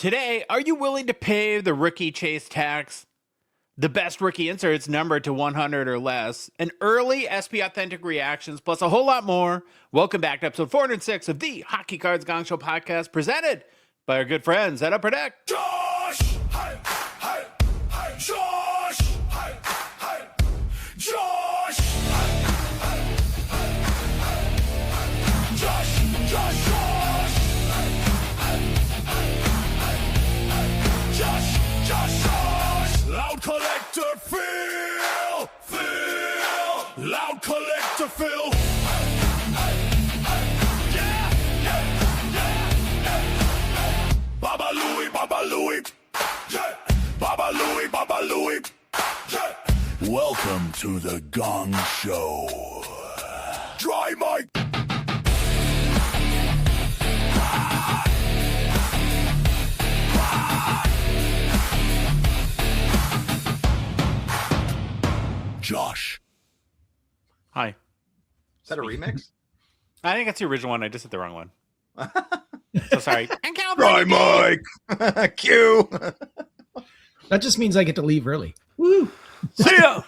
Today, are you willing to pay the rookie chase tax? The best rookie inserts numbered to 100 or less, and early SP Authentic reactions, plus a whole lot more. Welcome back to episode 406 of the Hockey Cards Gongshow podcast, presented by our good friends at Upper Deck. Josh! Hey, hey, hey, Josh! Hey, hey, Josh! Hey, hey, hey, hey, Josh! Josh! Josh! Hey, hey, hey, hey, Josh! Josh! Josh! Loud collector, Phil! Phil! Loud collector, Phil! Baba Louie, Baba Louie, yeah. Baba Louie, Baba Louie, yeah. Welcome to the Gong Show. Dry mic. Josh. Hi. Is that a remix? I think that's the original one. I just hit the wrong one. So sorry. Dry mic. Q. That just means I get to leave early. Woo! See ya!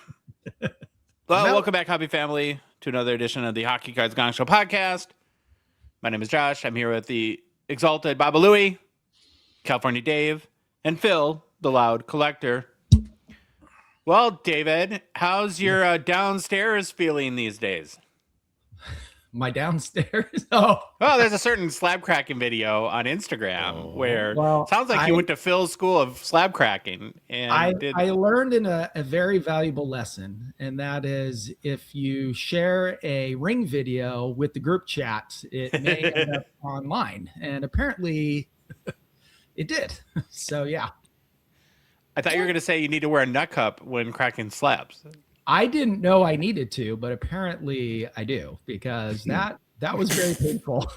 Well, welcome back, Hobby Family, to another edition of the Hockey Cards Gongshow podcast. My name is Josh. I'm here with the exalted Baba Louie, California Dave, and Phil, the loud collector. Well, David, how's your downstairs feeling these days? My downstairs. Oh, Well, there's a certain slab cracking video on Instagram where well, it sounds like you went to Phil's school of slab cracking. And I learned in a very valuable lesson, and that is if you share a ring video with the group chat, it may end up online. And apparently it did. So, yeah. I thought you were going to say you need to wear a nut cup when cracking slabs. I didn't know I needed to, but apparently I do, because that was very painful.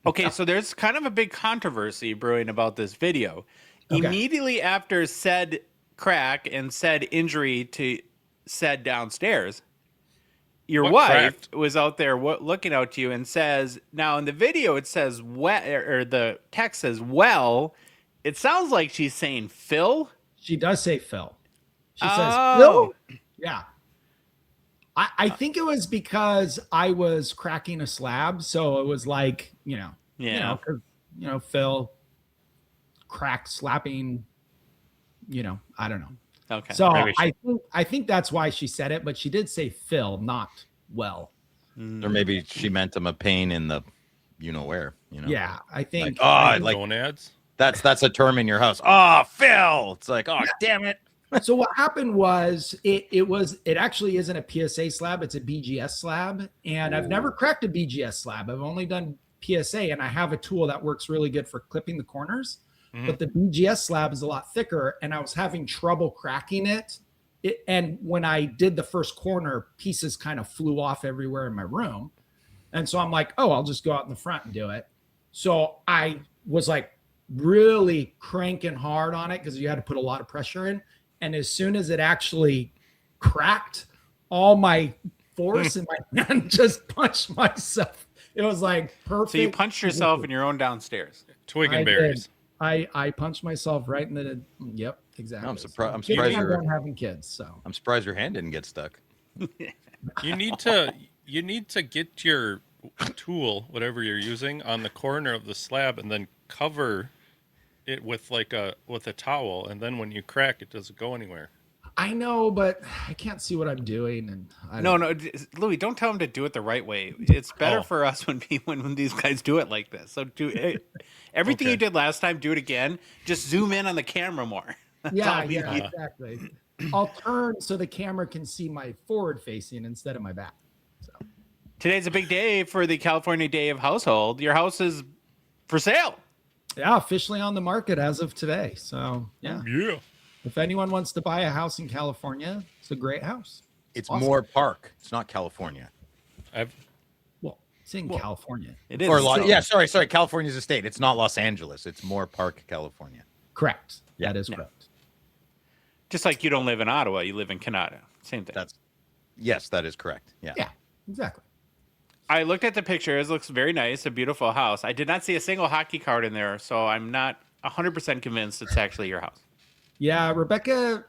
Okay, so there's kind of a big controversy brewing about this video. Okay. Immediately after said crack and said injury to said downstairs, your What wife cracked? was out there looking out to you and says, now in the video it says, or the text says, well, it sounds like she's saying Phil. She does say Phil. She says, Oh. Phil? Yeah. I think it was because I was cracking a slab. So it was like, Yeah. Phil crack slapping, I don't know. Okay. So Maybe I think that's why she said it, but she did say Phil, not well. Or maybe she meant him a pain in the, where. Yeah, I think. Like gonads. that's a term in your house. Oh, Phil. It's like, oh, damn it. So what happened was it actually isn't a PSA slab, it's a BGS slab. And I've never cracked a BGS slab. I've only done PSA, and I have a tool that works really good for clipping the corners. But the BGS slab is a lot thicker, and I was having trouble cracking it. And when I did the first corner, pieces kind of flew off everywhere in my room. And so I'm like, oh, I'll just go out in the front and do it. So I was like really cranking hard on it because you had to put a lot of pressure in. And as soon as it actually cracked, all my force in my hand just punched myself. It was like perfect. So you punched yourself in your own downstairs. Twig I and berries. did. I punched myself right in the. Yep, exactly. I'm surprised. I'm Kids surprised aren't your done having kids. So I'm surprised your hand didn't get stuck. You need to get your tool, whatever you're using, on the corner of the slab and then cover it with a towel, and then when you crack, it doesn't go anywhere. I know, but I can't see what I'm doing, and I No, don't- Louis, don't tell him to do it the right way. It's better Oh. for us when these guys do it like this. So do it. Everything Okay. you did last time, do it again. Just zoom in on the camera more. That's Yeah, all we yeah, need. exactly. I'll turn so the camera can see my forward facing instead of my back. So Today's a big day for the California Day of Household. Your house is for sale. yeah, officially on the market as of today. So yeah, Yeah. if anyone wants to buy a house in California, it's a great house. It's awesome. Moore Park. It's not California. Well, it's in California. It is. Or sorry. California's a state. It's not Los Angeles. It's Moore Park, California. Correct. Yeah. That is Yeah. correct. Just like you don't live in Ottawa, you live in Canada. Same thing. Yes, that is correct. Yeah. Yeah, exactly. I looked at the pictures. Looks very nice. A beautiful house. I did not see a single hockey card in there, so I'm not 100% convinced it's actually your house. Yeah, Rebecca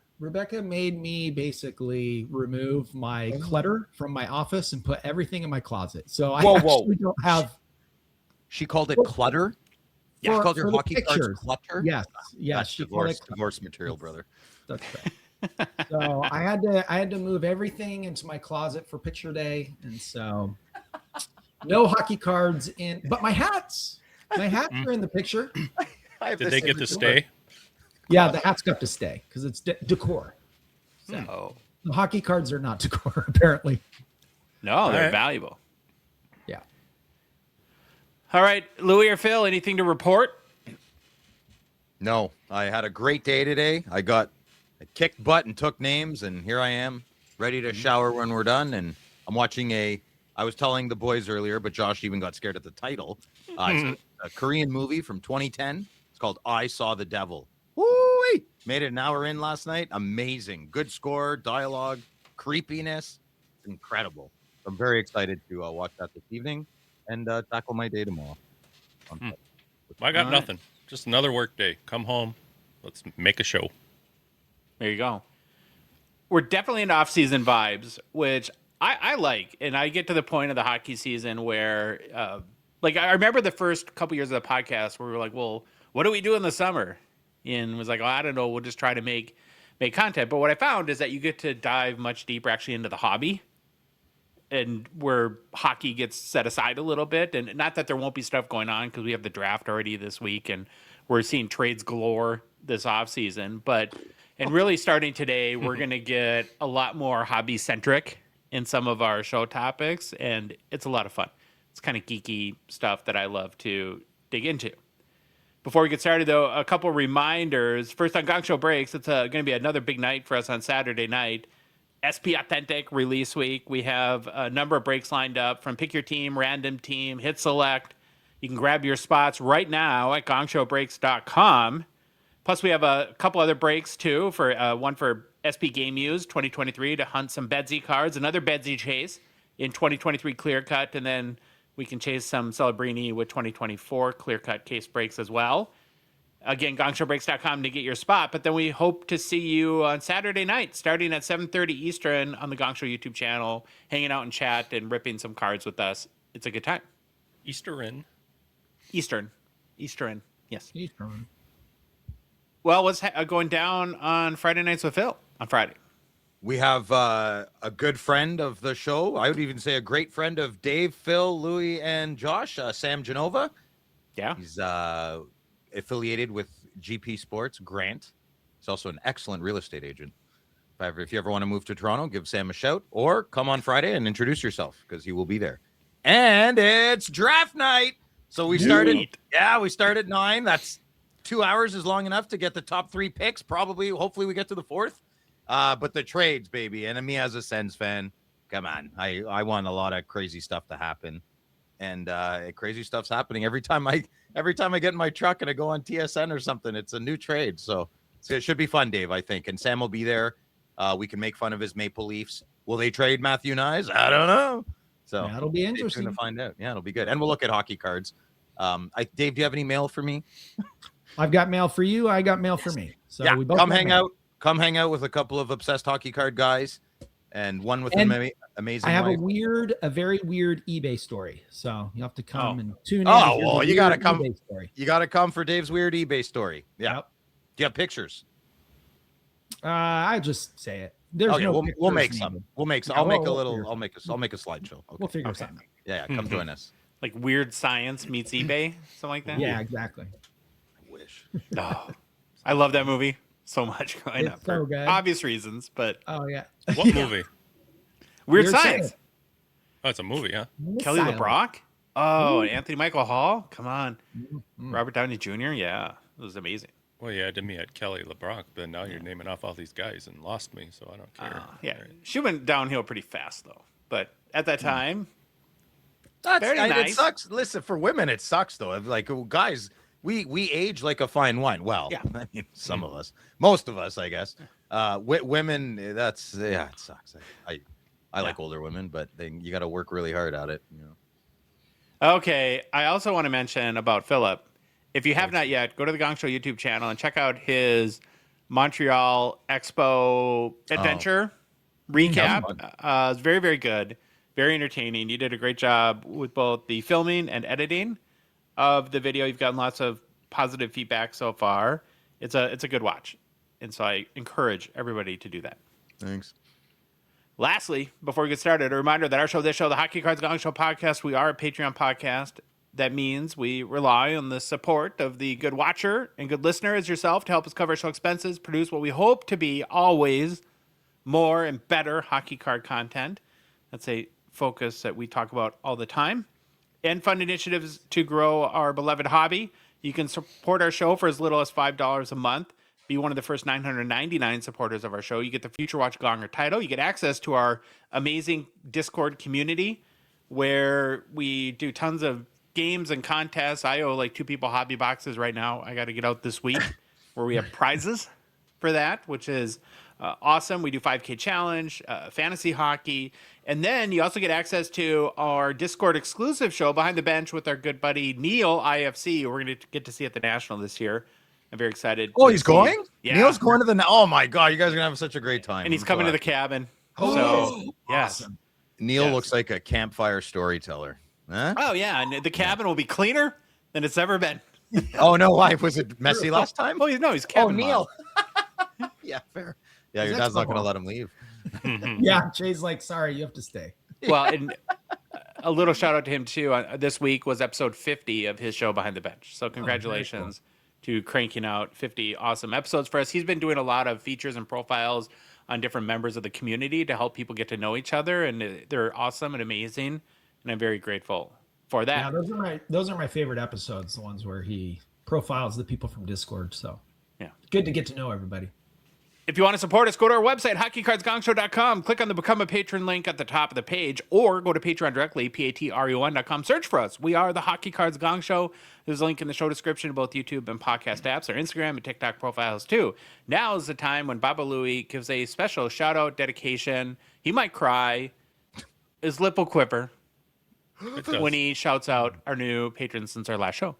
made me basically remove my clutter from my office and put everything in my closet. So I actually don't have. She called it clutter. Yeah, she called your hockey cards clutter. Yes, That's she divorce material, brother. That's right. So I had to move everything into my closet for picture day, and so no hockey cards in, but my hats are in the picture. Did they get to stay? Yeah, the hats got to stay because it's decor. So the hockey cards are not decor, apparently. No, they're valuable. Yeah. All right, Louis or Phil, anything to report? No, I had a great day today. I kicked butt and took names, and here I am, ready to shower when we're done. And I'm watching I was telling the boys earlier, but Josh even got scared at the title. It's a Korean movie from 2010. It's called I Saw the Devil. Woo-wee! Made it an hour in last night. Amazing. Good score, dialogue, creepiness. Incredible. I'm very excited to watch that this evening and tackle my day tomorrow. I got nothing. Just another work day. Come home. Let's make a show. There you go. We're definitely in off-season vibes, which I like. And I get to the point of the hockey season where, I remember the first couple years of the podcast where we were like, well, what do we do in the summer? And was like, oh, I don't know. We'll just try to make content. But what I found is that you get to dive much deeper actually into the hobby, and where hockey gets set aside a little bit. And not that there won't be stuff going on because we have the draft already this week and we're seeing trades galore this offseason. And really starting today, we're going to get a lot more hobby centric in some of our show topics. And it's a lot of fun. It's kind of geeky stuff that I love to dig into. Before we get started, though, a couple reminders. First, on Gongshow Breaks, it's going to be another big night for us on Saturday night. SP Authentic release week. We have a number of breaks lined up from Pick Your Team, Random Team, Hit Select. You can grab your spots right now at gongshowbreaks.com. Plus, we have a couple other breaks, too, for one for SP Game Use 2023 to hunt some Bedsy cards, another Bedsy chase in 2023 Clear Cut, and then we can chase some Celebrini with 2024 Clear Cut case breaks as well. Again, gongshowbreaks.com to get your spot. But then we hope to see you on Saturday night, starting at 7:30 Eastern on the Gong Show YouTube channel, hanging out and chat and ripping some cards with us. It's a good time. Eastern. Yes. Eastern. Well, what's going down on Friday Nights with Phil on Friday? We have a good friend of the show. I would even say a great friend of Dave, Phil, Louie, and Josh, Sam Genova. Yeah. He's affiliated with GP Sports, Grant. He's also an excellent real estate agent. If you ever want to move to Toronto, give Sam a shout or come on Friday and introduce yourself because he will be there. And it's draft night. So we started. Yeah, we started 9. That's 2 hours is long enough to get the top 3 picks. Hopefully we get to the 4th. But the trades, baby. And me as a Sens fan, come on. I want a lot of crazy stuff to happen. And crazy stuff's happening every time I get in my truck and I go on TSN or something. It's a new trade. So it should be fun, Dave, I think. And Sam will be there. We can make fun of his Maple Leafs. Will they trade Matthew Nyes? I don't know. So that'll be interesting to find out. Yeah, it'll be good. And we'll look at hockey cards. Dave, do you have any mail for me? I've got mail for you. I got mail for me. So yeah, we both come hang out. Come hang out with a couple of obsessed hockey card guys, and one with an amazing. I have wife. a very weird eBay story. So you have to come and tune in. Oh, well, you gotta come. You gotta come for Dave's weird eBay story. Yeah. Yep. Do you have pictures? I just say it. There's okay, no. We'll make some. We'll make some. Yeah, I'll make a slideshow. Okay. We'll figure something out. Yeah, come join us. Like Weird Science meets eBay, something like that. Yeah, exactly. I wish. Oh, I love that movie so much growing up so for good. obvious reasons, but Oh yeah. What movie? Weird Science. Oh, it's a movie, huh? Kelly Silent. LeBrock. Oh, Anthony Michael Hall. Come on. Mm. Robert Downey Jr. Yeah, it was amazing. Well, yeah, I did me at Kelly LeBrock, but now you're naming off all these guys and lost me, so I don't care. Yeah, All right. she went downhill pretty fast though. But at that time, Very nice. It sucks. Listen, for women, it sucks though. Like guys, we age like a fine wine. Well, Yeah. I mean, some of us, most of us, I guess. Women, it sucks. I like older women, but you got to work really hard at it. You know. okay. I also want to mention about Philip If you have not yet, go to the Gong Show YouTube channel and check out his Montreal Expo adventure recap. It's very, very good, very entertaining. You did a great job with both the filming and editing of the video. You've gotten lots of positive feedback so far. It's a good watch, and so I encourage everybody to do that. Thanks. Lastly, before we get started, a reminder that our show, this show, the Hockey Cards Gongshow podcast, we are a Patreon podcast. That means we rely on the support of the good watcher and good listener as yourself to help us cover show expenses, produce what we hope to be always more and better hockey card content. That's a focus that we talk about all the time. And fund initiatives to grow our beloved hobby. You can support our show for as little as $5 a month. Be one of the first 999 supporters of our show. You get the Future Watch Gonger title. You get access to our amazing Discord community where we do tons of games and contests. I owe like 2 people hobby boxes right now. I got to get out this week where we have prizes for that, which is awesome. We do 5K challenge, fantasy hockey. And then you also get access to our Discord exclusive show, Behind the Bench, with our good buddy Neil, IFC. We're going to get to see at the National this year. I'm very excited. Oh, he's going? Yeah. Neil's going to the... Oh, my God. You guys are going to have such a great time. And he's coming to the cabin. Oh, So, yes. awesome. Neil Yes. looks like a campfire storyteller. Huh? Oh, yeah. And the cabin will be cleaner than it's ever been. Oh, no. Why? Was it messy last time? Oh, he's Oh, cabin. Neil. Yeah, fair. Yeah, your He's dad's not going to expo. let him leave. Yeah, Jay's like, sorry, you have to stay. Well, and a little shout out to him too. This week was episode 50 of his show Behind the Bench. So congratulations to cranking out 50 awesome episodes for us. He's been doing a lot of features and profiles on different members of the community to help people get to know each other, and they're awesome and amazing. And I'm very grateful for that. Yeah, those are my favorite episodes, the ones where he profiles the people from Discord. So Yeah. good to get to know everybody. If you want to support us, go to our website, hockeycardsgongshow.com. Click on the Become a Patron link at the top of the page, or go to Patreon directly, patreon.com. Search for us. We are the Hockey Cards Gong Show. There's a link in the show description to both YouTube and podcast apps, our Instagram and TikTok profiles, too. Now is the time when Baba Louie gives a special shout-out dedication. He might cry. His lip will quiver It does. when he shouts out our new patrons since our last show.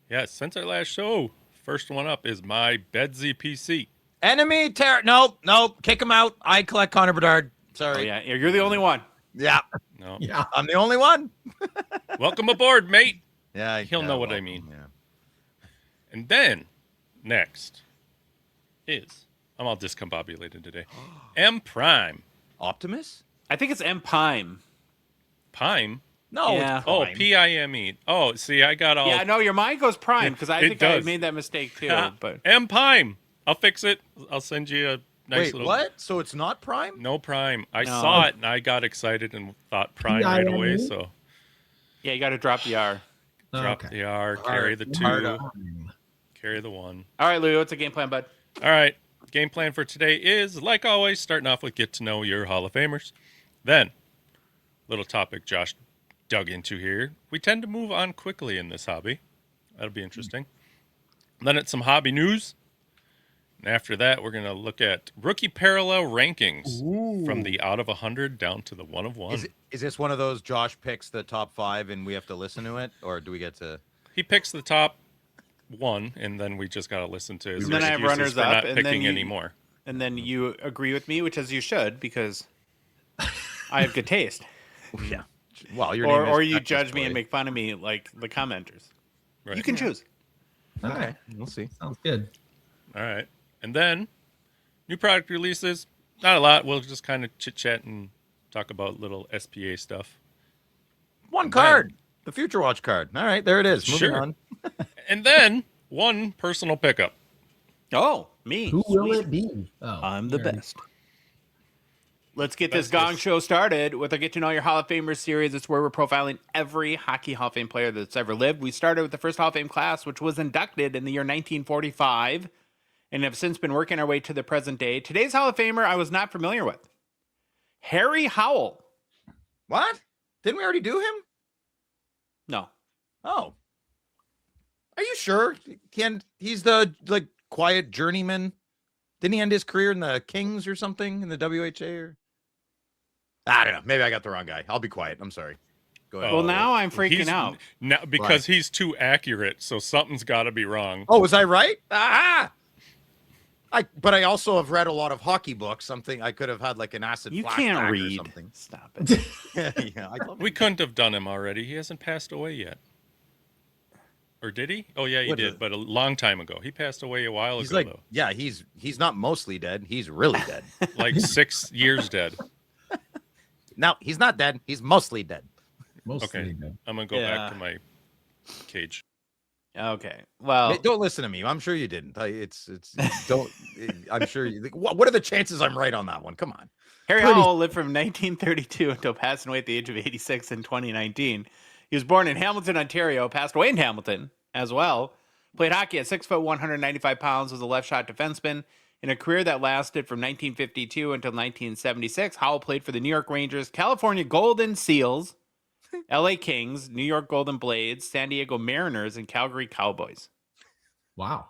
Yeah, since our last show, first one up is my Bedsy PC. Enemy terror. Nope. Kick him out. I collect Connor Bedard. Oh, Sorry. yeah. You're the only one. Yeah. No. Yeah. I'm the only one. Welcome aboard, mate. Yeah. He'll know what I mean. Yeah. And then, next is, I'm all discombobulated today, M Prime. Optimus? I think it's M. Pime. Pime? No. Yeah. It's Oh, Prime. P-I-M-E. Oh, see, I got all... Yeah, no, your mind goes prime because I It think I does. made that mistake too. But M Prime. I'll fix it. I'll send you a nice Wait, little... what? So it's not Prime? No Prime. I No. saw it and I got excited and thought Prime right away, P-I-M-E? so yeah, you got to drop the R. drop Okay. the R, carry the 2, Hard carry the 1. All right, Lou, what's the game plan, bud? All right. Game plan for today is, like always, starting off with get to know your Hall of Famers. Then, little topic Josh dug into here. We tend to move on quickly in this hobby. That'll be interesting. Then it's some hobby news. And after that, we're going to look at rookie parallel rankings from the out of 100 down to the 1 of 1. Is this one of those Josh picks the top 5 and we have to listen to it? Or do we get to... He picks the top 1, and then we just got to listen to his And then I have excuses runners for up, not and then picking you- anymore. And then you agree with me, which as you should, because I have good taste. Yeah. Well, your name is Or you Breakfast judge me Boy. and make fun of me like the commenters. Right. You can choose. Okay. We'll see. Sounds good. All right. And then new product releases. Not a lot. We'll just kind of chit chat and talk about little SPA stuff. One card. The Future Watch card. All right. There it is. Moving Sure. on. And then one personal pickup. Oh, me. Who will Sweet. it be? Oh, I'm the there it best. Let's get this Best Gong is- Show started with our Get to Know Your Hall of Famers series. It's where we're profiling every Hockey Hall of Fame player that's ever lived. We started with the first Hall of Fame class, which was inducted in the year 1945, and have since been working our way to the present day. Today's Hall of Famer I was not familiar with. Harry Howell. What? Didn't we already do him? No. Oh. Are you sure? He's the quiet journeyman? Didn't he end his career in the Kings or something in the WHA? Or I don't know. Maybe I got the wrong guy. I'll be quiet. I'm sorry. Go ahead. Well, now I'm freaking He's out. now because he's too accurate, so something's got to be wrong. Oh, was I right? Ah! But I also have read a lot of hockey books. Something I could have had like an acid You flashback can't or read. something. Stop it. Yeah, I love We couldn't have done him already. He hasn't passed away yet. Or did he? Oh yeah, he What did, is it? but a long time ago. He passed away a while He's ago like, though. yeah, he's not mostly dead. He's really dead. Like 6 years dead. No, he's not dead. He's mostly dead. Mostly Okay. dead. I'm gonna go back to my cage. Okay. Well, Hey, don't listen to me. I'm sure you didn't. Don't. I'm sure you. What are the chances I'm right on that one? Come on. Harry Howell lived from 1932 until passing away at the age of 86 in 2019. He was born in Hamilton, Ontario, passed away in Hamilton as well. Played hockey at 6 foot, 195 pounds, was a left shot defenseman. In a career that lasted from 1952 until 1976, Howell played for the New York Rangers, California Golden Seals, LA Kings, New York Golden Blades, San Diego Mariners, and Calgary Cowboys. Wow.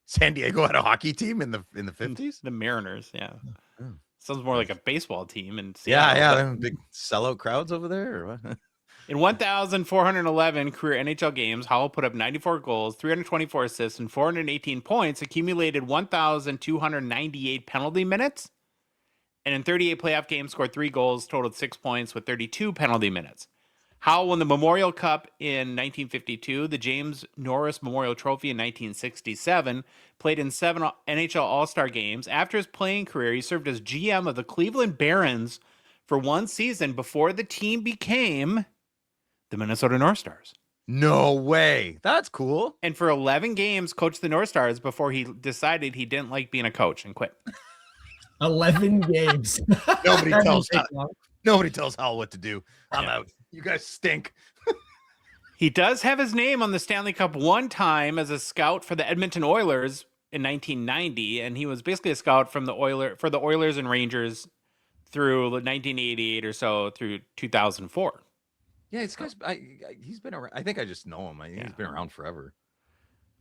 San Diego had a hockey team in the 50s. The Mariners, yeah. Oh. Sounds more like a baseball team. In Yeah, Seattle, yeah, but- them big sellout crowds over there. Or what? In 1,411 career NHL games, Howell put up 94 goals, 324 assists, and 418 points, accumulated 1,298 penalty minutes, and in 38 playoff games scored 3 goals, totaled 6 points with 32 penalty minutes. Howell won the Memorial Cup in 1952, the James Norris Memorial Trophy in 1967, played in 7 NHL All-Star games. After his playing career, he served as GM of the Cleveland Barons for one season before the team became the Minnesota North Stars. No way. That's cool. And for 11 games, coached the North Stars before he decided he didn't like being a coach and quit. 11 games. Nobody That tells didn't take long. Nobody tells Howell what to do. I'm out. You guys stink. He does have his name on the Stanley Cup one time as a scout for the Edmonton Oilers in 1990, and he was basically a scout from the Oilers and Rangers through 1988 or so through 2004. Yeah, this guy's. He's been around. I think I just know him. He's been around forever.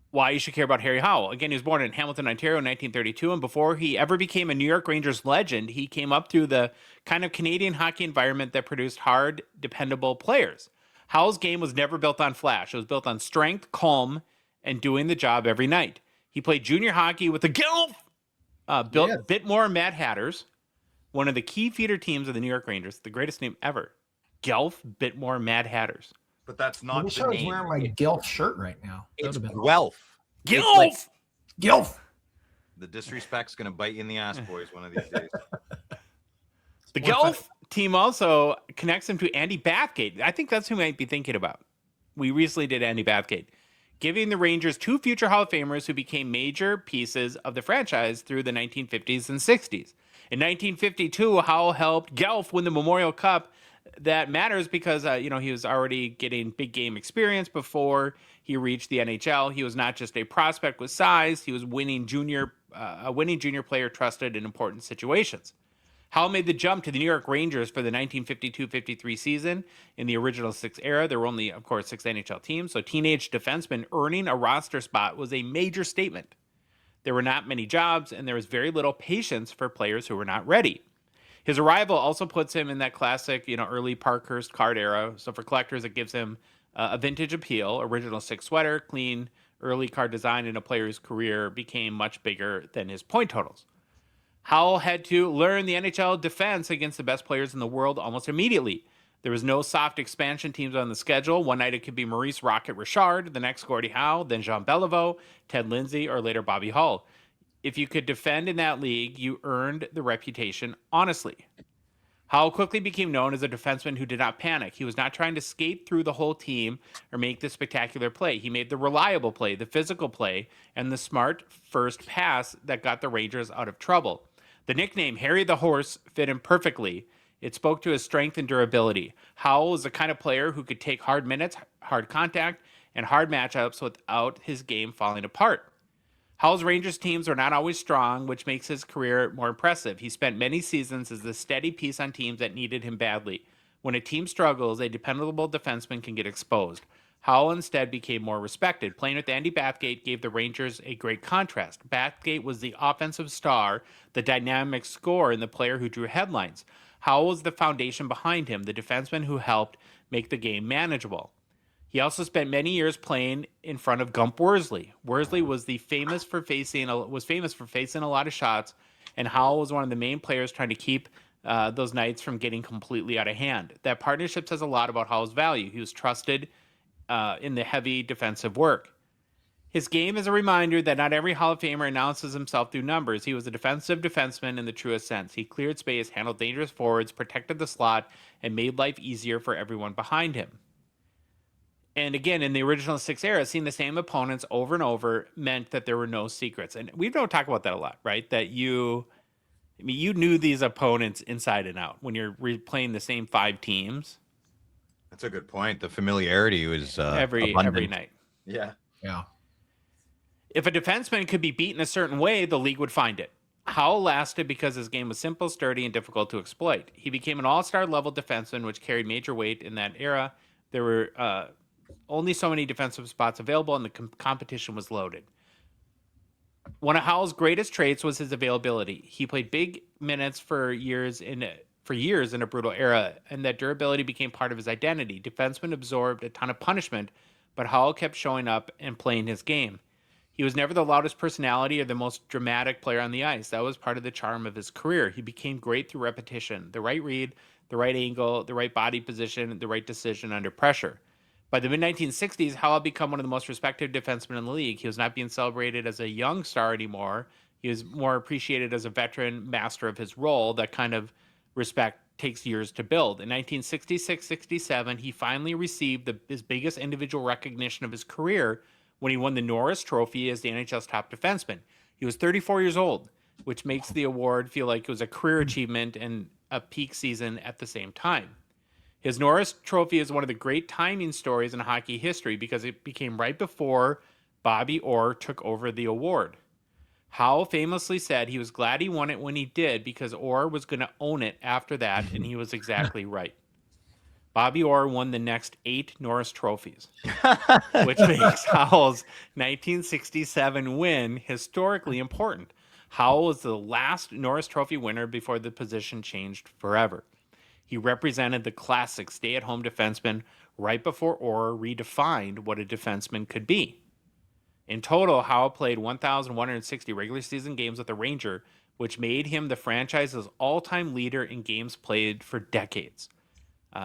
Why you should care about Harry Howell. Again, he was born in Hamilton, Ontario in 1932, and before he ever became a New York Rangers legend, he came up through the kind of Canadian hockey environment that produced hard, dependable players. Howell's game was never built on flash. It was built on strength, calm, and doing the job every night. He played junior hockey with the Bitmore Mad Hatters, one of the key feeder teams of the New York Rangers, the greatest name ever. Guelph Bitmore Mad Hatters. But that's I not wish the I was name. wearing my Guelph shirt right now. That It's would've been Guelph. Guelph! Like, Guelph. the disrespect's gonna bite you in the ass, boys, one of these days. The Guelph team also connects him to Andy Bathgate. I think that's who we might be thinking about. We recently did Andy Bathgate, giving the Rangers 2 future Hall of Famers who became major pieces of the franchise through the 1950s and 60s. In 1952, Howell helped Guelph win the Memorial Cup. That matters because, he was already getting big game experience before he reached the NHL. He was not just a prospect with size. He was a winning junior player trusted in important situations. Howell made the jump to the New York Rangers for the 1952-53 season. In the original 6 era, there were only, of course, 6 NHL teams. So teenage defenseman earning a roster spot was a major statement. There were not many jobs, and there was very little patience for players who were not ready. His arrival also puts him in that classic, early Parkhurst card era. So for collectors, it gives him a vintage appeal, original 6 sweater, clean, early card design, and a player whose career became much bigger than his point totals. Howell had to learn the NHL defense against the best players in the world almost immediately. There was no soft expansion teams on the schedule. One night it could be Maurice Rocket Richard, the next Gordie Howe, then Jean Beliveau, Ted Lindsay, or later Bobby Hull. If you could defend in that league, you earned the reputation honestly. Howell quickly became known as a defenseman who did not panic. He was not trying to skate through the whole team or make the spectacular play. He made the reliable play, the physical play, and the smart first pass that got the Rangers out of trouble. The nickname Harry the Horse fit him perfectly. It spoke to his strength and durability. Howell was the kind of player who could take hard minutes, hard contact, and hard matchups without his game falling apart. Howell's Rangers teams are not always strong, which makes his career more impressive. He spent many seasons as the steady piece on teams that needed him badly. When a team struggles, a dependable defenseman can get exposed. Howell instead became more respected. Playing with Andy Bathgate gave the Rangers a great contrast. Bathgate was the offensive star, the dynamic scorer, and the player who drew headlines. Howell was the foundation behind him, the defenseman who helped make the game manageable. He also spent many years playing in front of Gump Worsley. Worsley was famous for facing a lot of shots, and Howell was one of the main players trying to keep those nights from getting completely out of hand. That partnership says a lot about Howell's value. He was trusted in the heavy defensive work. His game is a reminder that not every Hall of Famer announces himself through numbers. He was a defensive defenseman in the truest sense. He cleared space, handled dangerous forwards, protected the slot, and made life easier for everyone behind him. And again, in the original 6 era, seeing the same opponents over and over meant that there were no secrets. And we don't talk about that a lot, right? That you knew these opponents inside and out when you're playing the same 5 teams. That's a good point. The familiarity was every night. Yeah. Yeah. If a defenseman could be beaten a certain way, the league would find it. Howell lasted because his game was simple, sturdy, and difficult to exploit. He became an all-star level defenseman, which carried major weight in that era. There were only so many defensive spots available, and the competition was loaded. One of Howell's greatest traits was his availability. He played big minutes for years in a brutal era, and that durability became part of his identity. Defensemen absorbed a ton of punishment, but Howell kept showing up and playing his game. He was never the loudest personality or the most dramatic player on the ice. That was part of the charm of his career. He became great through repetition, the right read, the right angle, the right body position, the right decision under pressure. By the mid-1960s, Howell had become one of the most respected defensemen in the league. He was not being celebrated as a young star anymore. He was more appreciated as a veteran master of his role. That kind of respect takes years to build. In 1966-67, he finally received his biggest individual recognition of his career when he won the Norris Trophy as the NHL's top defenseman. He was 34 years old, which makes the award feel like it was a career achievement and a peak season at the same time. His Norris Trophy is one of the great timing stories in hockey history because it became right before Bobby Orr took over the award. Howell famously said he was glad he won it when he did because Orr was going to own it after that, and he was exactly right. Bobby Orr won the next 8 Norris trophies, which makes Howell's 1967 win historically important. Howell was the last Norris Trophy winner before the position changed forever. He represented the classic stay-at-home defenseman right before Orr redefined what a defenseman could be. In total, Howell played 1,160 regular season games with the Ranger, which made him the franchise's all-time leader in games played for decades.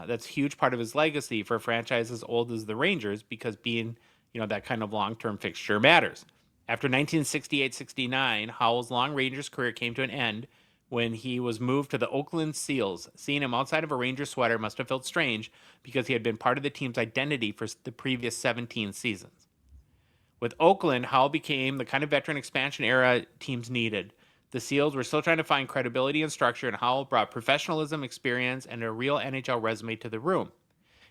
That's a huge part of his legacy for a franchise as old as the Rangers because being, that kind of long-term fixture matters. After 1968-69, Howell's long Rangers career came to an end when he was moved to the Oakland Seals. Seeing him outside of a Rangers sweater must have felt strange because he had been part of the team's identity for the previous 17 seasons. With Oakland, Howell became the kind of veteran expansion era teams needed. The Seals were still trying to find credibility and structure, and Howell brought professionalism, experience, and a real NHL resume to the room.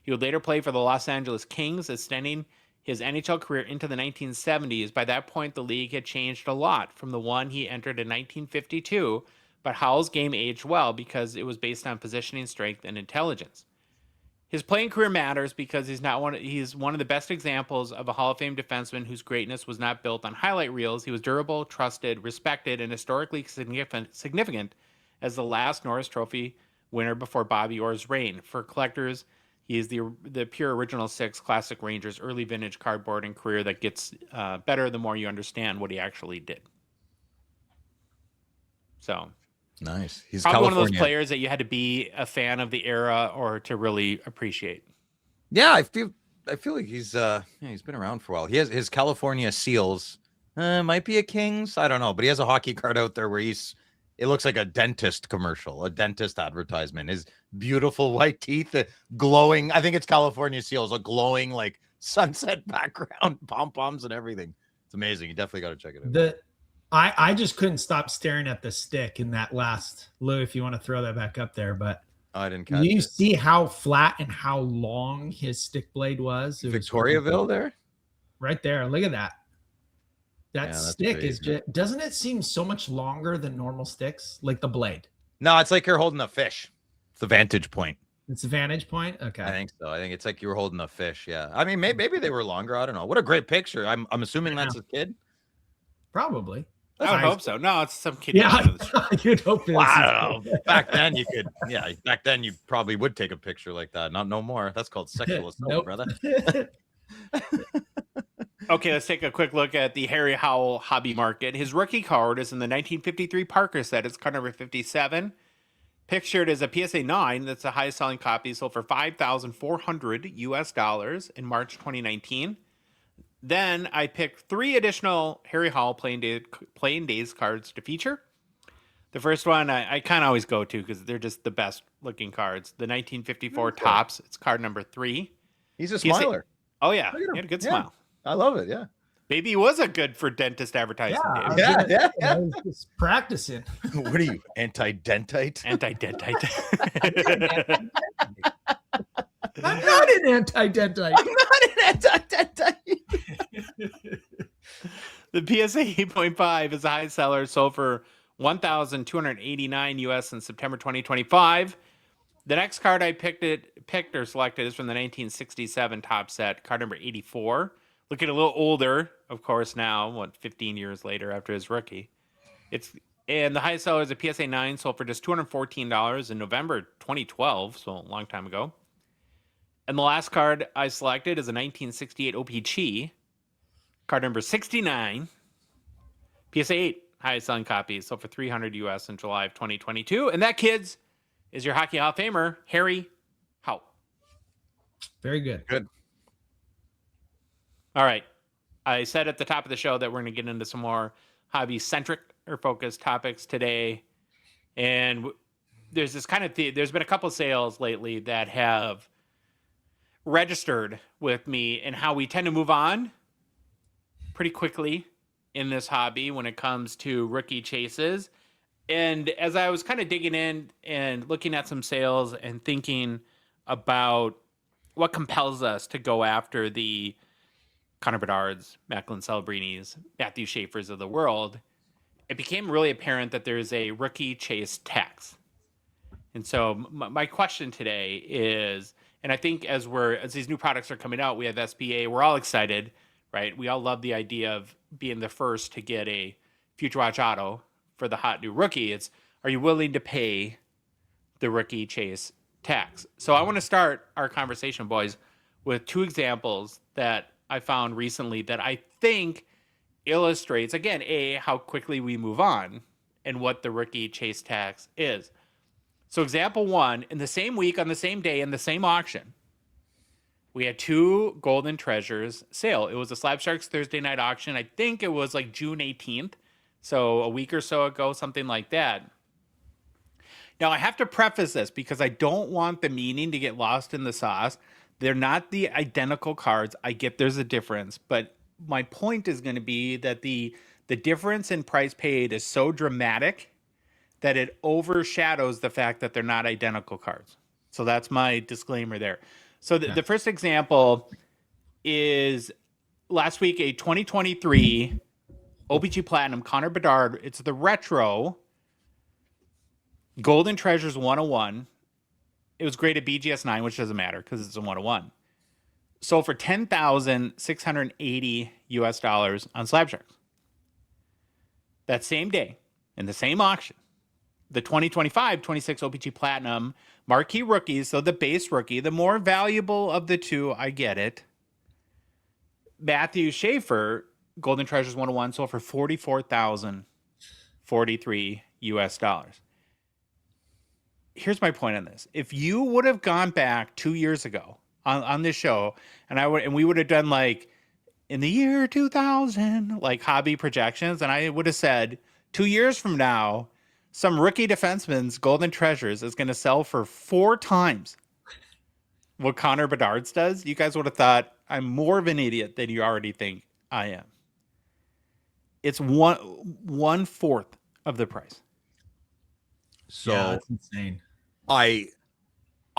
He would later play for the Los Angeles Kings, extending his NHL career into the 1970s. By that point, the league had changed a lot from the one he entered in 1952, but Howell's game aged well because it was based on positioning, strength, and intelligence. His playing career matters because he's one of the best examples of a Hall of Fame defenseman whose greatness was not built on highlight reels. He was durable, trusted, respected, and historically significant as the last Norris Trophy winner before Bobby Orr's reign. For collectors, he is the pure original 6 classic Rangers early vintage cardboard and career that gets better the more you understand what he actually did. So nice. He's probably California. one of those players that you had to be a fan of the era or to really appreciate. Yeah, I feel like he's been around for a while. He has his California Seals. Might be a Kings. I don't know, but he has a hockey card out there where it looks like a dentist commercial, a dentist advertisement. His beautiful white teeth, glowing. I think it's California Seals, a glowing like sunset background, pom-poms and everything. It's amazing. You definitely got to check it out. I just couldn't stop staring at the stick in that last. Lou, if you want to throw that back up there, but I didn't catch it. You see how flat and how long his stick blade was? Victoriaville there? Right there. Look at that. That stick crazy. is just, doesn't it seem so much longer than normal sticks? Like the blade. No, it's like you're holding a fish. It's the vantage point. It's a vantage point? Okay. I think so. I think it's like you were holding a fish. Yeah. I mean, maybe they were longer. I don't know. What a great picture. I'm assuming that's his kid. Probably. I would hope so. No, it's some kid. Yeah, you'd hope. Well, I don't know. Back then you could, yeah. Back then you probably would take a picture like that. Not no more. That's called sexual assault, Nope. brother. Okay, let's take a quick look at the Harry Howell hobby market. His rookie card is in the 1953 Parker set. It's card number 57. Pictured as a PSA 9. That's the highest selling copy. Sold for $5,400 in March 2019. Then I picked 3 additional Harry Howell playing days cards to feature. The first one I kind of always go to because they're just the best looking cards. The 1954 Topps. It's card number 3. He's a smiler. Oh yeah, Look at him. he had a good Yeah. smile. I love it. Yeah. Maybe he was a good for dentist advertising. Yeah, Dave. Yeah. I was just practicing. What are you, anti-dentite? Anti-dentite. I'm not an anti-dentite. not an anti-dentite. The PSA 8.5 is a high seller, sold for $1,289 US in September 2025. The next card I picked or selected is from the 1967 Top set, card number 84. Looking a little older, of course, now, 15 years later after his rookie. And the highest seller is a PSA 9, sold for just $214 in November 2012, so a long time ago. And the last card I selected is a 1968 O-Pee-Chee, card number 69, PSA 8, highest selling copy, sold for $300 US in July of 2022. And that, kids, is your Hockey Hall of Famer, Harry Howell. Very good. Good. All right. I said at the top of the show that we're going to get into some more hobby-centric or focused topics today. And there's this kind of there's been a couple of sales lately that have registered with me and how we tend to move on pretty quickly in this hobby when it comes to rookie chases. And as I was kind of digging in and looking at some sales and thinking about what compels us to go after the Connor Bedard's, Macklin Celebrinis, Matthew Schaefer's of the world, it became really apparent that there's a rookie chase tax. And so my question today is, and I think as these new products are coming out, we have SBA, we're all excited, right? We all love the idea of being the first to get a Future Watch Auto for the hot new rookie. It's, are you willing to pay the rookie chase tax? So I want to start our conversation, boys, with 2 examples that I found recently that I think illustrates, again, how quickly we move on and what the rookie chase tax is. So example 1, in the same week, on the same day, in the same auction, we had 2 Golden Treasures sale. It was a Slab Sharks Thursday night auction. I think it was like June 18th. So a week or so ago, something like that. Now, I have to preface this because I don't want the meaning to get lost in the sauce. They're not the identical cards. I get there's a difference, but my point is going to be that the difference in price paid is so dramatic that it overshadows the fact that they're not identical cards. So that's my disclaimer there. So the first example is last week, a 2023 O-Pee-Chee Platinum Connor Bedard. It's the retro Golden Treasures 101. It was graded BGS 9, which doesn't matter because it's a 101. Sold for $10,680 US on Slab Sharks. That same day, in the same auction, the 2025-26 O-Pee-Chee Platinum marquee rookies, so the base rookie, the more valuable of the 2, I get it. Matthew Schaefer, Golden Treasures 101, sold for $44,043 US. Here's my point on this. If you would have gone back 2 years ago on this show, and we would have done like in the year 2000, like hobby projections, and I would have said 2 years from now, some rookie defenseman's Golden Treasures is going to sell for 4 times what Connor Bedard's does, you guys would have thought I'm more of an idiot than you already think I am. It's 1/4 of the price. So yeah, that's insane.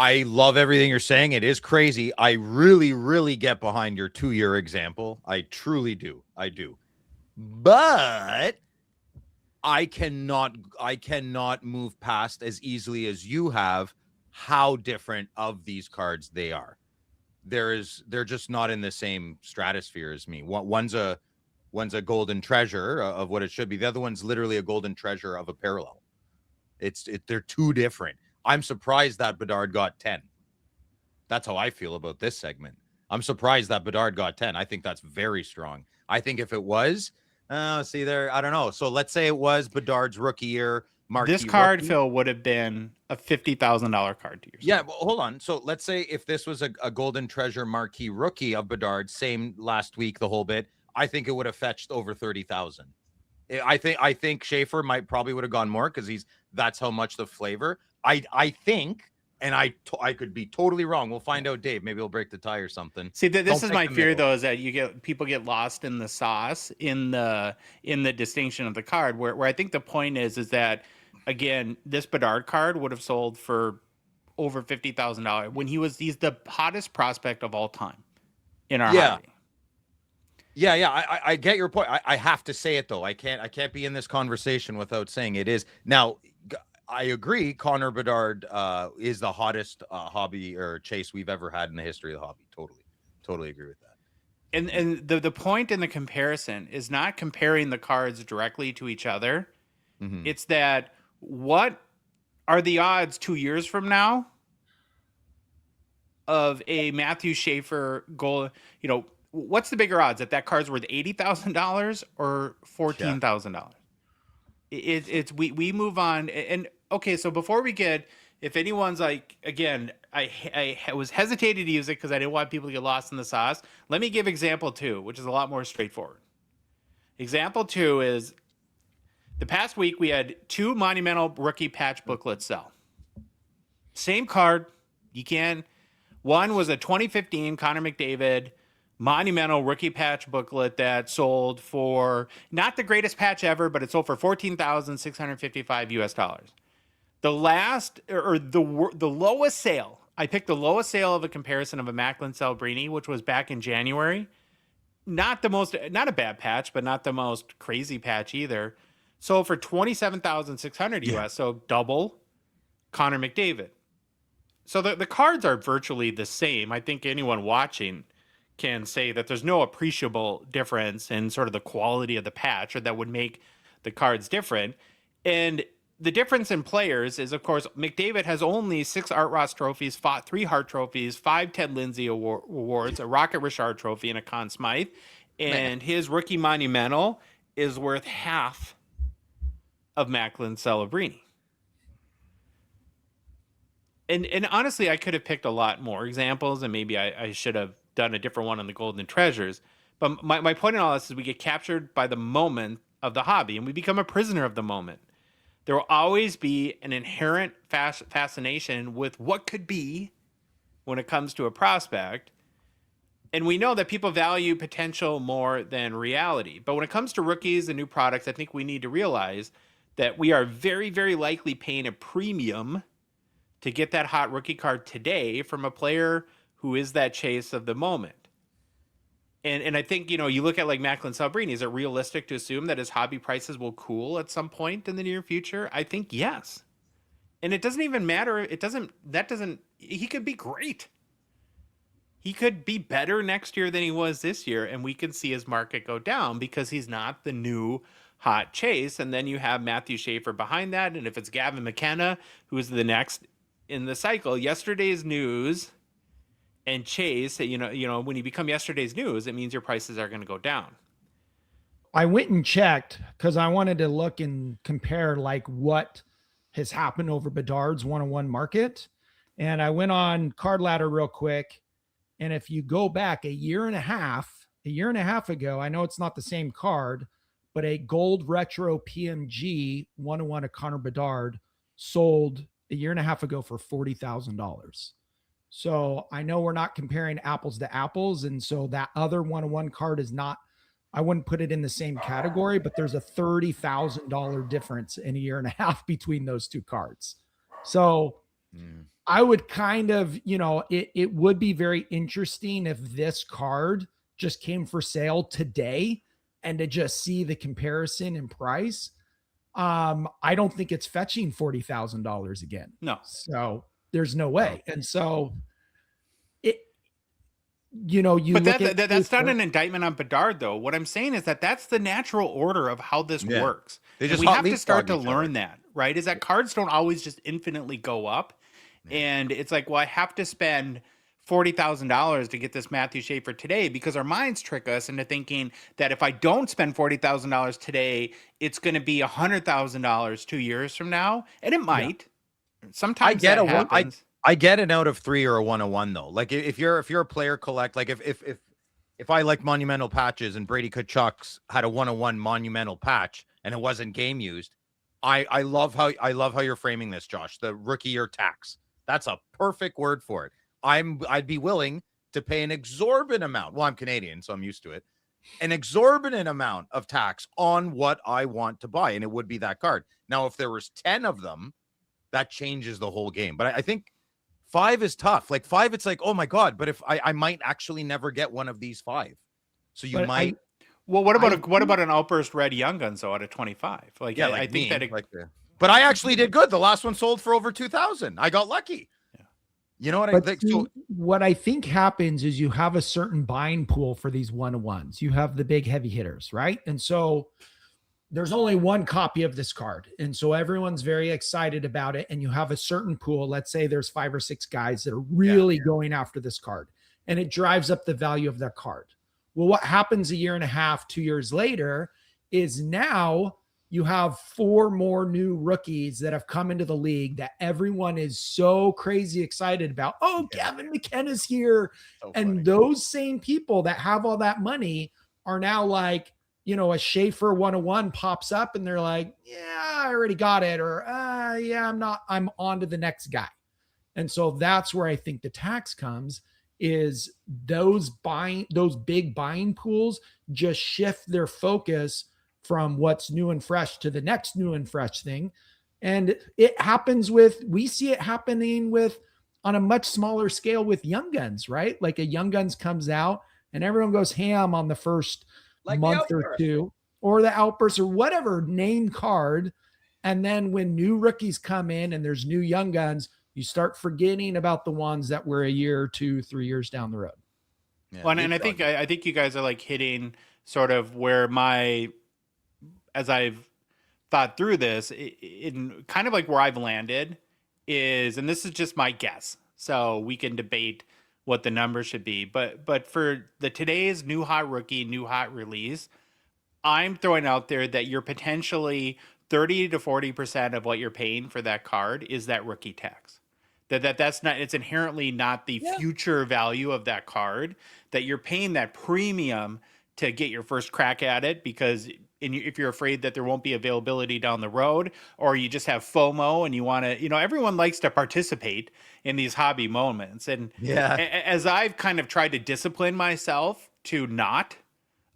I love everything you're saying. It is crazy. I really, really get behind your 2-year example. I truly do. I do. But I cannot move past as easily as you have how different of these cards they are. They're just not in the same stratosphere as me. One's a One's a golden treasure of what it should be. The other one's literally a golden treasure of a parallel. They're two different. I'm surprised that Bedard got 10. That's how I feel about this segment. I'm surprised that Bedard got 10. I think that's very strong. I think if it was, I don't know. So let's say it was Bedard's rookie year. This card, Phil, would have been a $50,000 card to yourself. Yeah, well, hold on. So let's say if this was a golden treasure marquee rookie of Bedard, same last week, the whole bit, I think it would have fetched over 30,000. I think Schaefer probably would have gone more because that's how much the flavor. I think, and I could be totally wrong. We'll find out, Dave. Maybe he'll break the tie or something. See, this is my fear, though, is that people get lost in the sauce in the distinction of the card. Where I think the point is that, again, this Bedard card would have sold for over $50,000 when he's the hottest prospect of all time in our hobby. Yeah, I get your point. I have to say it though. I can't be in this conversation without saying it is. Now, I agree. Connor Bedard is the hottest hobby or chase we've ever had in the history of the hobby. Totally agree with that. And the point in the comparison is not comparing the cards directly to each other. Mm-hmm. It's that what are the odds 2 years from now of a Matthew Schaefer goal? What's the bigger odds that card's worth $80,000 or $14,000? It's we move on. And okay, so before we get, if anyone's like, again, I was hesitating to use it because I didn't want people to get lost in the sauce. Let me give example 2, which is a lot more straightforward. Example 2 is the past week we had 2 monumental rookie patch booklets sell. Same card. One was a 2015 Connor McDavid monumental rookie patch booklet that sold for not the greatest patch ever, but it sold for $14,655. The last or the lowest sale, I picked the lowest sale of a comparison of a Macklin Celebrini, which was back in January. Not a bad patch, but not the most crazy patch either. Sold for $27,600 US, so double Connor McDavid. So the cards are virtually the same. I think anyone watching can say that there's no appreciable difference in sort of the quality of the patch or that would make the cards different. And the difference in players is, of course, McDavid has only 6 Art Ross trophies, 3 Hart trophies, 5 Ted Lindsay awards, a Rocket Richard trophy, and a Conn Smythe. And his rookie monumental is worth half of Macklin Celebrini. And honestly, I could have picked a lot more examples, and maybe I should have done a different one on the Golden Treasures. But my point in all this is we get captured by the moment of the hobby, and we become a prisoner of the moment. There will always be an inherent fascination with what could be when it comes to a prospect. And we know that people value potential more than reality. But when it comes to rookies and new products, I think we need to realize that we are very, very likely paying a premium to get that hot rookie card today from a player who is that chase of the moment. And I think, you look at like Macklin Celebrini, is it realistic to assume that his hobby prices will cool at some point in the near future? I think yes. And it doesn't even matter. He could be great. He could be better next year than he was this year, and we could see his market go down because he's not the new hot chase. And then you have Matthew Schaefer behind that. And if it's Gavin McKenna, who's the next in the cycle, yesterday's news and chase, when you become yesterday's news, it means your prices are going to go down. I went and checked because I wanted to look and compare like what has happened over Bedard's one-on-one market. And I went on Card Ladder real quick. And if you go back a year and a half ago, I know it's not the same card, but a gold retro PMG one-on-one of Connor Bedard sold a year and a half ago for $40,000. So I know we're not comparing apples to apples. And so that other one-on-one card is not, I wouldn't put it in the same category, but there's a $30,000 difference in a year and a half between those two cards. So I would kind of, it would be very interesting if this card just came for sale today and to just see the comparison in price. I don't think it's fetching $40,000 again. No. So there's no way. And so you know, you But look at that's not an indictment on Bedard, though. What I'm saying is that's the natural order of how this Yeah. works. They And just we hot have to start to leapfrog each other. learn that, right? Is that cards don't always just infinitely go up. And it's like, well, I have to spend $40,000 to get this Matthew Schaefer today because our minds trick us into thinking that if I don't spend $40,000 today, it's going to be $100,000 2 years from now. And it might. Sometimes I get that a happens. I get an out of 3 or a 101 though. Like if you're a player collect, like if I like monumental patches and Brady Tkachuk's had a 101 monumental patch and it wasn't game used, I love how you're framing this, Josh. The rookie year tax. That's a perfect word for it. I'd be willing to pay an exorbitant amount. Well, I'm Canadian, so I'm used to it. An exorbitant amount of tax on what I want to buy, and it would be that card. Now, if there was 10 of them, that changes the whole game. But I think 5 is tough. Like 5, it's like, oh my God, but if I might actually never get one of these 5. So you might. Well, what about an Outburst Red Young Guns though out of 25? Like, Yeah, I think that but I actually did good. The last one sold for over 2,000. I got lucky. Yeah. You know what I think? So what I think happens is you have a certain buying pool for these 101s. You have the big heavy hitters, right? And so there's only one copy of this card. And so everyone's very excited about it. And you have a certain pool. Let's say there's 5 or 6 guys that are really going after this card. And it drives up the value of their card. Well, what happens a year and a half, 2 years later is now you have 4 more new rookies that have come into the league that everyone is so crazy excited about. Oh, Gavin McKenna's here. So and those same people that have all that money are now like, you know, a Schaefer 101 pops up and they're like, yeah, I already got it. Or, yeah, I'm on to the next guy. And so that's where I think the tax comes is those big buying pools just shift their focus from what's new and fresh to the next new and fresh thing. And it happens we see it happening on a much smaller scale with Young Guns, right? Like a Young Guns comes out and everyone goes ham on the first month or two, or the Outburst or whatever name card. And then when new rookies come in and there's new Young Guns, you start forgetting about the ones that were a year, 2, 3 years down the road. Yeah, well, and I think you guys are like hitting sort of where as I've thought through this, in kind of like where I've landed is, and this is just my guess, so we can debate what the number should be. But for today's new hot rookie, new hot release, I'm throwing out there that you're potentially 30 to 40% of what you're paying for that card is that rookie tax. That's not, it's inherently not the future value of that card, that you're paying that premium to get your first crack at it because if you're afraid that there won't be availability down the road, or you just have FOMO and you want to, everyone likes to participate in these hobby moments. And as I've kind of tried to discipline myself to not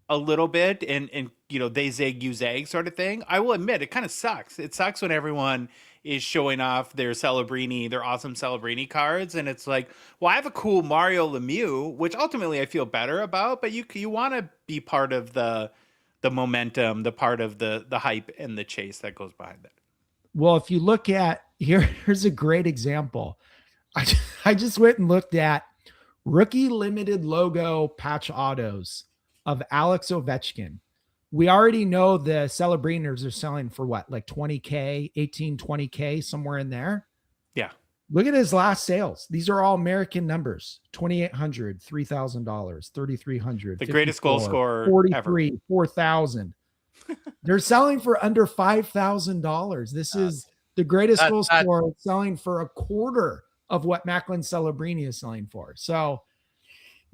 a little bit and they zig, you zag sort of thing, I will admit it kind of sucks. It sucks when everyone is showing off their awesome Celebrini cards. And it's like, well, I have a cool Mario Lemieux, which ultimately I feel better about, but you want to be part of the momentum, the part of the hype and the chase that goes behind that. Well, if you look at here's a great example. I just went and looked at rookie limited logo patch autos of Alex Ovechkin. We already know the Celebrinos are selling for what, like 20K, 18, 20K, somewhere in there. Yeah. Look at his last sales. These are all American numbers. $2,800, $3,000, $3,300. The greatest goal scorer 43, ever. 4,000. They're selling for under $5,000. This is the greatest goal scorer selling for a quarter of what Macklin Celebrini is selling for. So,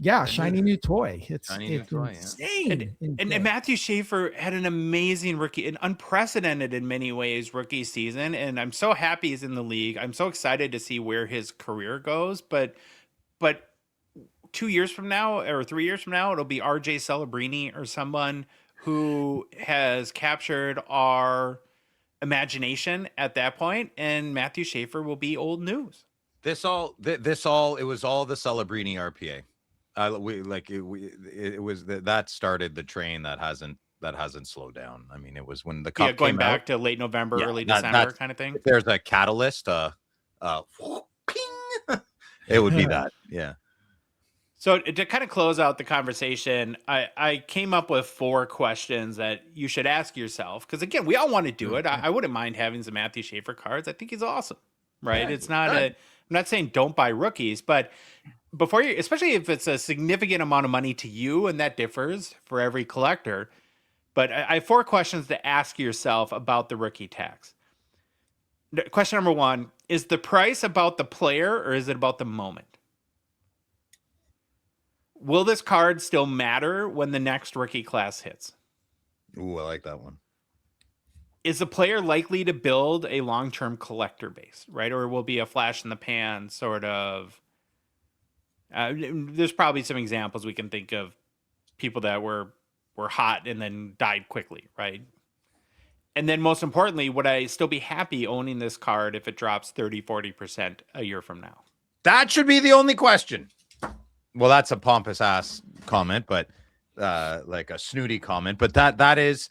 yeah, shiny new toy. It's insane. And Matthew Schaefer had an amazing rookie, an unprecedented in many ways rookie season. And I'm so happy he's in the league. I'm so excited to see where his career goes. But 2 years from now or 3 years from now, it'll be RJ Celebrini or someone who has captured our imagination at that point, and Matthew Schaefer will be old news. It was all the Celebrini RPA. It was that started the train that hasn't slowed down. I mean, it was when the cup going came back out, to late November, early December kind of thing. If there's a catalyst, ping, it would be that. Yeah. So to kind of close out the conversation, I came up with 4 questions that you should ask yourself. Because again, we all want to do it. I wouldn't mind having some Matthew Schaefer cards. I think he's awesome, right? Yeah, It's not good. I'm not saying don't buy rookies, but before you, especially if it's a significant amount of money to you, and that differs for every collector. But I have 4 questions to ask yourself about the rookie tax. Question number 1, is the price about the player or is it about the moment? Will this card still matter when the next rookie class hits? Ooh, I like that one. Is the player likely to build a long-term collector base, right? Or will be a flash in the pan sort of... there's probably some examples we can think of, people that were hot and then died quickly, right? And then most importantly, would I still be happy owning this card if it drops 30, 40% a year from now? That should be the only question. Well, that's a pompous ass comment, but like a snooty comment. But that is,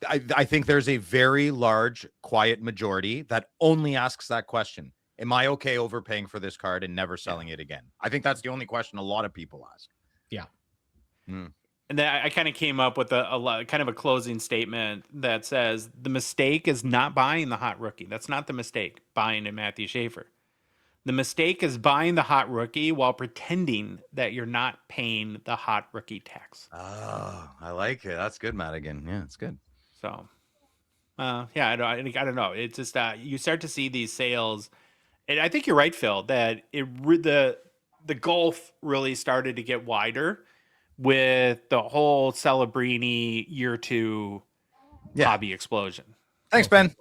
I think there's a very large, quiet majority that only asks that question. Am I okay overpaying for this card and never selling it again? I think that's the only question a lot of people ask. Yeah. And then I kind of came up with a kind of a closing statement that says the mistake is not buying the hot rookie. That's not the mistake, buying a Matthew Schaefer. The mistake is buying the hot rookie while pretending that you're not paying the hot rookie tax. Oh, I like it. That's good, Madigan. Yeah, it's good. So, yeah, I don't know. It's just you start to see these sales, and I think you're right, Phil, that the gulf really started to get wider with the whole Celebrini year 2 hobby explosion. Thanks, Ben.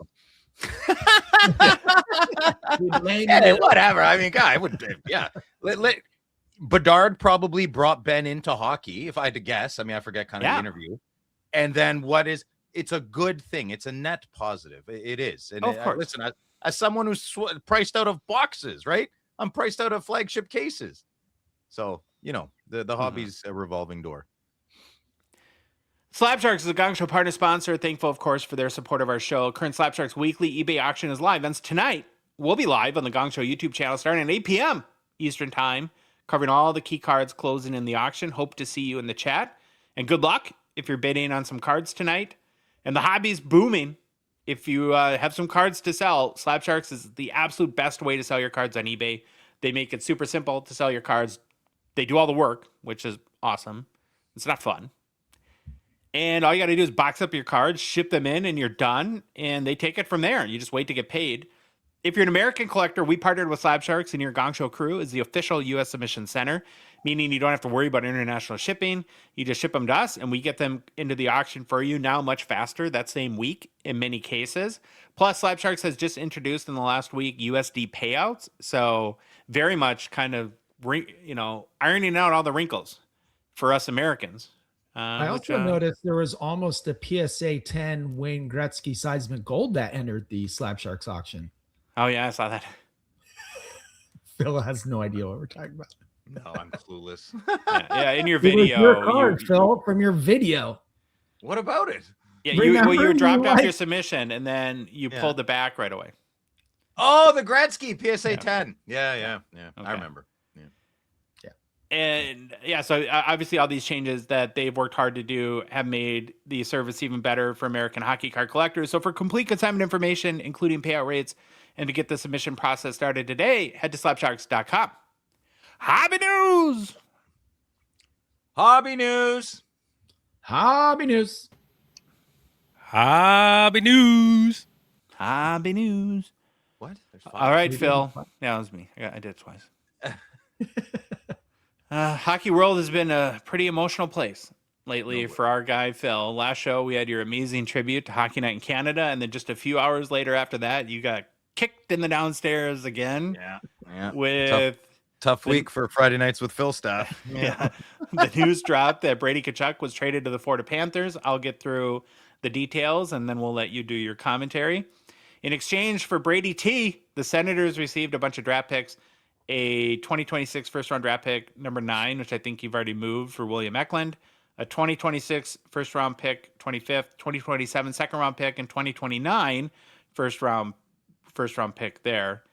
Whatever. I mean, God, I would. Yeah. Bedard probably brought Ben into hockey, if I had to guess. I mean, I forget kind of the interview. And then it's a good thing. It's a net positive. It is. And of course. Listen, as someone who's priced out of boxes, right? I'm priced out of flagship cases. So, the hobby's a revolving door. Slab Sharks is a Gong Show partner sponsor. Thankful, of course, for their support of our show. Current Slab Sharks weekly eBay auction is live. Ends tonight. We'll be live on the Gong Show YouTube channel starting at 8 p.m. Eastern Time, covering all the key cards closing in the auction. Hope to see you in the chat. And good luck if you're bidding on some cards tonight. And the hobby's booming. If you have some cards to sell, Slab Sharks is the absolute best way to sell your cards on eBay. They make it super simple to sell your cards. They do all the work, which is awesome. It's not fun. And all you got to do is box up your cards, ship them in, and you're done. And they take it from there. You just wait to get paid. If you're an American collector, we partnered with Slab Sharks, and your Gong Show crew is the official U.S. submission center, meaning you don't have to worry about international shipping. You just ship them to us, and we get them into the auction for you now much faster that same week in many cases. Plus, Slab Sharks has just introduced in the last week USD payouts. So very much kind of, ironing out all the wrinkles for us Americans. I also noticed there was almost a PSA 10 Wayne Gretzky seismic gold that entered the Slab Sharks auction. Oh, yeah, I saw that. Phil has no idea what we're talking about. No, I'm clueless. Yeah, in your It was video. your card, Phil, from your video. What about it? Yeah, you dropped off your submission, and then you pulled it back right away. Oh, the Gretzky PSA 10. Yeah. Okay. I remember. And so obviously all these changes that they've worked hard to do have made the service even better for American hockey card collectors. So for complete consignment information, including payout rates, and to get the submission process started today, head to slabsharks.com. Hobby news. Hobby news. Hobby news. Hobby news. What? All right, Phil. Yeah, that was me. I did it twice. Hockey world has been a pretty emotional place lately for our guy, Phil. Last show, we had your amazing tribute to Hockey Night in Canada, and then just a few hours later after that, you got kicked in the downstairs again. Yeah. With tough week for Friday nights with Phil staff. Yeah. The news dropped that Brady Tkachuk was traded to the Florida Panthers. I'll get through the details, and then we'll let you do your commentary. In exchange for Brady T, the Senators received a bunch of draft picks. A 2026 first-round draft pick, number 9, which I think you've already moved for William Eklund, a 2026 first-round pick, 25th, 2027 second-round pick, and 2029 first-round pick there.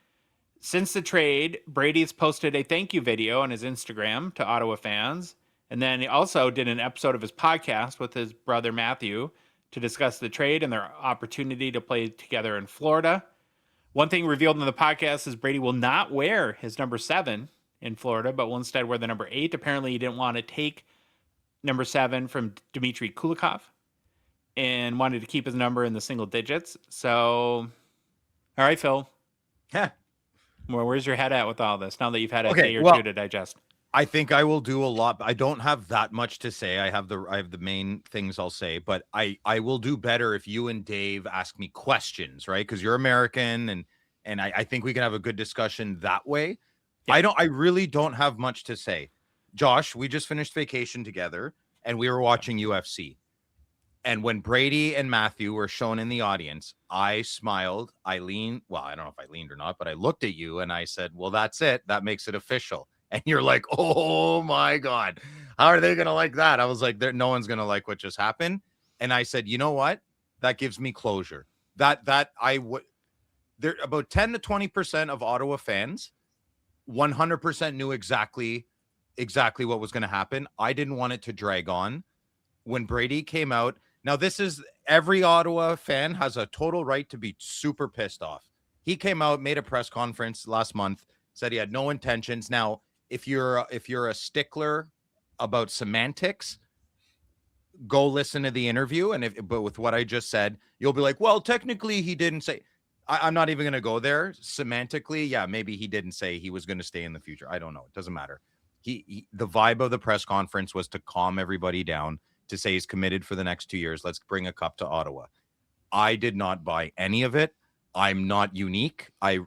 Since the trade, Brady's posted a thank you video on his Instagram to Ottawa fans. And then he also did an episode of his podcast with his brother Matthew to discuss the trade and their opportunity to play together in Florida. One thing revealed in the podcast is Brady will not wear his number 7 in Florida, but will instead wear the number 8. Apparently, he didn't want to take number 7 from Dmitry Kulikov and wanted to keep his number in the single digits. So, all right, Phil. Yeah. Well, where's your head at with all this now that you've had a Okay, day or well, two to digest? I think I will do a lot. I don't have that much to say. I have the main things I'll say, but I will do better if you and Dave ask me questions, right? Because you're American, and I think we can have a good discussion that way. Yeah. I really don't have much to say. Josh, we just finished vacation together and we were watching UFC. And when Brady and Matthew were shown in the audience, I smiled. I leaned. Well, I don't know if I leaned or not, but I looked at you and I said, well, that's it. That makes it official. And you're like, oh my God, how are they going to like that? I was like, no one's going to like what just happened. And I said, you know what? That gives me closure. There about 10 to 20% of Ottawa fans 100% knew exactly what was going to happen. I didn't want it to drag on. When Brady came out, now this is every Ottawa fan has a total right to be super pissed off. He came out, made a press conference last month, said he had no intentions. Now, if you're a stickler about semantics, go listen to the interview. But with what I just said, you'll be like, well, technically he didn't say. I'm not even going to go there. Semantically, yeah, maybe he didn't say he was going to stay in the future. I don't know. It doesn't matter. The vibe of the press conference was to calm everybody down, to say he's committed for the next 2 years. Let's bring a cup to Ottawa. I did not buy any of it. I'm not unique. I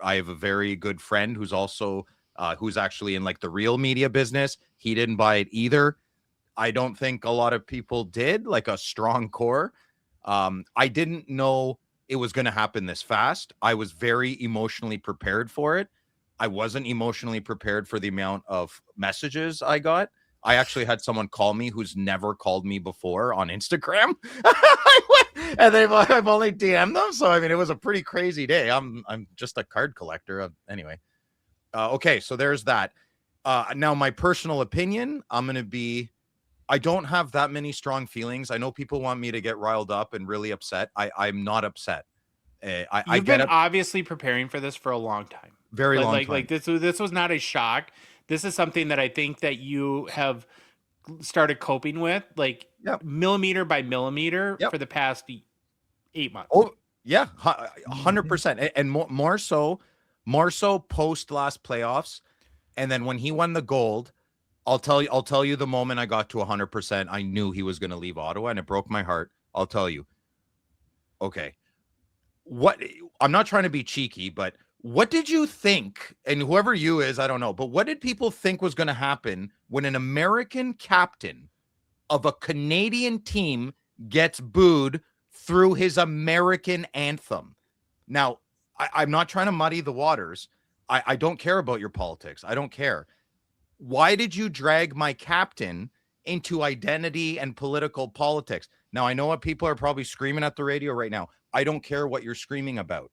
have a very good friend who's also who's actually in like the real media business. He didn't buy it either. I don't think a lot of people did, like a strong core. I didn't know it was going to happen this fast. I was very emotionally prepared for it. I wasn't emotionally prepared for the amount of messages I got. I actually had someone call me who's never called me before on Instagram. And I've only DM'd them. So, I mean, it was a pretty crazy day. I'm just a card collector. Anyway. Okay, so there's that. Now, my personal opinion, I don't have that many strong feelings. I know people want me to get riled up and really upset. I'm not upset. You've been obviously preparing for this for a long time. Very long time. Like this was not a shock. This is something that I think that you have started coping with, like millimeter by millimeter for the past 8 months. Oh, yeah, 100%. And more so post last playoffs. And then when he won the gold, I'll tell you the moment I got to 100%, I knew he was going to leave Ottawa, and it broke my heart. I'll tell you. Okay. I'm not trying to be cheeky, but what did you think? And whoever you is, I don't know, but what did people think was going to happen when an American captain of a Canadian team gets booed through his American anthem? Now, I'm not trying to muddy the waters. I don't care about your politics. I don't care. Why did you drag my captain into identity and political politics? Now, I know what people are probably screaming at the radio right now. I don't care what you're screaming about.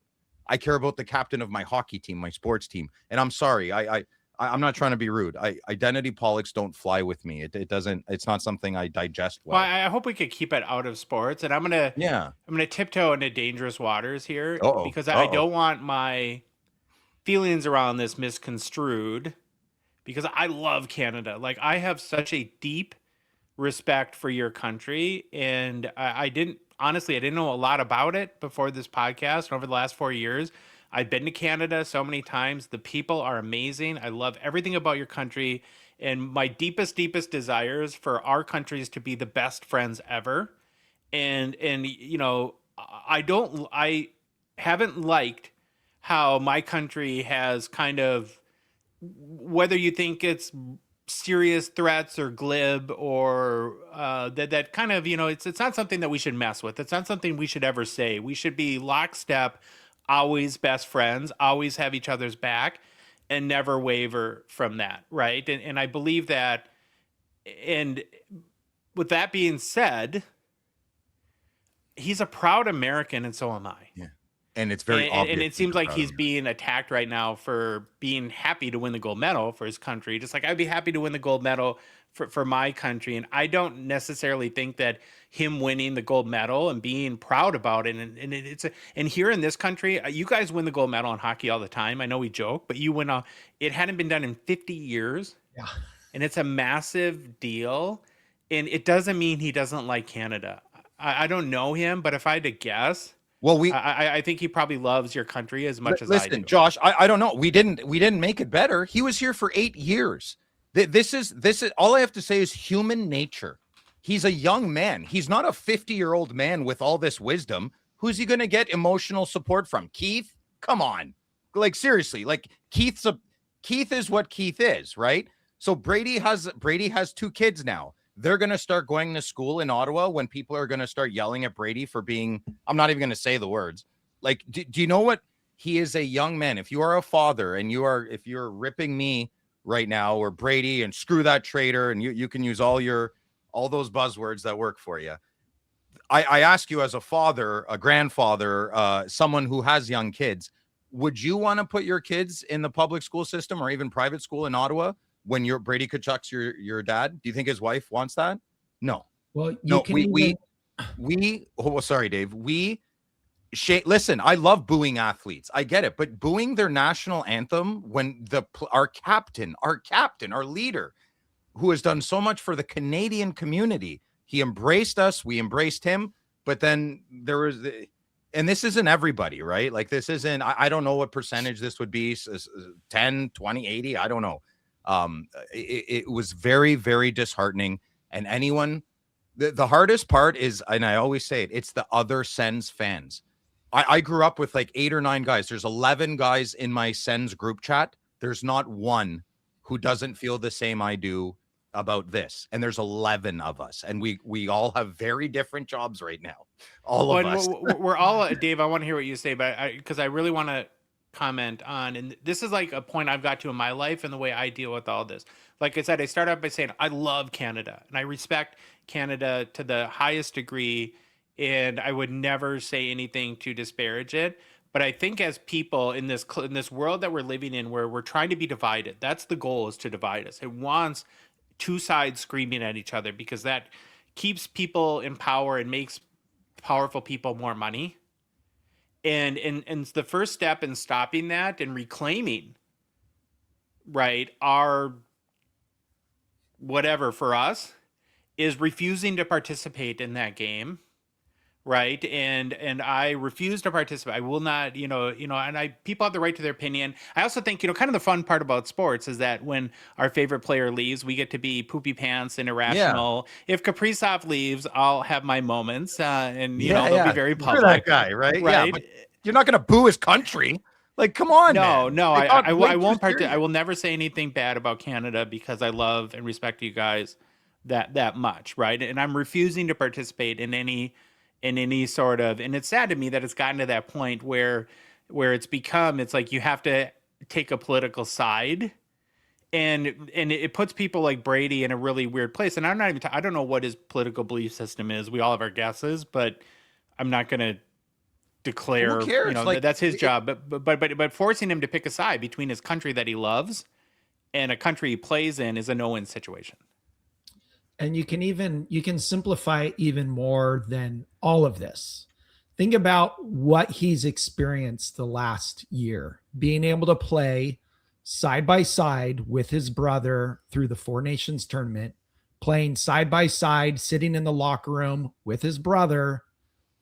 I care about the captain of my hockey team, my sports team. And I'm sorry. I'm not trying to be rude. Identity politics don't fly with me. It's not something I digest well. Well, I hope we could keep it out of sports. And I'm gonna tiptoe into dangerous waters here because I don't want my feelings around this misconstrued, because I love Canada. Like, I have such a deep respect for your country, and I didn't know a lot about it before this podcast. And over the last 4 years, I've been to Canada so many times. The people are amazing. I love everything about your country, and my deepest desires for our countries to be the best friends ever. And you know, I haven't liked how my country has kind of, whether you think it's serious threats or glib or that kind of, you know, it's not something that we should mess with. It's not something we should ever say. We should be lockstep, always best friends, always have each other's back, and never waver from that, right? And I believe that. And with that being said, he's a proud American, and so am I. Yeah. And it's very obvious. And it seems like he's being attacked right now for being happy to win the gold medal for his country. Just like I'd be happy to win the gold medal for my country. And I don't necessarily think that him winning the gold medal and being proud about it. And here in this country, you guys win the gold medal in hockey all the time. I know we joke, but you win it hadn't been done in 50 years. Yeah. And it's a massive deal. And it doesn't mean he doesn't like Canada. I don't know him, but if I had to guess, well, I think he probably loves your country as much as I do. Listen, Josh, I don't know. We didn't make it better. He was here for 8 years. This is all I have to say is human nature. He's a young man. He's not a 50-year-old man with all this wisdom. Who's he going to get emotional support from? Keith? Come on. Like, seriously, like Keith is what Keith is, right? So Brady has 2 kids now. They're going to start going to school in Ottawa when people are going to start yelling at Brady for being, I'm not even going to say the words. Like, do you know what? He is a young man. If you are a father and if you're ripping me right now or Brady and screw that traitor, and you can use all those buzzwords that work for you. I ask you as a father, a grandfather, someone who has young kids, would you want to put your kids in the public school system or even private school in Ottawa when Brady Tkachuk's your dad? Do you think his wife wants that? No. Well, sorry, Dave. Listen, I love booing athletes. I get it, but booing their national anthem when our captain, our leader, who has done so much for the Canadian community, he embraced us, we embraced him, but then there was and this isn't everybody, right? Like this isn't, I don't know what percentage this would be, 10, 20, 80, I don't know. It was very, very disheartening. And the hardest part is, and I always say it, it's the other Sens fans. I grew up with like 8 or 9 guys. There's 11 guys in my Sens group chat. There's not one who doesn't feel the same I do about this. And there's 11 of us. And we all have very different jobs right now. All of us. We're all, Dave, I want to hear what you say, but because I really want to comment on, and this is like a point I've got to in my life and the way I deal with all this. Like I said, I start out by saying I love Canada and I respect Canada to the highest degree, and I would never say anything to disparage it. But I think as people in this world that we're living in, where we're trying to be divided, that's the goal, is to divide us. It wants 2 sides screaming at each other because that keeps people in power and makes powerful people more money. And the first step in stopping that and reclaiming, right, our whatever for us is refusing to participate in that game, right? And I refuse to participate. I will not, and people have the right to their opinion. I also think, kind of the fun part about sports is that when our favorite player leaves, we get to be poopy pants and irrational. Yeah. If Kaprizov leaves, I'll have my moments, and they'll be very public. You're that guy, right? Yeah, but you're not going to boo his country. Like, come on, no, man. No, I won't. I will never say anything bad about Canada because I love and respect you guys that much, right? And I'm refusing to participate in any sort of, and it's sad to me that it's gotten to that point where it's like you have to take a political side, and it puts people like Brady in a really weird place. And I'm not even I don't know what his political belief system is. We all have our guesses, but I'm not going to declare, that's his job. But forcing him to pick a side between his country that he loves and a country he plays in is a no-win situation. And you can simplify it even more than all of this. Think about what he's experienced the last year, being able to play side by side with his brother through the 4 Nations tournament, playing side by side, sitting in the locker room with his brother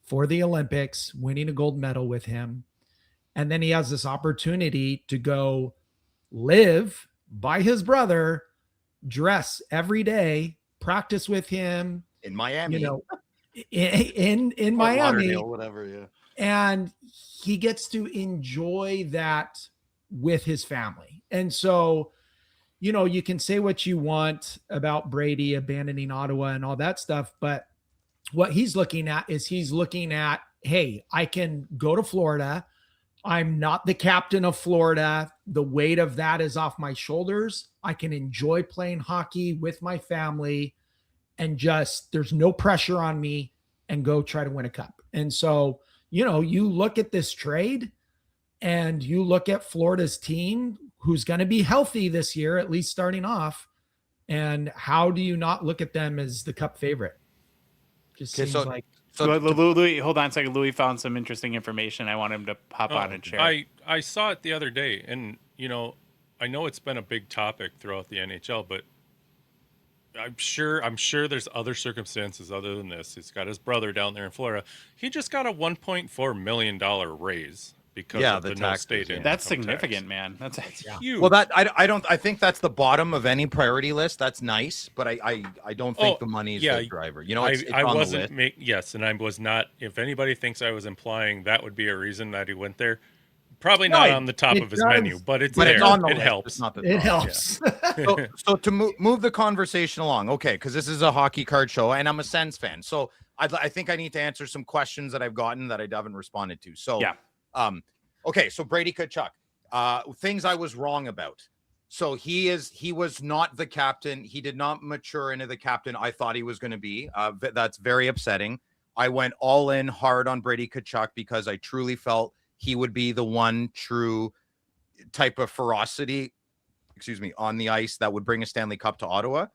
for the Olympics, winning a gold medal with him. And then he has this opportunity to go live by his brother, dress every day, practice with him in Miami, in Miami, whatever. Yeah. And he gets to enjoy that with his family. And so, you can say what you want about Brady abandoning Ottawa and all that stuff, but what he's looking at, hey, I can go to Florida. I'm not the captain of Florida. The weight of that is off my shoulders. I can enjoy playing hockey with my family and there's no pressure on me, and go try to win a cup. And so, you look at this trade and you look at Florida's team, who's going to be healthy this year, at least starting off. And how do you not look at them as the Cup favorite? Just seems like. So Louis, hold on a second. Louis found some interesting information. I want him to hop on and share. I saw it the other day, and I know it's been a big topic throughout the NHL, but I'm sure there's other circumstances other than this. He's got his brother down there in Florida. He just got a $1.4 million raise because of the no state income That's significant, tax. man. That's Huge. Well, I think that's the bottom of any priority list. That's nice, but I don't think the money is the driver. It's I on wasn't the list. yes, and I was not. If anybody thinks I was implying that would be a reason that he went there, probably not on the top of his menu, but it's there. It's on the it list. helps. It's not the It top. helps. So to move the conversation along, okay, because this is a hockey card show, and I'm a Sens fan, so I think I need to answer some questions that I've gotten that I haven't responded to. So okay, so Brady Tkachuk, things I was wrong about. So he was not the captain. He did not mature into the captain I thought he was going to be. That's very upsetting. I went all in hard on Brady Tkachuk because I truly felt he would be the one true type of ferocity, on the ice that would bring a Stanley Cup to Ottawa.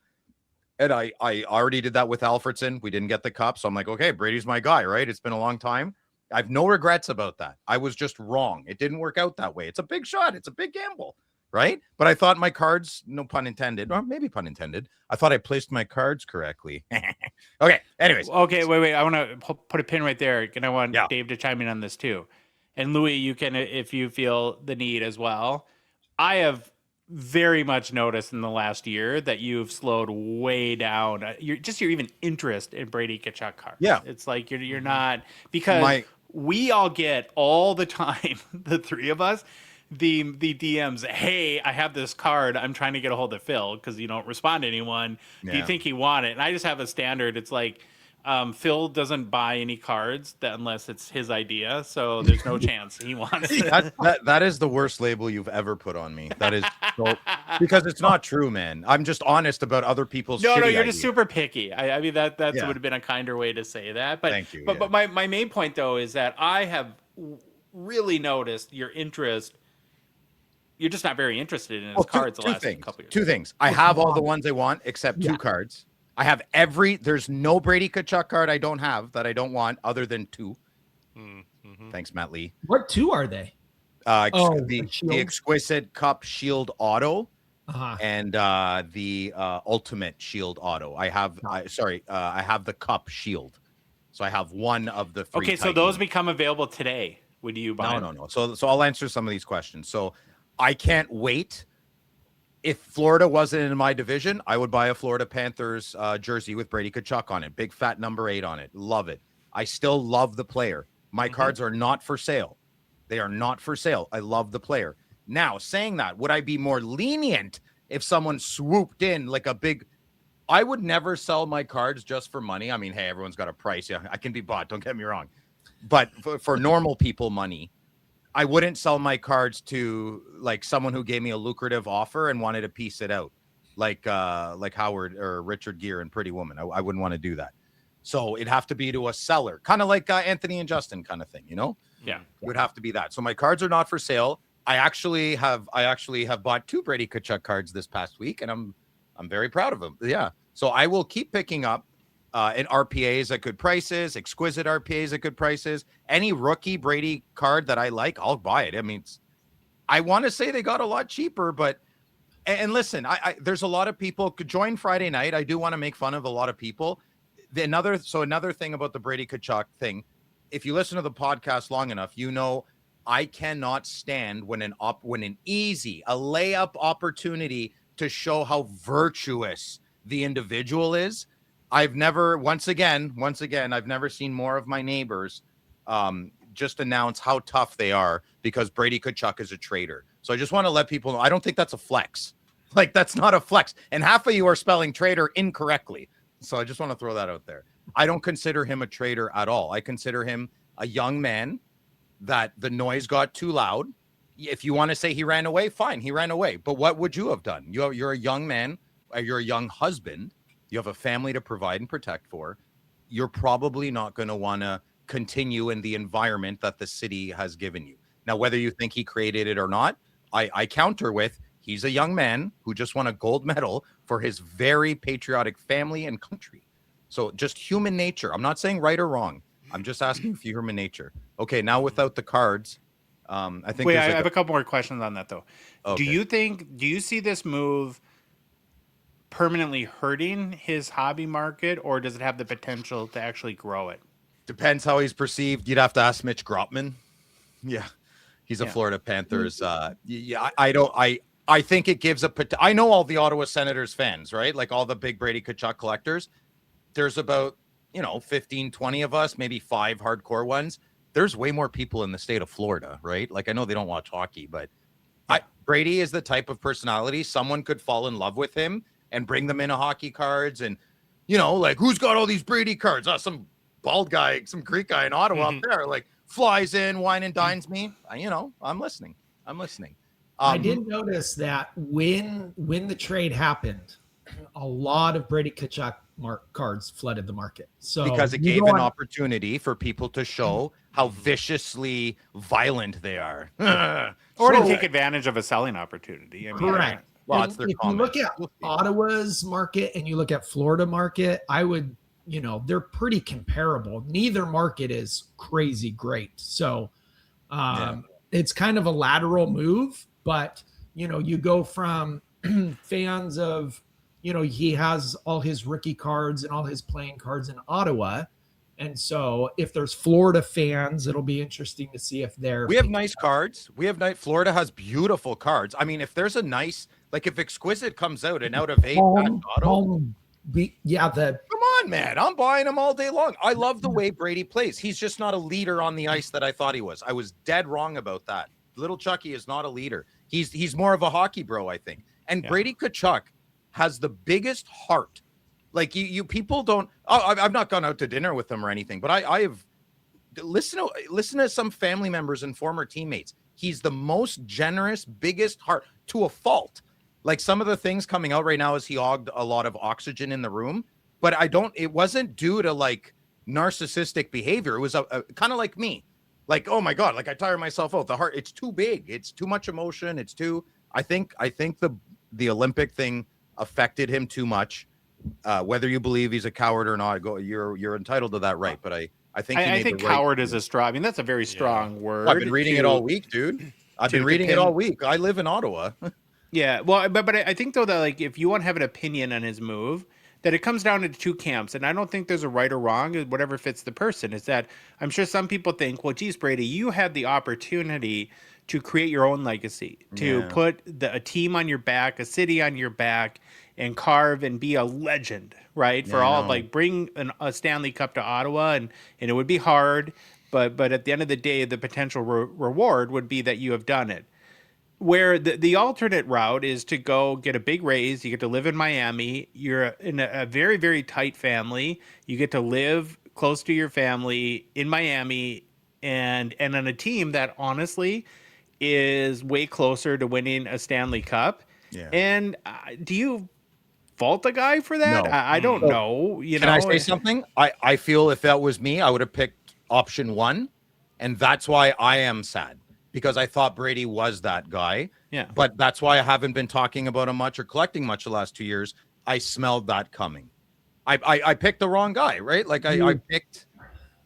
And I already did that with Alfredson. We didn't get the cup. So I'm like, okay, Brady's my guy, right? It's been a long time. I have no regrets about that. I was just wrong. It didn't work out that way. It's a big shot. It's a big gamble, right? But I thought my cards, no pun intended, or maybe pun intended, I thought I placed my cards correctly. Okay, anyways. Okay, wait. I want to put a pin right there, and I want Dave to chime in on this too. And Louis, you can, if you feel the need as well. I have very much noticed in the last year that you've slowed way down your even interest in Brady Tkachuk cards. Yeah. It's like you're not, because we all get all the time, the three of us, the DMs, hey, I have this card. I'm trying to get a hold of Phil because you don't respond to anyone. Do you think he want it? And I just have a standard. It's like, Phil doesn't buy any cards unless it's his idea, so there's no chance he wants it. That is the worst label you've ever put on me. That is because it's not true, man. I'm just honest about other people's. No, you're ideas. just super picky. I mean that would have been a kinder way to say that. But thank you. But my main point though is that I have really noticed your interest. You're just not very interested in his cards the last couple years. Two things. I have all the ones I want except two cards. I have there's no Brady Tkachuk card I don't have that I don't want other than two. Mm-hmm. Thanks, Matt Lee. What two are they? The Exquisite Cup Shield Auto and the Ultimate Shield Auto. I have the Cup Shield. So I have one of the three. Okay, so those become available today. Would you buy them? No. So I'll answer some of these questions. So I can't wait. If Florida wasn't in my division, I would buy a Florida Panthers jersey with Brady Tkachuk on it. Big fat number 8 on it. Love it. I still love the player. My cards are not for sale. They are not for sale. I love the player. Now, saying that, would I be more lenient if someone swooped in like a big... I would never sell my cards just for money. I mean, hey, everyone's got a price. Yeah, I can be bought. Don't get me wrong. But for normal people money, I wouldn't sell my cards to like someone who gave me a lucrative offer and wanted to piece it out, like Howard or Richard Gere and Pretty Woman. I wouldn't want to do that. So it'd have to be to a seller, kind of like Anthony and Justin kind of thing, you know? Yeah, it would have to be that. So my cards are not for sale. I actually have bought 2 Brady Tkachuk cards this past week, and I'm very proud of them. Yeah. So I will keep picking up in RPAs at good prices, exquisite RPAs at good prices. Any rookie Brady card that I like, I'll buy it. I mean, I want to say they got a lot cheaper, but and listen, there's a lot of people could join Friday night. I do want to make fun of a lot of people. Another thing about the Brady Tkachuk thing, if you listen to the podcast long enough, you know I cannot stand when a layup opportunity to show how virtuous the individual is. I've never seen more of my neighbors just announce how tough they are because Brady Tkachuk is a traitor. So I just want to let people know, I don't think that's a flex. Like, that's not a flex. And half of you are spelling traitor incorrectly. So I just want to throw that out there. I don't consider him a traitor at all. I consider him a young man that the noise got too loud. If you want to say he ran away, fine, he ran away. But what would you have done? You're a young man, you're a young husband. You have a family to provide and protect for. You're probably not going to want to continue in the environment that the city has given you. Now, whether you think he created it or not, I counter with he's a young man who just won a gold medal for his very patriotic family and country. So just human nature. I'm not saying right or wrong. I'm just asking for human nature. Okay, now without the cards, I think. Wait, I have a couple more questions on that though. Okay. Do you see this move permanently hurting his hobby market, or does it have the potential to actually grow it? Depends how he's perceived. You'd have to ask Mitch Grotman. Yeah, he's a Florida Panthers. I think it gives I know all the Ottawa Senators fans, right? Like all the big Brady Tkachuk collectors. There's about 15, 20 of us, maybe 5 hardcore ones. There's way more people in the state of Florida, right? Like I know they don't watch hockey, but Brady is the type of personality someone could fall in love with him and bring them into hockey cards. And, like who's got all these Brady cards? Oh, some bald guy, some Greek guy in Ottawa up there, like flies in, wine and dines me. I'm listening. I did notice that when the trade happened, a lot of Brady Tkachuk cards flooded the market. So because it gave an opportunity for people to show how viciously violent they are, or to take advantage of a selling opportunity. I mean, correct. Well, if you look at Ottawa's market and you look at Florida market, I would, they're pretty comparable. Neither market is crazy great. So it's kind of a lateral move, but, you go from fans of, he has all his rookie cards and all his playing cards in Ottawa. And so if there's Florida fans, it'll be interesting to see if we have nice cards. Florida has beautiful cards. I mean, if there's a nice, like if Exquisite comes out and out of 8, come on, man, I'm buying them all day long. I love the way Brady plays. He's just not a leader on the ice that I thought he was. I was dead wrong about that. Little Chucky is not a leader. He's more of a hockey bro, I think. And Brady Tkachuk has the biggest heart. Like you people don't. I've not gone out to dinner with him or anything, but I have listen to some family members and former teammates. He's the most generous, biggest heart to a fault. Like some of the things coming out right now is he hogged a lot of oxygen in the room, but it wasn't due to like narcissistic behavior. It was a kind of like me. Like, oh my God, like I tire myself out. The heart, it's too big. It's too much emotion. I think the Olympic thing affected him too much. Whether you believe he's a coward or not, you're entitled to that right. But I think coward is a strong. I mean, that's a very strong word. I've been reading it all week, dude. I've been reading it all week. I live in Ottawa. Yeah, well, but I think though that like if you want to have an opinion on his move, that it comes down to 2 camps, and I don't think there's a right or wrong. Whatever fits the person. Is that I'm sure some people think, well, geez, Brady, you had the opportunity to create your own legacy, to put a team on your back, a city on your back, and carve and be a legend, right? For all like bring a Stanley Cup to Ottawa, and it would be hard, but at the end of the day, the potential reward would be that you have done it. Where the alternate route is to go get a big raise. You get to live in Miami. You're in a very, very tight family. You get to live close to your family in Miami and on a team that honestly is way closer to winning a Stanley Cup. Yeah. And do you fault the guy for that? No. I don't know. Can I say something? I feel if that was me, I would have picked option 1. And that's why I am sad. Because I thought Brady was that guy. Yeah. But that's why I haven't been talking about him much or collecting much the last 2 years. I smelled that coming. I picked the wrong guy, right? Like I picked,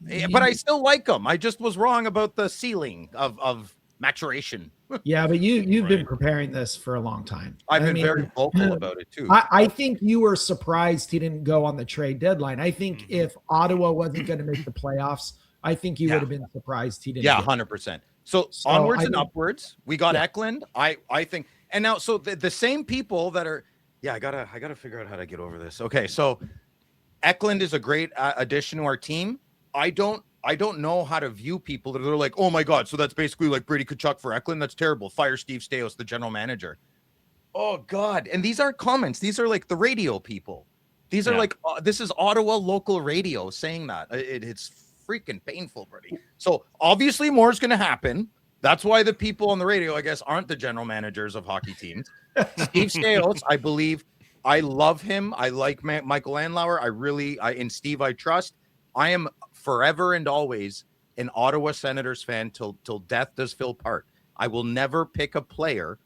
but I still like him. I just was wrong about the ceiling of maturation. Yeah, but you've been preparing this for a long time. I've been very vocal about it too. I think you were surprised he didn't go on the trade deadline. I think if Ottawa wasn't going to make the playoffs, I think you would have been surprised he didn't. Yeah, 100%. So onwards and upwards, we got Eklund. I think, and now so the same people that are, I gotta figure out how to get over this. Okay, so Eklund is a great addition to our team. I don't know how to view people that are like, oh my God, so that's basically like Brady Tkachuk for Eklund. That's terrible. Fire Steve Staios, the general manager. Oh God, and these aren't comments. These are like the radio people. These are like this is Ottawa local radio saying that. It's freaking painful, Brady. So obviously more is going to happen. That's why the people on the radio, I guess, aren't the general managers of hockey teams. Steve Staios, I believe, I love him. I like Michael Andlauer. In Steve, I trust. I am forever and always an Ottawa Senators fan till death does Phil part. I will never pick a player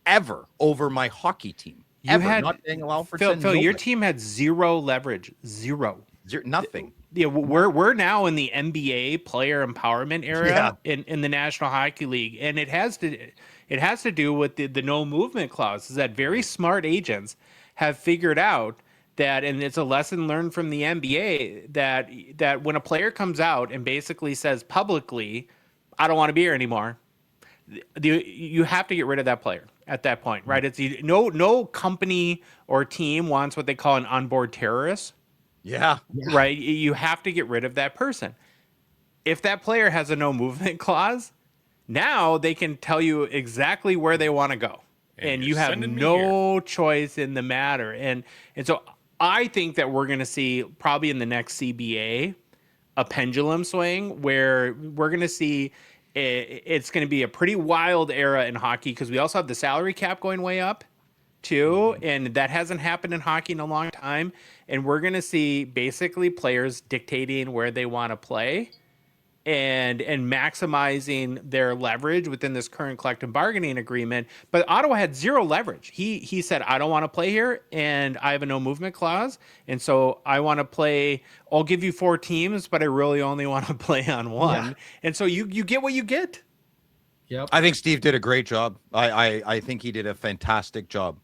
ever over my hockey team. Not Daniel Alfredson. Phil, your team had zero leverage. Zero. Nothing. Yeah, we're now in the NBA player empowerment era in the National Hockey League, and it has to do with the no movement clause. Is that very smart agents have figured out that, and it's a lesson learned from the NBA, that when a player comes out and basically says publicly, "I don't want to be here anymore," you have to get rid of that player at that point, right? It's no company or team wants what they call an onboard terrorist. Yeah. Right. You have to get rid of that person. If that player has a no movement clause, now they can tell you exactly where they want to go. And you have no choice in the matter. And so I think that we're going to see probably in the next CBA a pendulum swing where we're going to see it's going to be a pretty wild era in hockey, because we also have the salary cap going way up too, and that hasn't happened in hockey in a long time. And we're going to see basically players dictating where they want to play and maximizing their leverage within this current collective bargaining agreement. But Ottawa had zero leverage. He said, "I don't want to play here, and I have a no movement clause, and so I want to play. I'll give you 4 teams, but I really only want to play on one." Yeah. And so you get what you get. Yep. I think Steve did a great job. I think he did a fantastic job.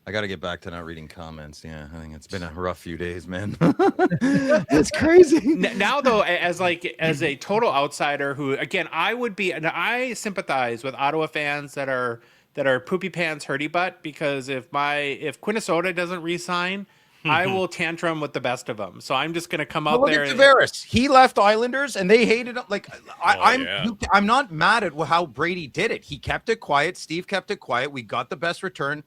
I got to get back to not reading comments. Yeah, I think it's been a rough few days, man. It's crazy. Now, though, as a total outsider who, again, I sympathize with Ottawa fans that are poopy pants hurdy butt, because if Quinnesota doesn't re-sign, I will tantrum with the best of them. So I'm just going to come out there. Tavares. He left Islanders and they hated him. Like I'm not mad at how Brady did it. He kept it quiet. Steve kept it quiet. We got the best return.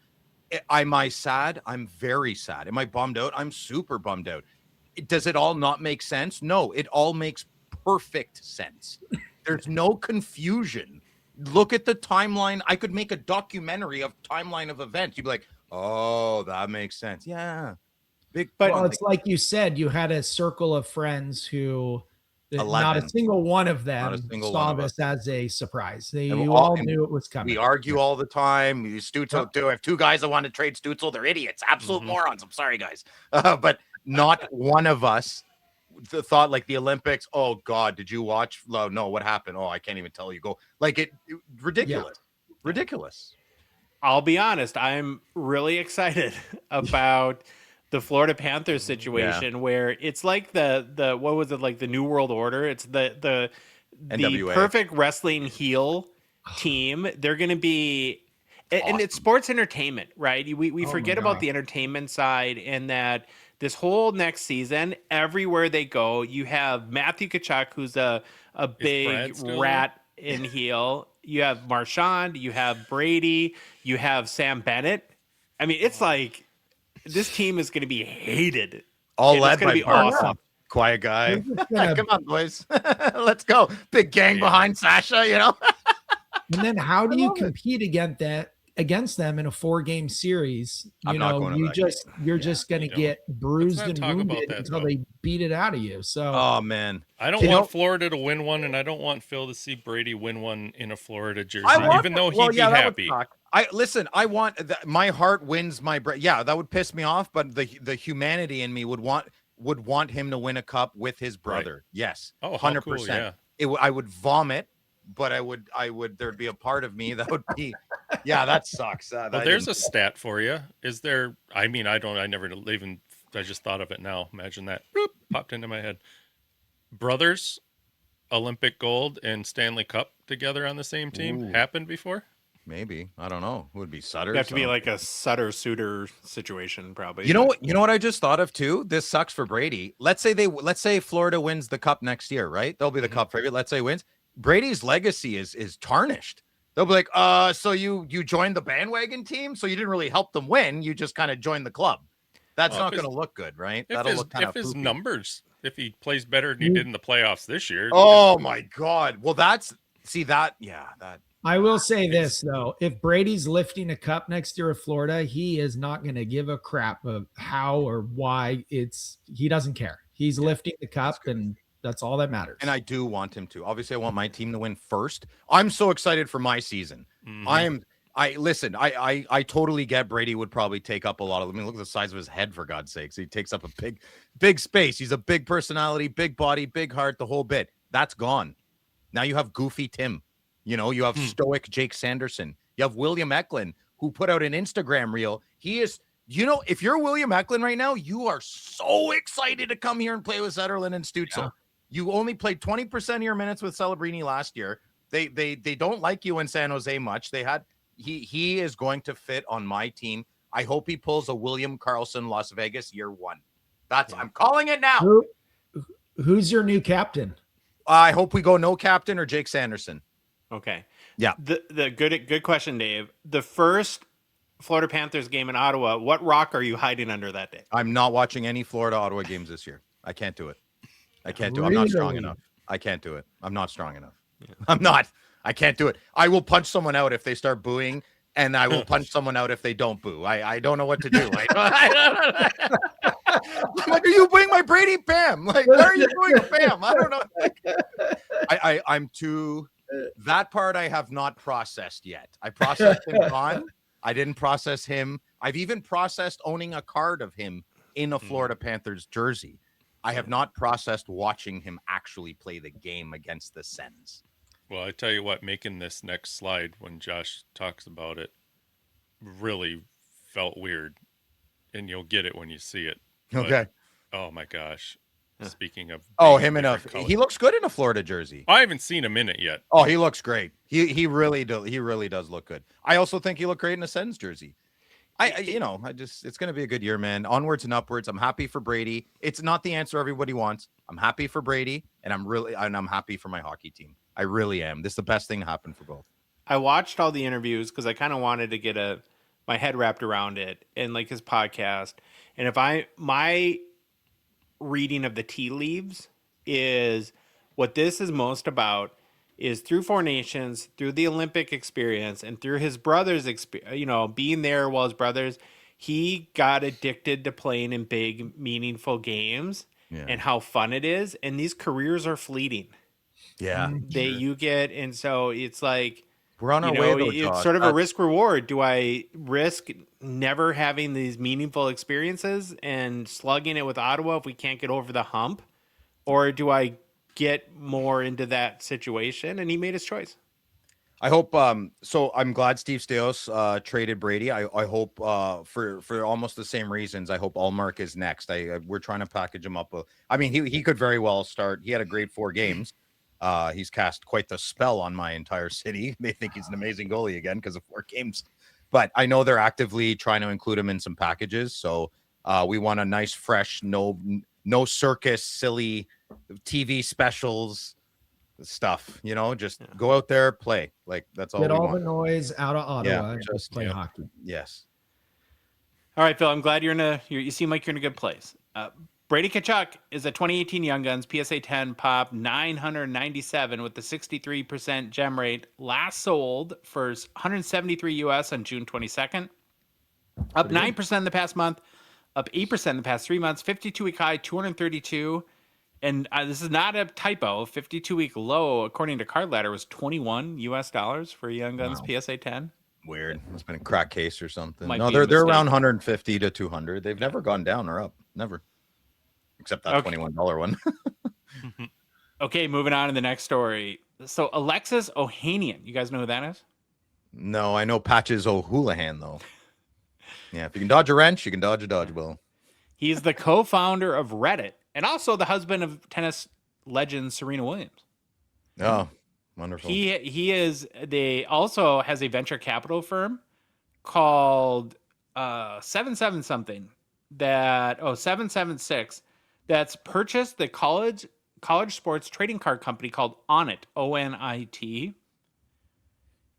Am I sad? I'm very sad. Am I bummed out? I'm super bummed out. Does it all not make sense? No, it all makes perfect sense. There's no confusion. Look at the timeline. I could make a documentary of timeline of events. You'd be like, oh, that makes sense. Yeah. Well, it's like you said, you had a circle of friends who 11. Not a single one of them saw this as a surprise. You all knew it was coming. We argue all the time. Stutzel do. If 2 guys that want to trade Stutzel, they're idiots, absolute morons. I'm sorry, guys, but not one of us thought like the Olympics. Oh God, did you watch? No, what happened? Oh, I can't even tell you. Go like it ridiculous, ridiculous. I'll be honest. I'm really excited about the Florida Panthers situation, where it's like the what was it, like the New World Order? It's the NWA. Perfect wrestling heel team. They're going to be, and it's sports entertainment, right? We forget about the entertainment side, and that this whole next season, everywhere they go, you have Matthew Tkachuk, who's a big rat in heel. You have Marchand, you have Brady, you have Sam Bennett. I mean, it's like, this team is going to be hated. All led by awesome. Quiet guy. Come on, boys. Let's go. Big gang behind Sasha, you know. And then how do you compete against them in a 4-game series? You're just going to get bruised and wounded until they beat it out of you. So, oh man, I don't want Florida to win one, and I don't want Phil to see Brady win one in a Florida jersey, even though he'd be happy. I want my heart wins my brain. Yeah, that would piss me off, but the humanity in me would want him to win a cup with his brother. Right. Yes. 100%. Cool, I would vomit, but I would there'd be a part of me that would be that sucks. Well, there's a stat for you. Is there, I just thought of it now. Imagine that. Boop, popped into my head. Brothers, Olympic gold and Stanley Cup together on the same team happened before? Maybe. I don't know. It would be Sutter. You have to be like a Sutter-Suter situation, probably. You know what I just thought of too? This sucks for Brady. Let's say Florida wins the cup next year, right? They'll be the cup favorite. Let's say wins. Brady's legacy is tarnished. They'll be like, so you joined the bandwagon team, so you didn't really help them win. You just kind of joined the club. That's not going to look good, right? That'll look kind of his numbers, if he plays better than he did in the playoffs this year. Oh my God. Well, that. I will say this, though. If Brady's lifting a cup next year of Florida, he is not going to give a crap of how or why he doesn't care. He's lifting the cup, and that's all that matters. And I do want him to. Obviously, I want my team to win first. I'm so excited for my season. I totally get Brady would probably take up a lot of. I mean, look at the size of his head, for God's sakes. He takes up a big space. He's a big personality, big body, big heart, the whole bit. That's gone. Now you have Goofy Tim. You know, you have stoic Jake Sanderson. You have William Eklund, who put out an Instagram reel. He is, you know, if you're William Eklund right now, you are so excited to come here and play with Zetterlund and Stützle. Yeah. You only played 20% of your minutes with Celebrini last year. They don't like you in San Jose much. He is going to fit on my team. I hope he pulls a William Karlsson Las Vegas year one. I'm calling it now. Who's your new captain? I hope we go no captain or Jake Sanderson. Okay. Yeah. The good question, Dave. The first Florida Panthers game in Ottawa, what rock are you hiding under that day? I'm not watching any Florida Ottawa games this year. I can't do it. I can't do it. I'm not strong enough. I can't do it. I'm not strong enough. Yeah. I'm not. I can't do it. I will punch someone out if they start booing, and I will punch someone out if they don't boo. I don't know what to do. I'm like, are you booing my Brady Pam? Like, why are you booing a Pam? I don't know. I'm too. That part I have not processed yet. I processed him gone. I didn't process him. I've even processed owning a card of him in a Florida Panthers jersey. I have not processed watching him actually play the game against the Sens. Well, I tell you what, making this next slide when Josh talks about it really felt weird, and you'll get it when you see it. Okay. But, oh my gosh. Speaking of him enough. He looks good in a Florida jersey. I haven't seen him in it yet. Oh, he looks great. He really does look good. I also think he looked great in a Sens jersey. It's going to be a good year, man. Onwards and upwards. I'm happy for Brady. It's not the answer everybody wants. I'm happy for Brady, and I'm happy for my hockey team. I really am. This is the best thing to happen for both. I watched all the interviews because I kind of wanted to get my head wrapped around it, and like his podcast. And my reading of the tea leaves is what this is most about is through Four Nations, through the Olympic experience, and through his brother's experience, being there while his brothers, he got addicted to playing in big, meaningful games and how fun it is. And these careers are fleeting. Yeah. And so it's like, we're on our way, though, it's sort of a risk reward. Do I risk never having these meaningful experiences and slugging it with Ottawa if we can't get over the hump? Or do I get more into that situation? And he made his choice. I hope so I'm glad Steve Stais traded Brady. I hope for almost the same reasons. I hope Allmark is next. We're trying to package him up. I mean, he could very well start. He had a great 4 games. He's cast quite the spell on my entire city. They think he's an amazing goalie again because of 4 games. But I know they're actively trying to include him in some packages. So we want a nice, fresh, no circus, silly TV specials stuff. Just go out there, play. Like that's all. Get all want. the noise out of Ottawa and just play hockey. Yes. All right, Phil. I'm glad you seem like you're in a good place. Brady Tkachuk is a 2018 Young Guns PSA 10 pop 997 with the 63% gem rate. Last sold for $173 US on June 22nd. Up 9% in the past month. Up 8% in the past 3 months. 52-week high 232. And this is not a typo. 52-week low, according to Card Ladder, was $21 US for a Young Guns PSA 10. Weird. It's been a crack case or something. They're around 150 to 200. They've never gone down or up. Never. Except that $21 one. Okay, moving on to the next story. So Alexis Ohanian, you guys know who that is? No, I know Patches O'Houlihan, though. Yeah, if you can dodge a wrench, you can dodge a dodgeball. He's the co-founder of Reddit and also the husband of tennis legend Serena Williams. Oh, wonderful. They also has a venture capital firm called 776 that's purchased the college sports trading card company called Onit, Onit.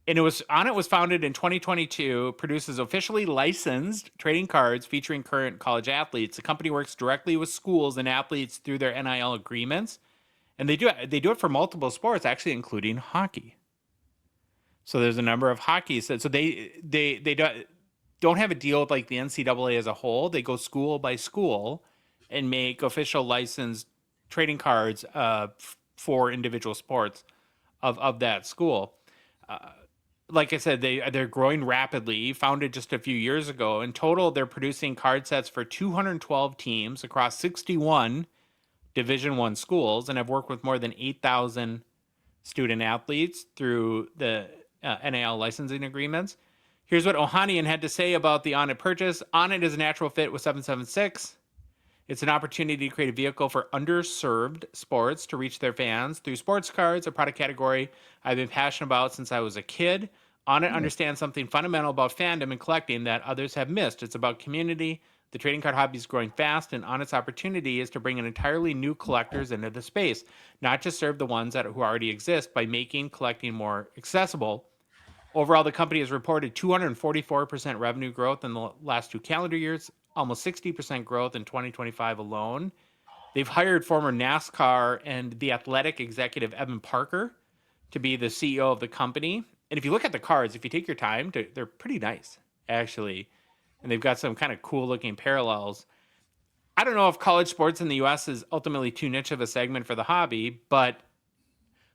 And Onit was founded in 2022, produces officially licensed trading cards featuring current college athletes. The company works directly with schools and athletes through their NIL agreements. And they do it for multiple sports, actually, including hockey. So there's a number of hockey. So they don't have a deal with like the NCAA as a whole. They go school by school and make official licensed trading cards for individual sports of that school. Like I said, they're growing rapidly. Founded just a few years ago. In total, they're producing card sets for 212 teams across 61 Division I schools, and have worked with more than 8,000 student athletes through the NAL licensing agreements. Here's what Ohanian had to say about the Onit purchase. Onit is a natural fit with 776. It's an opportunity to create a vehicle for underserved sports to reach their fans through sports cards, a product category I've been passionate about since I was a kid. Onit understands something fundamental about fandom and collecting that others have missed. It's about community. The trading card hobby is growing fast, and Onit's opportunity is to bring in entirely new collectors into the space, not just serve the ones who already exist by making collecting more accessible. Overall, the company has reported 244% revenue growth in the last 2 calendar years, almost 60% growth in 2025 alone. They've hired former NASCAR and The Athletic executive Evan Parker to be the CEO of the company. And if you look at the cards, if you take your time, they're pretty nice, actually. And they've got some kind of cool looking parallels. I don't know if college sports in the U.S. is ultimately too niche of a segment for the hobby, but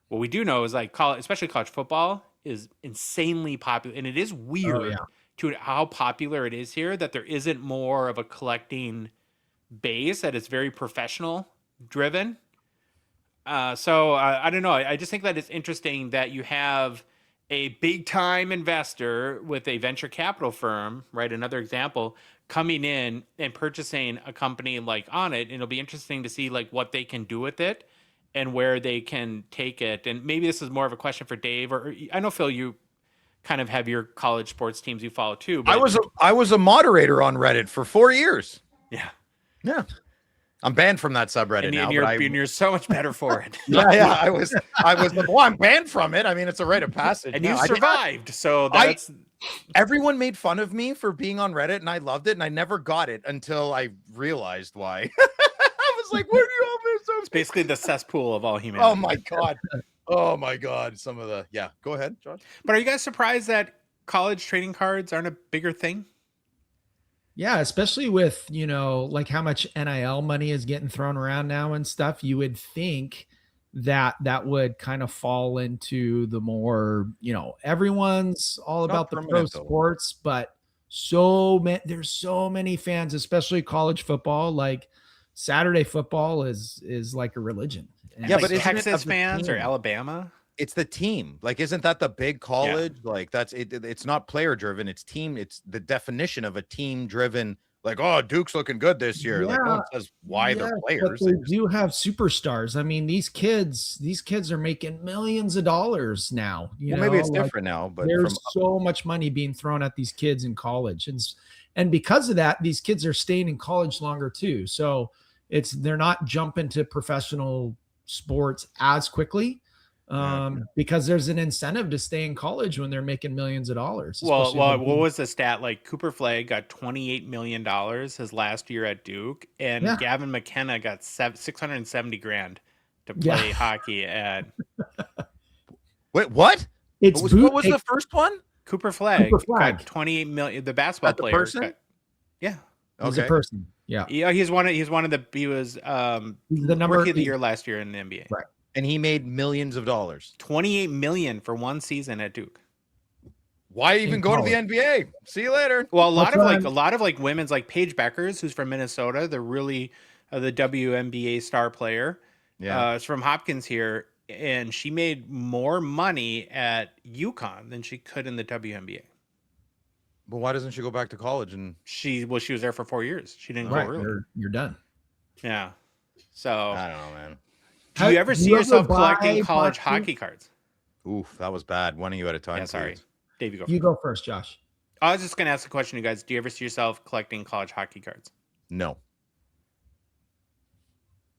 what we do know is like college, especially college football, is insanely popular. And it is weird to how popular it is here that there isn't more of a collecting base, that it's very professional driven. So I don't know. I just think that it's interesting that you have a big time investor with a venture capital firm, right? Another example, coming in and purchasing a company like Onit. And it'll be interesting to see like what they can do with it and where they can take it. And maybe this is more of a question for Dave, or I know, Phil, you kind of have your college sports teams you follow too. But I was a moderator on Reddit for 4 years. Yeah. I'm banned from that subreddit now. You're so much better for it. Yeah. I was well, I'm banned from it. I mean, it's a rite of passage. And you survived. So that's everyone made fun of me for being on Reddit, and I loved it, and I never got it until I realized why. I was like, where do you all this? It's basically the cesspool of all humanity. Oh my God. Some of the go ahead, Josh. But are you guys surprised that college trading cards aren't a bigger thing? Yeah, especially with, like how much NIL money is getting thrown around now and stuff. You would think that would kind of fall into the more, everyone's all about the pro sports, but there's so many fans, especially college football. Like Saturday football is like a religion. And but Texas fans or Alabama? It's the team. Like, isn't that the big college? Yeah. Like that's it. It's not player driven. It's team. It's the definition of a team driven. Like, oh, Duke's looking good this year. Yeah. Like, no one says why they're players. But they do have superstars. I mean, these kids are making millions of dollars now. Maybe it's different now, but there's so much money being thrown at these kids in college, and because of that, these kids are staying in college longer too. So they're not jumping to professional sports as quickly. Because there's an incentive to stay in college when they're making millions of dollars. Well, what was the stat? Like Cooper Flagg got $28 million his last year at Duke, and Gavin McKenna got $670,000 to play hockey at. Wait, what? What was the first one? Cooper Flagg got $28 million. The basketball player. Person? He's a person. Yeah. Yeah. He was the number rookie of the year last year in the NBA. Right. And he made millions of dollars. $28 million for one season at Duke. Why even go to the NBA? See you later. Well, a lot of women's, like Paige Beckers, who's from Minnesota, the really the WNBA star player. Yeah, it's from Hopkins here, and she made more money at UConn than she could in the WNBA. But why doesn't she go back to college? And she was there for 4 years. She didn't go early. You're done. Yeah. So I don't know, man. Do you ever see yourself collecting college hockey cards? Oof, that was bad. One of you at a time. Yeah, sorry. Dave, you go first, Josh. I was just going to ask a question to you guys. Do you ever see yourself collecting college hockey cards? No.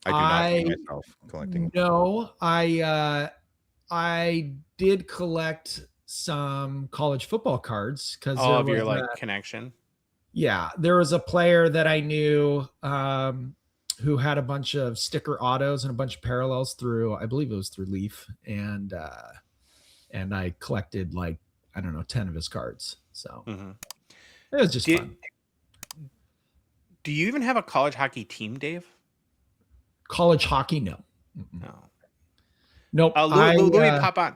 I do not see myself collecting. No, I did collect some college football cards because of your connection. Yeah, there was a player that I knew who had a bunch of sticker autos and a bunch of parallels through, I believe it was through Leaf, and I collected 10 of his cards. So it was just fun. Do you even have a college hockey team, Dave? College hockey, no. No. Nope. Louis, pop on.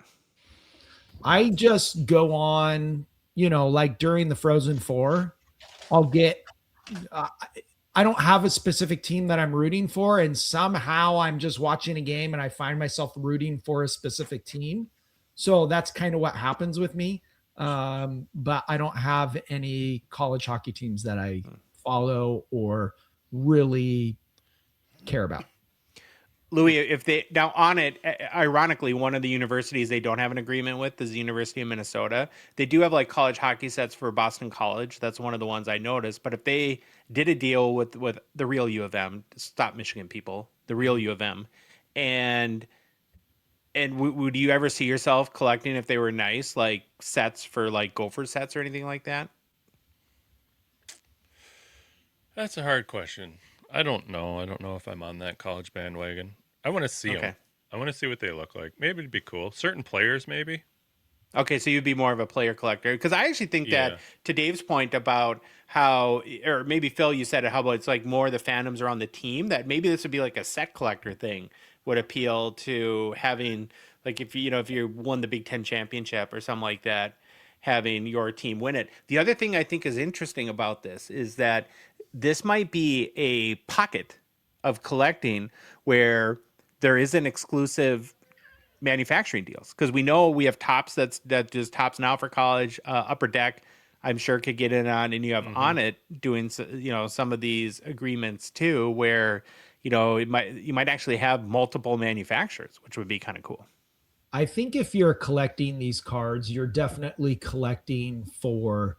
I just go on, like during the Frozen Four, I'll get, I don't have a specific team that I'm rooting for. And somehow I'm just watching a game and I find myself rooting for a specific team. So that's kind of what happens with me. But I don't have any college hockey teams that I follow or really care about. Louis, if they now Onit, ironically, one of the universities they don't have an agreement with is the University of Minnesota. They do have like college hockey sets for Boston College. That's one of the ones I noticed. But if they did a deal with the real U of M, stop Michigan people, the real U of M, and would you ever see yourself collecting if they were nice, like sets for like Gopher sets or anything like that? That's a hard question. I don't know. I don't know if I'm on that college bandwagon. I want to see them. I want to see what they look like. Maybe it'd be cool. Certain players, maybe. Okay, so you'd be more of a player collector, because I actually think that, to Dave's point about how, or maybe Phil, you said it, how about it's like more the fandoms are on the team, that maybe this would be like a set collector thing, would appeal to having, like if you won the Big Ten championship or something like that, having your team win it. The other thing I think is interesting about this is that this might be a pocket of collecting where there isn't exclusive manufacturing deals, because we know we have Tops that just Tops now for college. Upper Deck, I'm sure, could get in on, and you have Onit doing some of these agreements too, where you might actually have multiple manufacturers, which would be kind of cool. I think if you're collecting these cards, you're definitely collecting for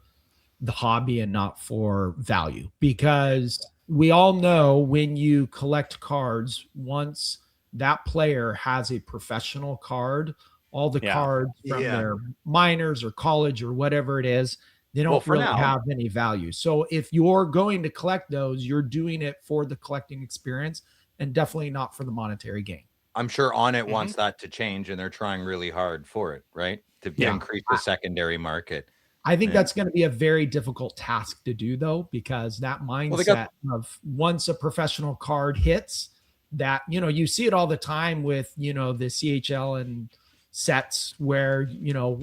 the hobby and not for value, because we all know when you collect cards, once that player has a professional card, all the cards from their minors or college or whatever it is, they don't really have any value. So if you're going to collect those, you're doing it for the collecting experience and definitely not for the monetary gain. I'm sure Onit wants that to change, and they're trying really hard for it, right? To increase the secondary market. I think that's going to be a very difficult task to do, though, because that mindset of once a professional card hits, that, you see it all the time with, the CHL and sets where,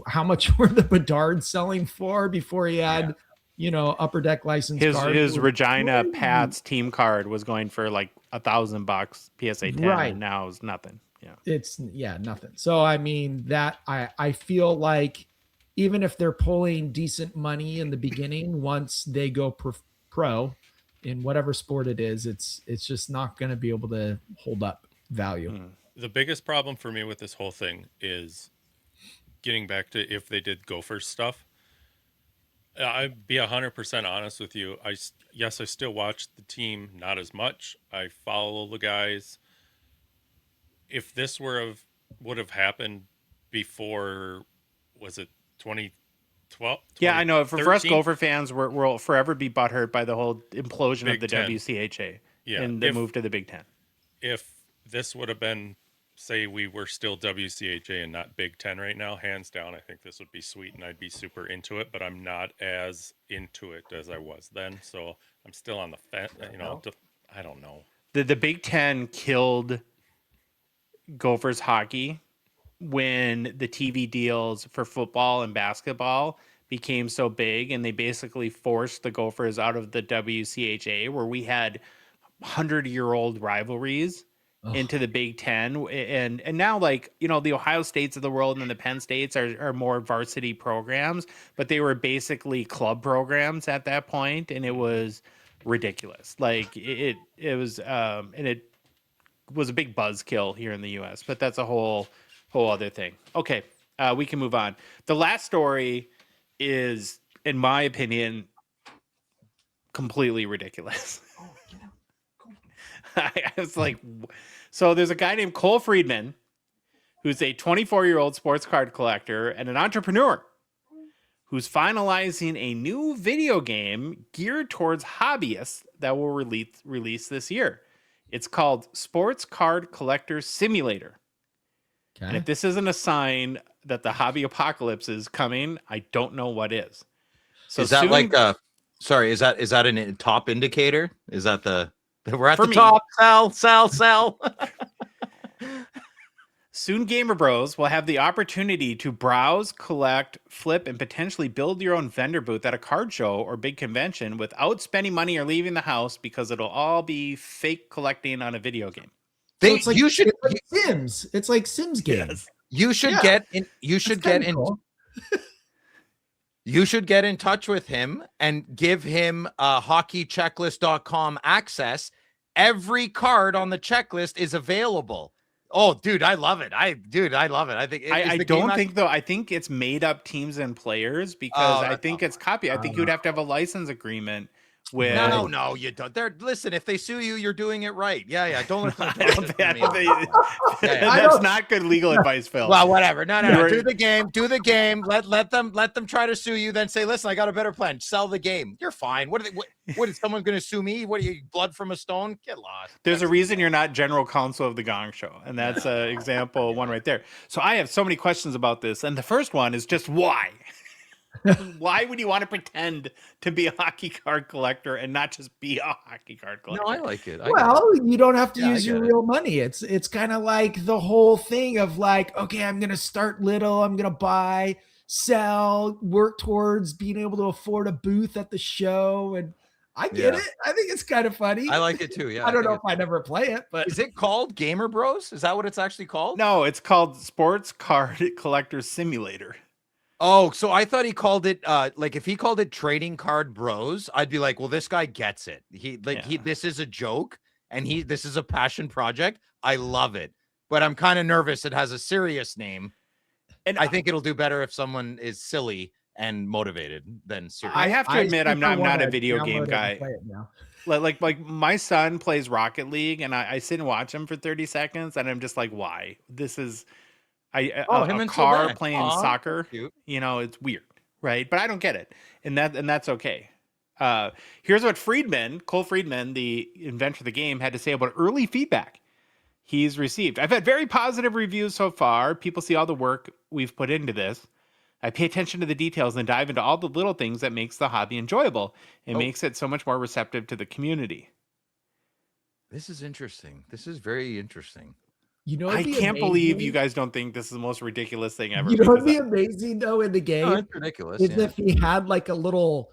how much were the Bedard selling for before he had, Upper Deck license card? His Regina Pats team card was going for like $1,000 PSA 10, and now it's nothing. Yeah, it's nothing. So I mean, that I feel like even if they're pulling decent money in the beginning, once they go pro in whatever sport it is, it's just not going to be able to hold up value. The biggest problem for me with this whole thing is getting back to if they did Gophers stuff. I'd be 100% honest with you. I still watch the team, not as much. I follow the guys. If this would have happened before, was it 2012? Yeah, I know. For us Gopher fans, we'll forever be butthurt by the whole implosion Big of the Ten. WCHA and the move to the Big Ten. If this would have been, say we were still WCHA and not Big Ten right now, hands down, I think this would be sweet and I'd be super into it, but I'm not as into it as I was then. So I'm still on the fence, I don't know. The Big Ten killed Gophers hockey when the TV deals for football and basketball became so big, and they basically forced the Gophers out of the WCHA, where we had 100-year-old rivalries into the Big Ten. And now, like, the Ohio States of the world and the Penn States are more varsity programs, but they were basically club programs at that point, and it was ridiculous. Like it was, and it was a big buzzkill here in the U.S., but that's a whole other thing. Okay, we can move on. The last story is, in my opinion, completely ridiculous. I was like, so there's a guy named Cole Friedman, who's a 24-year-old sports card collector and an entrepreneur, who's finalizing a new video game geared towards hobbyists that will release this year. It's called Sports Card Collector Simulator. Okay. And if this isn't a sign that the hobby apocalypse is coming, I don't know what is. So is that like a Sorry, is that a top indicator? Is that we're at For the me. top? Sell. Soon, Gamer Bros will have the opportunity to browse, collect, flip, and potentially build your own vendor booth at a card show or big convention without spending money or leaving the house because it'll all be fake collecting on a video game. So it's like, You should it's like Sims. It's like Sims games. Yes. you should Yeah. get in. You should That's get kinda in. cool. You should get in touch with him and give him hockeychecklist.com access. Every card on the checklist is available. Oh, dude, I love it. I love it. I think I don't think though. I think it's made up teams and players because I that's think it's copy. I think you would have to have a license agreement with. No, you don't. Listen, if they sue you, you're doing it right. Yeah. Don't let them I don't think- I That's don't- not good legal advice, Phil. Well, whatever. No. You're- Do the game. Let them try to sue you. Then say, listen, I got a better plan. Sell the game. You're fine. What is someone going to sue me? What are you, blood from a stone? Get lost. There's a reason you're not general counsel of the Gong Show, and that's an example one right there. So I have so many questions about this, and the first one is just why? Why would you want to pretend to be a hockey card collector and not just be a hockey card collector? No, I like it. Well, you don't have to Yeah, I use your get it. real money. It's kind of like the whole thing of like, okay, I'm gonna start little, I'm gonna buy, sell, work towards being able to afford a booth at the show, and I get Yeah. it. I think it's kind of funny. I like it too. Yeah. I don't know think if I'd ever play it, but Is it called Gamer Bros? Is that what it's actually called? No, it's called Sports Card Collector Simulator. Oh, so I thought he called it like if he called it Trading Card Bros, I'd be like, well, this guy gets it. This is a joke and this is a passion project. I love it. But I'm kind of nervous it has a serious name. And I think it'll do better if someone is silly and motivated than serious. I have to admit, I'm super not a wanna video download game it and guy. play it now. Like my son plays Rocket League, and I sit and watch him for 30 seconds, and I'm just like, why? This is him a and car Sylvain. playing Aw, soccer. cute. You know, it's weird, right? But I don't get it, and that's okay. Here's what Cole Friedman, the inventor of the game, had to say about early feedback he's received. I've had very positive reviews so far. People see all the work we've put into this. I pay attention to the details and dive into all the little things that makes the hobby enjoyable. It makes it so much more receptive to the community. This is interesting. This is very interesting. You know, I it'd be can't believe amazing- you guys don't think this is the most ridiculous thing ever. You know, because it'd be amazing though in the game. No, it's ridiculous. Is Yeah. if he had like a little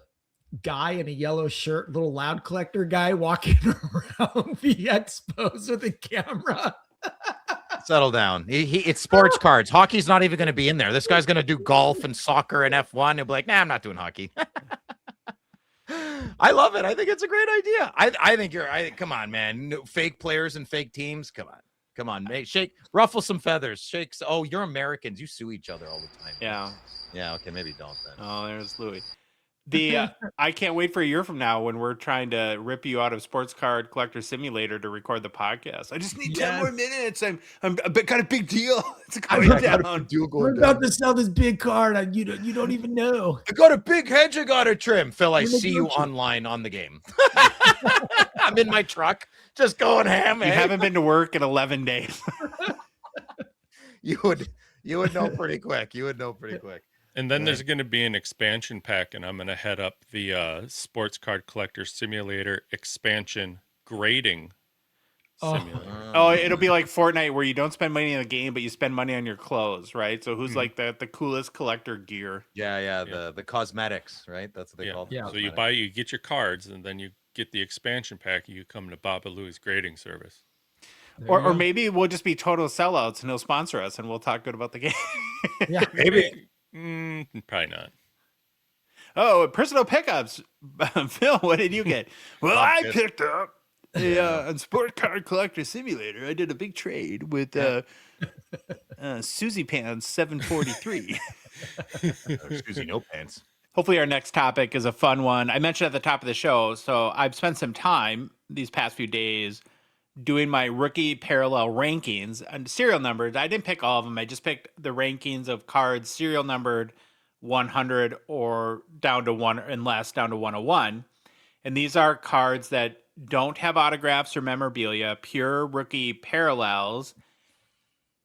guy in a yellow shirt, little loud collector guy walking around the expos with a camera. Settle down. It's sports cards. Hockey's not even going to be in there. This guy's going to do golf and soccer and F1. He'll be like, nah, I'm not doing hockey. I love it. I think it's a great idea. I think come on, man. No, fake players and fake teams. Come on, mate. Ruffle some feathers. Oh, you're Americans. You sue each other all the time. Yeah. Yeah. Okay. Maybe don't then. Oh, there's Louis. I can't wait for a year from now when we're trying to rip you out of Sports Card Collector Simulator to record the podcast. I just need 10 more minutes. I'm got a big deal. It's going down. We're about to sell this big card, and you don't even know. I got a big hedge I got to trim. Phil, I You're see you making a- online on the game. I'm in my truck, just going ham. You haven't been to work in 11 days. You would know pretty quick. And then there's going to be an expansion pack, and I'm going to head up the Sports Card Collector Simulator expansion grading simulator. Oh, it'll be like Fortnite where you don't spend money on the game, but you spend money on your clothes, right? So who's like the coolest collector gear? Yeah. The cosmetics, right? That's what they Yeah. call them. Yeah. So you get your cards, and then you get the expansion pack, and you come to Baba Louie's grading service. Or maybe we'll just be total sellouts and he'll sponsor us and we'll talk good about the game. Yeah. Maybe. Probably not. Oh, personal pickups. Phil, what did you get? Well, I picked up a Sport Card Collector Simulator. I did a big trade with Susie Pants 743. Excuse me, no pants. Hopefully our next topic is a fun one. I mentioned at the top of the show, so I've spent some time these past few days doing my rookie parallel rankings and serial numbered. I didn't pick all of them. I just picked the rankings of cards serial numbered 100 or down to 101. And these are cards that don't have autographs or memorabilia, pure rookie parallels.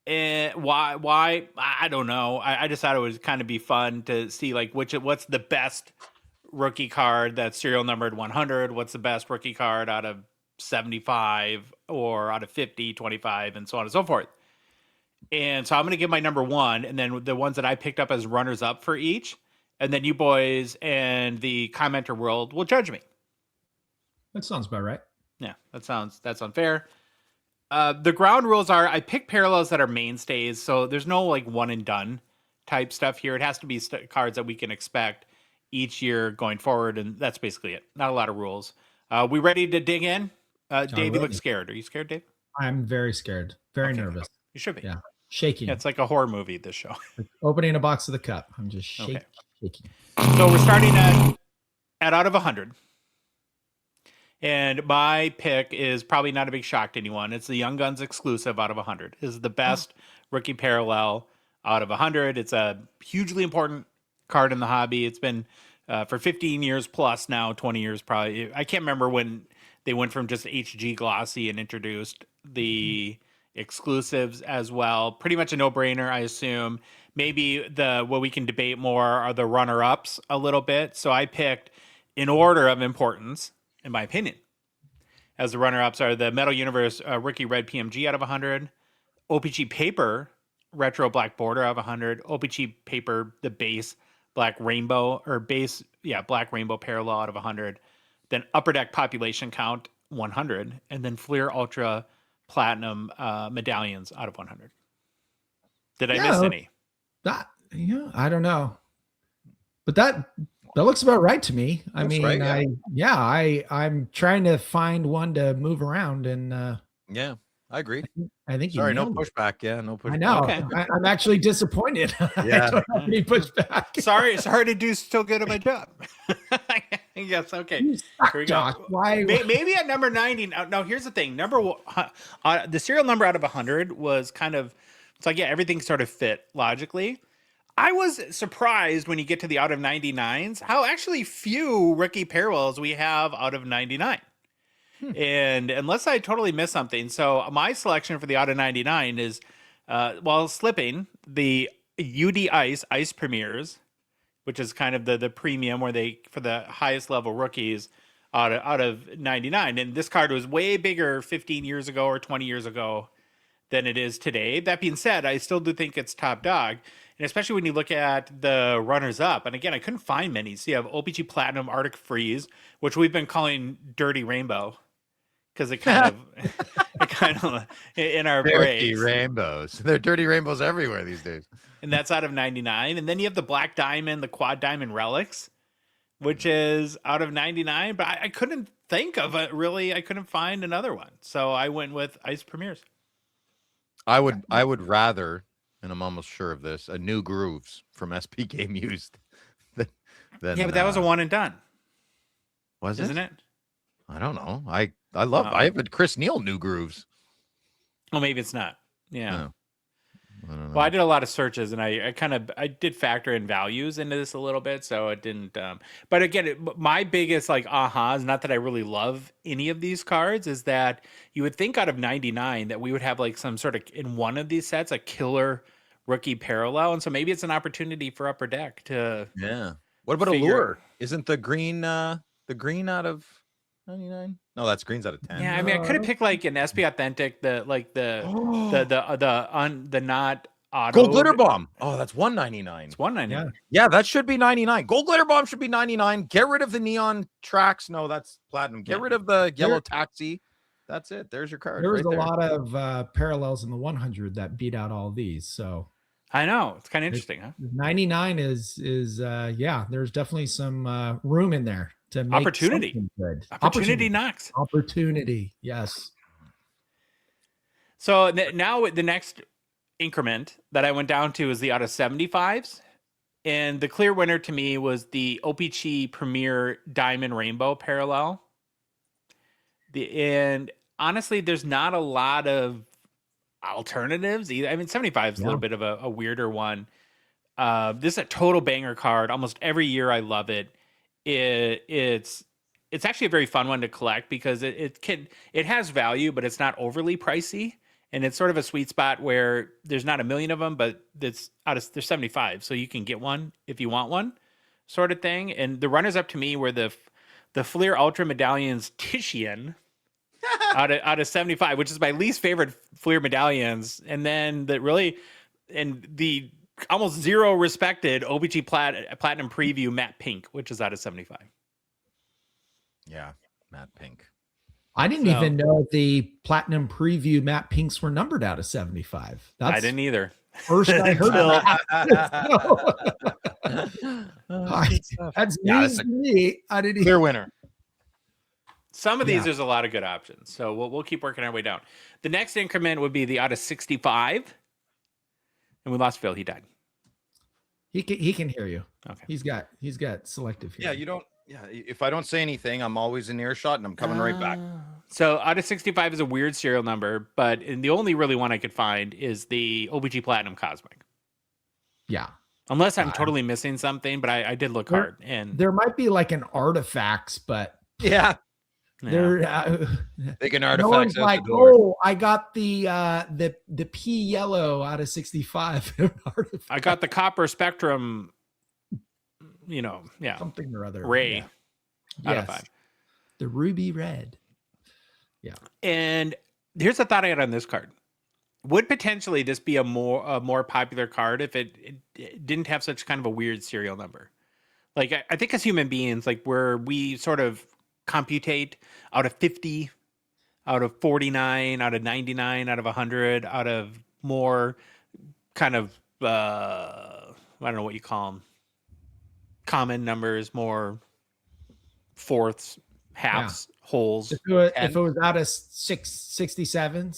And why? I don't know. I just thought it would kind of be fun to see like what's the best rookie card that's serial numbered 100? What's the best rookie card out of 75 or out of 50, 25, and so on and so forth? And so I'm going to give my number one, and then the ones that I picked up as runners up for each, and then you boys and the commenter world will judge me. That sounds about right. Yeah, that's unfair. The ground rules are I pick parallels that are mainstays, so there's no like one and done type stuff here. It has to be cards that we can expect each year going forward, and that's basically it. Not a lot of rules. We ready to dig in? Dave, you look scared. Are you scared, Dave? I'm very scared. Very nervous. You should be. Yeah. Shaking. Yeah, it's like a horror movie, this show. Opening a box of the cup. I'm just shaking. So we're starting at out of 100. And my pick is probably not a big shock to anyone. It's the Young Guns exclusive out of 100. This is the best rookie parallel out of 100. It's a hugely important card in the hobby. It's been for 15 years plus now, 20 years probably. I can't remember when they went from just HG glossy and introduced the exclusives as well. Pretty much a no-brainer, I assume. Maybe what we can debate more are the runner-ups a little bit. So I picked in order of importance, in my opinion, as the runner-ups are the Metal Universe Rookie Red PMG out of 100, O-Pee-Chee Paper Retro Black Border out of 100, O-Pee-Chee Paper the base Black Rainbow Black Rainbow Parallel out of 100, then Upper Deck Population Count 100, and then Fleer Ultra Platinum Medallions out of 100. Did I miss any? I don't know, but that looks about right to me. I mean, right, I'm trying to find one to move around, and yeah, I agree. I think. Sorry, no pushback. Yeah, no pushback. I know. Okay. I'm actually disappointed. Yeah, I don't have any pushback. Sorry to do so good at my job. Yes. Okay. Here we go. Why? Maybe at number 90. Now, here's the thing. The serial number out of 100 was kind of. It's like, yeah, everything sort of fit logically. I was surprised when you get to the out of 99s, how actually few rookie parallels we have out of 99. And unless I totally missed something. So my selection for the out of 99 is, while slipping, the UD Ice Premieres, which is kind of the premium where they, for the highest level rookies out of 99. And this card was way bigger 15 years ago or 20 years ago than it is today. That being said, I still do think it's top dog. And especially when you look at the runners up. And again, I couldn't find many. So you have O-Pee-Chee Platinum Arctic Freeze, which we've been calling Dirty Rainbow. Because it kind of in our dirty breaks. Rainbows. There are dirty rainbows everywhere these days. And that's out of 99. And then you have the Black Diamond, the Quad Diamond Relics, which is out of 99. But I couldn't think of it really. I couldn't find another one. So I went with Ice Premieres. I would rather, and I'm almost sure of this, a New Grooves from SP Game Used. Than, but that was a one and done. Isn't it? I don't know. I have a Chris Neal New Grooves. Well, maybe it's not. Yeah. No. Well, I did a lot of searches, and I did factor in values into this a little bit, so it didn't. But again, my biggest is not that I really love any of these cards, is that you would think out of 99 that we would have some sort of in one of these sets a killer rookie parallel, and so maybe it's an opportunity for Upper Deck to. Yeah. What about Allure? Isn't the green out of 99? No, that's green's out of 10. Yeah, I mean, I could have picked an SP Authentic, the not auto. Gold Glitter Bomb. Oh, that's 199. It's 199. Yeah, that should be 99. Gold Glitter Bomb should be 99. Get rid of the neon tracks. No, that's platinum. Get rid of the yellow taxi. That's it. There's your card. There was a lot of parallels in the 100 that beat out all these. So I know it's kind of interesting, huh? 99 is there's definitely some room in there. To make opportunity. Good. Opportunity knocks. Opportunity, yes. So now the next increment that I went down to is the out of 75s. And the clear winner to me was the O-Pee-Chee Premier Diamond Rainbow Parallel. And honestly, there's not a lot of alternatives either. I mean, 75 is a little bit of a weirder one. This is a total banger card. Almost every year I love it. It's actually a very fun one to collect because it has value, but it's not overly pricey, and it's sort of a sweet spot where there's not a million of them, but there's 75, so you can get one if you want one. sort of thing. And the runners up to me were the Fleer Ultra Medallions Titian out of 75, which is my least favorite Fleer medallions. And then the almost zero respected O-Pee-Chee Platinum Preview Matte Pink, which is out of 75. Yeah, matte pink. I didn't even know the Platinum Preview Matte Pinks were numbered out of 75. I didn't either. First I heard of that. That's news to me. I didn't Clear winner. Some of these, there's a lot of good options. So we'll keep working our way down. The next increment would be the out of 65. And we lost Phil. He died. He can hear you. Okay. He's got selective hearing. Yeah, you don't. Yeah, if I don't say anything, I'm always in earshot, and I'm coming right back. So out of 65 is a weird serial number, but the only really one I could find is the O-Pee-Chee Platinum Cosmic. Yeah. Unless I'm totally missing something, but I did look hard. And there might be like an artifacts, but Yeah, they're they can no artifacts one's out like, the door. oh, I got the P yellow out of 65. I got the copper spectrum, something or other. Ray Yeah. out of Yes. 5. The ruby red. Yeah. And here's a thought I had on this card. Would potentially this be a more popular card if it didn't have such kind of a weird serial number? Like I think as human beings, like where we sort of computate out of 50, out of 49, out of 99, out of 100, out of more kind of I don't know what you call them, common numbers, more fourths, halves, wholes. If it was out of 67,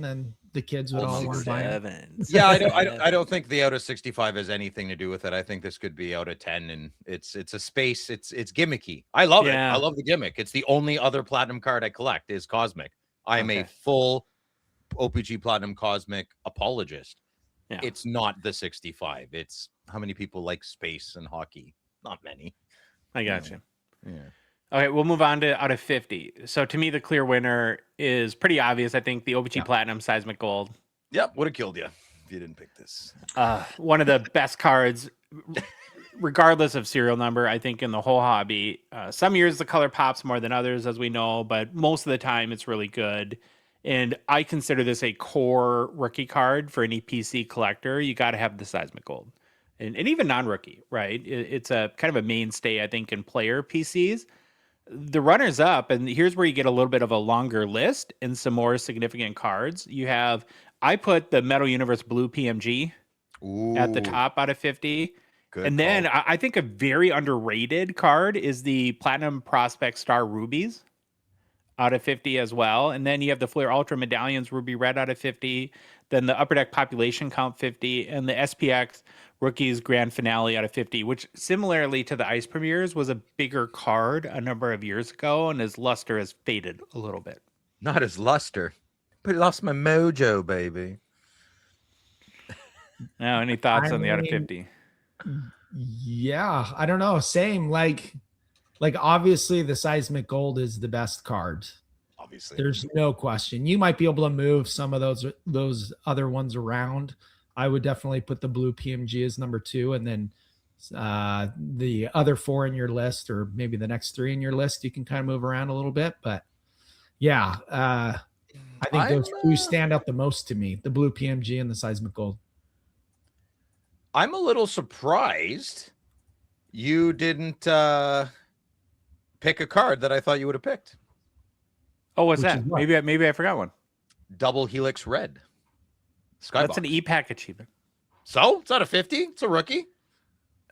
then the kids would all want to buy it. Yeah, I don't think the out of 65 has anything to do with it. I think this could be out of 10, and it's a space. It's gimmicky. I love it. I love the gimmick. It's the only other platinum card I collect is Cosmic. I am a full O-Pee-Chee Platinum Cosmic apologist. Yeah. It's not the 65. It's how many people like space and hockey? Not many. I got you. Yeah. Okay, we'll move on to out of 50. So to me, the clear winner is pretty obvious. I think the O-Pee-Chee Platinum Seismic Gold. Yep, would have killed you if you didn't pick this. One of the best cards, regardless of serial number, I think, in the whole hobby. Some years the color pops more than others, as we know, but most of the time it's really good. And I consider this a core rookie card for any PC collector. You got to have the Seismic Gold. And even non-rookie, right? It's a kind of a mainstay, I think, in player PCs. The runners up, and here's where you get a little bit of a longer list and some more significant cards. I put the Metal Universe Blue PMG at the top out of 50. Good and then I think a very underrated card is the Platinum Prospect Star Rubies out of 50 as well. And then you have the Flair Ultra Medallions Ruby Red out of 50. Then the Upper Deck Population Count 50. And the SPX Rookies Grand Finale out of 50, which similarly to the Ice Premieres was a bigger card a number of years ago, and his luster has faded a little bit. Not his luster, but it lost my mojo, baby. Now, any thoughts on the out of 50? Yeah, I don't know. Same, like obviously the Seismic Gold is the best card. Obviously, there's no question. You might be able to move some of those other ones around. I would definitely put the Blue PMG as number 2, and then the other 4 in your list, or maybe the next 3 in your list, you can kind of move around a little bit. But yeah, I think those 2 stand out the most to me: the Blue PMG and the Seismic Gold. I'm a little surprised you didn't pick a card that I thought you would have picked. Oh, what's that? Maybe I forgot one. Double Helix Red. Skybox. That's an e-pack achievement. So it's out of 50. It's a rookie,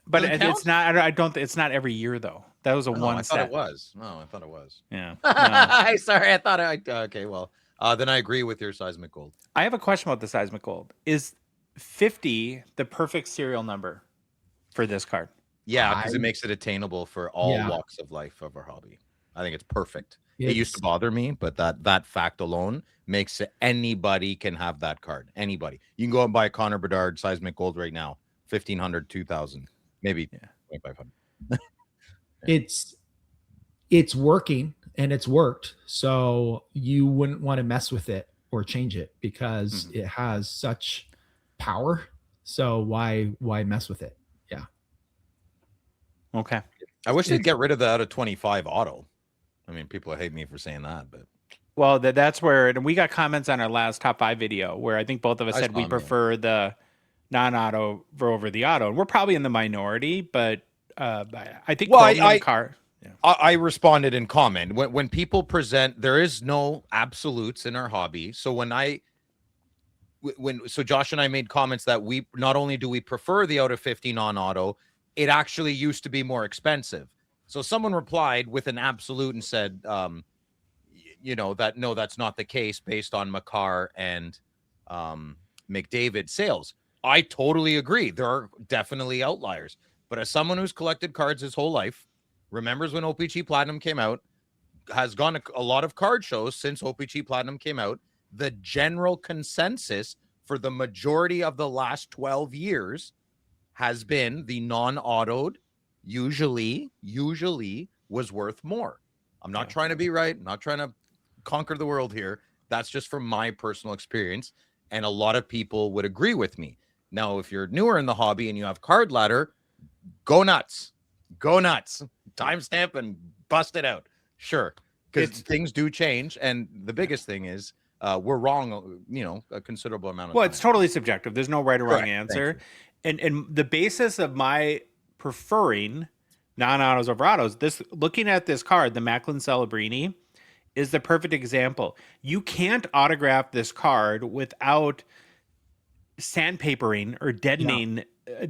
but it's not. I don't. It's not every year though. That was a one. I thought it was. No, I thought it was. Yeah. No. Sorry, I thought okay. Well, then I agree with your Seismic Gold. I have a question about the Seismic Gold. Is 50 the perfect serial number for this card? Yeah, because it makes it attainable for all walks of life of our hobby. I think it's perfect. It used to bother me, but that fact alone makes it anybody can have that card. Anybody. You can go and buy a Connor Bedard Seismic Gold right now. 1,500, 2,000, maybe 2,500. It's working, and it's worked. So you wouldn't want to mess with it or change it because it has such power. So why mess with it? Yeah. Okay. I wish they'd get rid of the out of 25 auto. I mean, people hate me for saying that, but Well, that's where, and we got comments on our last top 5 video where I think both of us I said saw we 'em, yeah. prefer the non-auto over the auto, and we're probably in the minority, but I think Well, chromium car. Yeah. I responded in comment when people present. There is no absolutes in our hobby. So so Josh and I made comments that we not only do we prefer the out of 50 non-auto, it actually used to be more expensive. So someone replied with an absolute and said, that no, that's not the case based on Makar and McDavid sales. I totally agree. There are definitely outliers, but as someone who's collected cards his whole life, remembers when O-Pee-Chee Platinum came out, has gone to a lot of card shows since O-Pee-Chee Platinum came out, the general consensus for the majority of the last 12 years has been the non-autoed usually was worth more. I'm not trying to be right. I'm not trying to conquer the world here. That's just from my personal experience. And a lot of people would agree with me. Now, if you're newer in the hobby and you have Card Ladder, go nuts. Go nuts. Timestamp and bust it out. Sure. Because things do change. And the biggest thing is we're wrong, a considerable amount of time. It's totally subjective. There's no right or wrong Correct. answer. And the basis of my preferring non-autos over autos, looking at this card, the Macklin Celebrini, is the perfect example. You can't autograph this card without sandpapering or deadening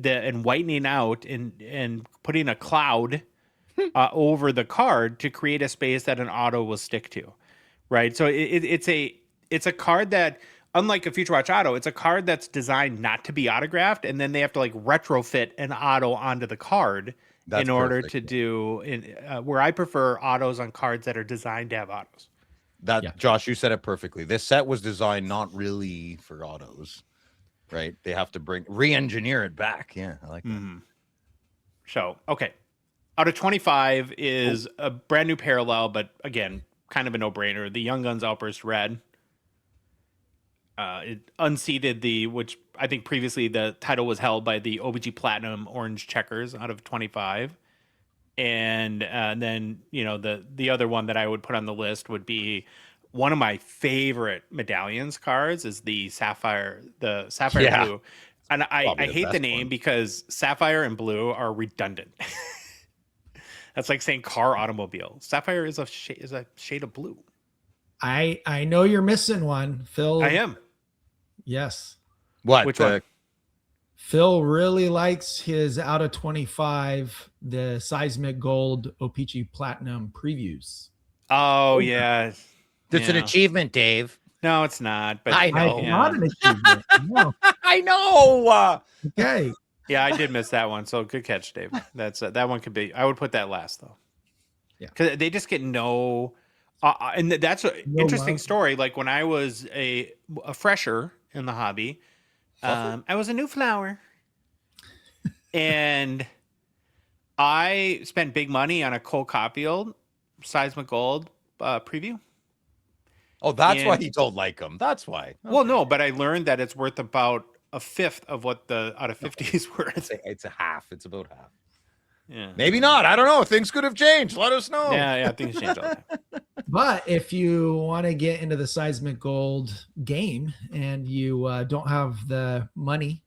and whitening out and putting a cloud over the card to create a space that an auto will stick to, right? So it's a card that, unlike a Future Watch auto, it's a card that's designed not to be autographed, and then they have to like retrofit an auto onto the card in order to do where I prefer autos on cards that are designed to have autos. Josh, you said it perfectly. This set was designed not really for autos, right? They have to re-engineer it back. Yeah, I like that. Mm-hmm. So, okay. Out of 25 is a brand new parallel, but again, kind of a no-brainer. The Young Guns Outburst Red. It unseated which I think previously the title was held by the O-Pee-Chee Platinum Orange Checkers out of 25. And then, the other one that I would put on the list would be one of my favorite medallions cards is the Sapphire Blue. And I hate the name because Sapphire and Blue are redundant. That's like saying car automobile. Sapphire is a shade of blue. I know you're missing one, Phil. I am. Yes. What? Which one? Phil really likes his out of 25, the Seismic Gold O-Pee-Chee Platinum previews. Oh, yeah. It's an achievement, Dave. No, it's not. But I know. It's not an achievement. No. I know. Okay. Yeah, I did miss that one. So good catch, Dave. That one could be. I would put that last though. Yeah, because they just get no. And that's an interesting story. Like when I was a fresher in the hobby, I was a new flower, and I spent big money on a Cole Caulfield Seismic Gold preview. Oh, that's why he told Lycum. That's why. Okay. Well, no, but I learned that it's worth about a fifth of what the out of 50 is worth. It's a half. It's about half. Yeah. Maybe not. I don't know. Things could have changed. Let us know. Yeah, things change all the time. But if you want to get into the Seismic Gold game and you don't have the money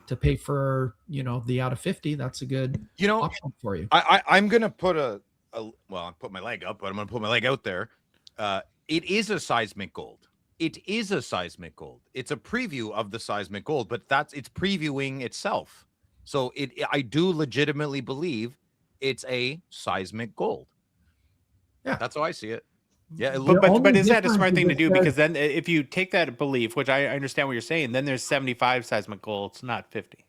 to pay for, the out of 50, that's a good option for you. I'm going to put I put my leg up, but I'm going to put my leg out there. It is a Seismic Gold. It is a Seismic Gold. It's a preview of the Seismic Gold, but it's previewing itself. So I do legitimately believe it's a Seismic Gold. Yeah, that's how I see it. Yeah, but is that a smart thing to do? Because then if you take that belief, which I understand what you're saying, then there's 75 Seismic Golds, not 50.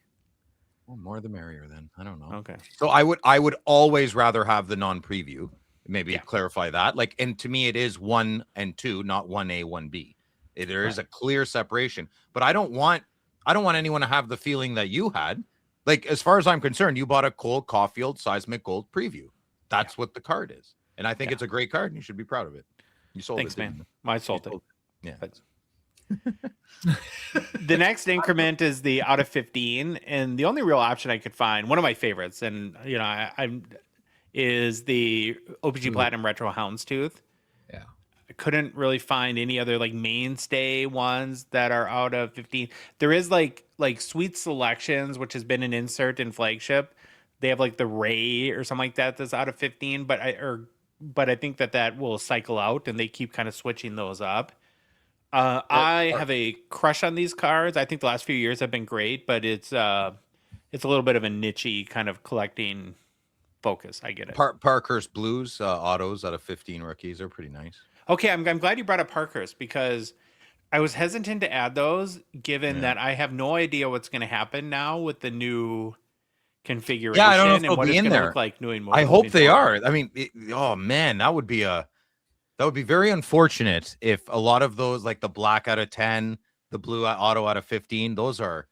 Well, more the merrier then. I don't know. Okay. So I would always rather have the non-preview. Maybe clarify that. And to me, it is 1 and 2, not 1A, 1B. There is a clear separation. But I don't want anyone to have the feeling that you had. As far as I'm concerned, you bought a Cole Caulfield Seismic Gold preview. That's what the card is. And I think it's a great card, and you should be proud of it. You sold it. Thanks, man. I sold it. Yeah. The next increment is the out of 15, and the only real option I could find, one of my favorites, and I'm is the O-Pee-Chee Platinum Retro Houndstooth. Yeah. I couldn't really find any other like mainstay ones that are out of 15. There is like Sweet Selections, which has been an insert in Flagship. They have like the Ray or something like that that's out of 15, but I think that will cycle out, and they keep kind of switching those up. I have a crush on these cards. I think the last few years have been great, but it's a little bit of a niche-y kind of collecting focus. I get it. Parkhurst Blues autos out of 15 rookies are pretty nice. Okay, I'm glad you brought up Parkhurst, because I was hesitant to add those, given that I have no idea what's going to happen now with the new configuration. Yeah, I don't know if and they'll what be it's in going to there. look like. I hope they are. I mean, oh man, that would be very unfortunate if a lot of those, like the black out of 10, the blue auto out of 15, those are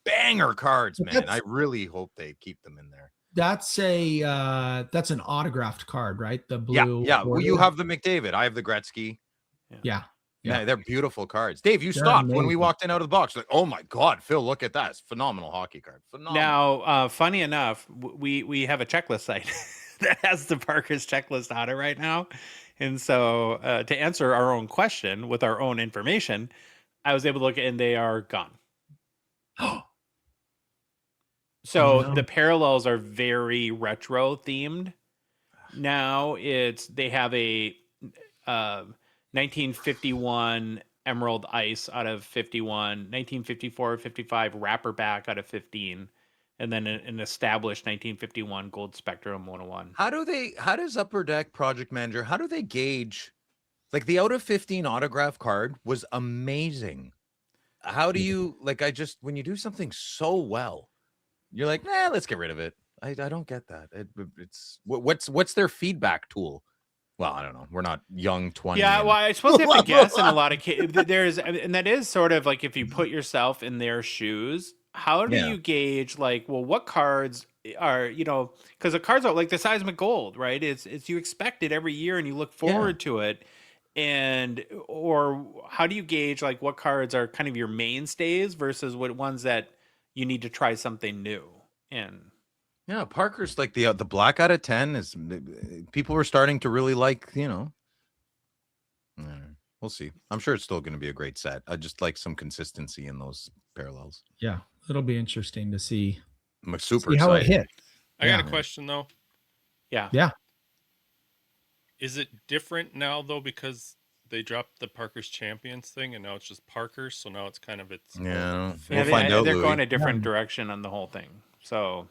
banger cards, But man. I really hope they keep them in there. That's an autographed card, right? The blue. Yeah. Well, you border. have the McDavid. I have the Gretzky. Yeah. Yeah, they're beautiful cards. Dave, you They're stopped when we amazing. walked in out of the box. Like, oh my God, Phil, look at that. It's a phenomenal hockey card. Phenomenal. Now, funny enough, we have a checklist site that has the Parker's checklist on it right now. And so to answer our own question with our own information, I was able to look at, and they are gone. So the parallels are very retro themed. Now they have a 1951 Emerald Ice out of 51, 1954-55 Wrapper Back out of 15, and then an established 1951 Gold Spectrum 101. How does Upper Deck Project Manager, how do they gauge, like the out of 15 autograph card was amazing. How do you, when you do something so well, you're like, nah, let's get rid of it. I don't get that. What's their feedback tool? Well, I don't know. We're not young 20. Yeah, well, I suppose you have to guess in a lot of cases. And that is sort of like, if you put yourself in their shoes, how do you gauge, like, well, what cards are, because the cards are like the Seismic Gold, right? It's you expect it every year and you look forward to it. Or how do you gauge, like, what cards are kind of your mainstays versus what ones that you need to try something new? And yeah, Parker's like the black out of 10 is, people were starting to really like, we'll see. I'm sure it's still going to be a great set. I just like some consistency in those parallels. Yeah, it'll be interesting to see. I'm super See how it excited. hits. I got a question though. Yeah. Is it different now though, because they dropped the Parker's Champions thing and now it's just Parker's, so now it's kind of its Yeah, own we'll thing? find out, they're Louis. going a different direction on the whole thing. So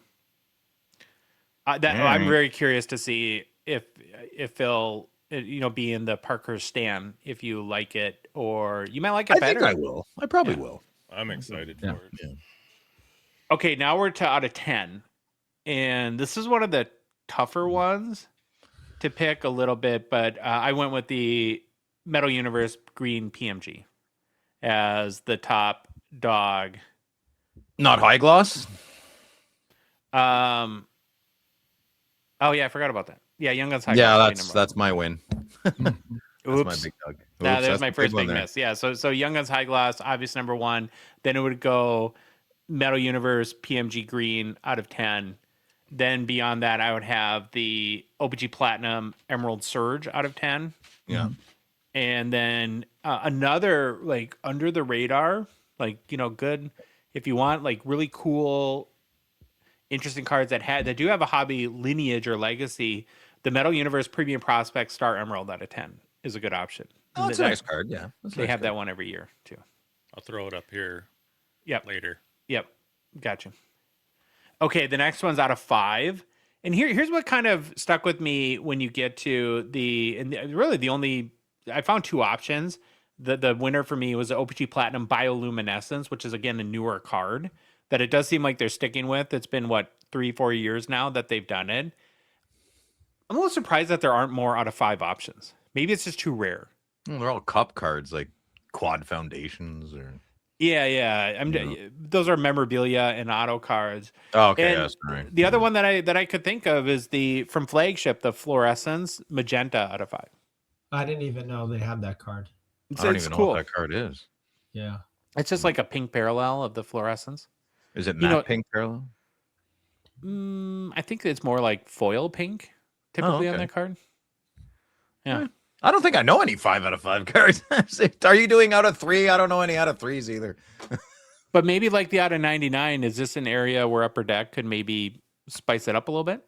I'm very curious to see if they'll be in the Parker stan, if you like it, or you might like it better. I think I will. I probably will. I'm excited for it. Yeah. Okay, now we're to out of 10. And this is one of the tougher ones to pick a little bit, but I went with the Metal Universe Green PMG as the top dog. Not high gloss? Oh yeah, I forgot about that. Yeah, Young Guns High Gloss. That's my win. That's my Oops. big dog. There's my the first one big there. miss. Yeah, so Young Guns High Gloss, obvious number 1. Then it would go Metal Universe PMG Green out of 10. Then beyond that, I would have the O-Pee-Chee Platinum Emerald Surge out of 10. Yeah. And then another, like, under the radar, like, good if you want, like, really cool, interesting cards that do have a hobby lineage or legacy. The Metal Universe Premium Prospect Star Emerald out of 10 is a good option. Oh, that's a nice card. Yeah. They have that one every year too. I'll throw it up here later. Yep. Gotcha. Okay, the next one's out of 5. And here's what kind of stuck with me when you get to really the only, I found 2 options. The winner for me was the O-Pee-Chee Platinum Bioluminescence, which is, again, a newer card that it does seem like they're sticking with. It's been, 3-4 years now that they've done it. I'm a little surprised that there aren't more out of 5 options. Maybe it's just too rare. Well, they're all cup cards, like Quad Foundations or. Yeah. Those are memorabilia and auto cards. Oh, okay. And That's right. the other one that I could think of is from Flagship, the Fluorescence Magenta out of 5. I didn't even know they had that card. I don't It's even know cool. what that card is. Yeah. It's just like a pink parallel of the fluorescence. Is it You know- matte pink parallel? I think it's more like foil pink, typically on okay. that card. Yeah. I don't think I know any 5 out of 5 cards. Are you doing out of 3? I don't know any out of 3s either. But maybe like the out of 99, is this an area where Upper Deck could maybe spice it up a little bit?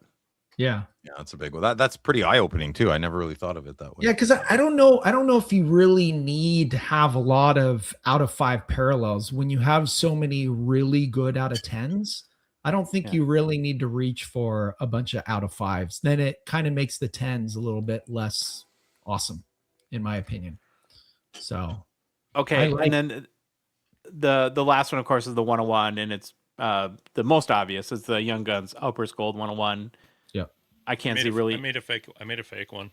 Yeah. Yeah, that's a big one. That's pretty eye-opening too. I never really thought of it that way. Yeah, because I don't know. I don't know if you really need to have a lot of out of 5 parallels when you have so many really good out of 10s. I don't think you really need to reach for a bunch of out of 5s. Then it kind of makes the 10s a little bit less awesome, in my opinion. So Okay, and then the last one, of course, is the 101, and it's the most obvious. It's the Young Guns Outburst Gold 101. Yeah, I can't see really. I made a fake one.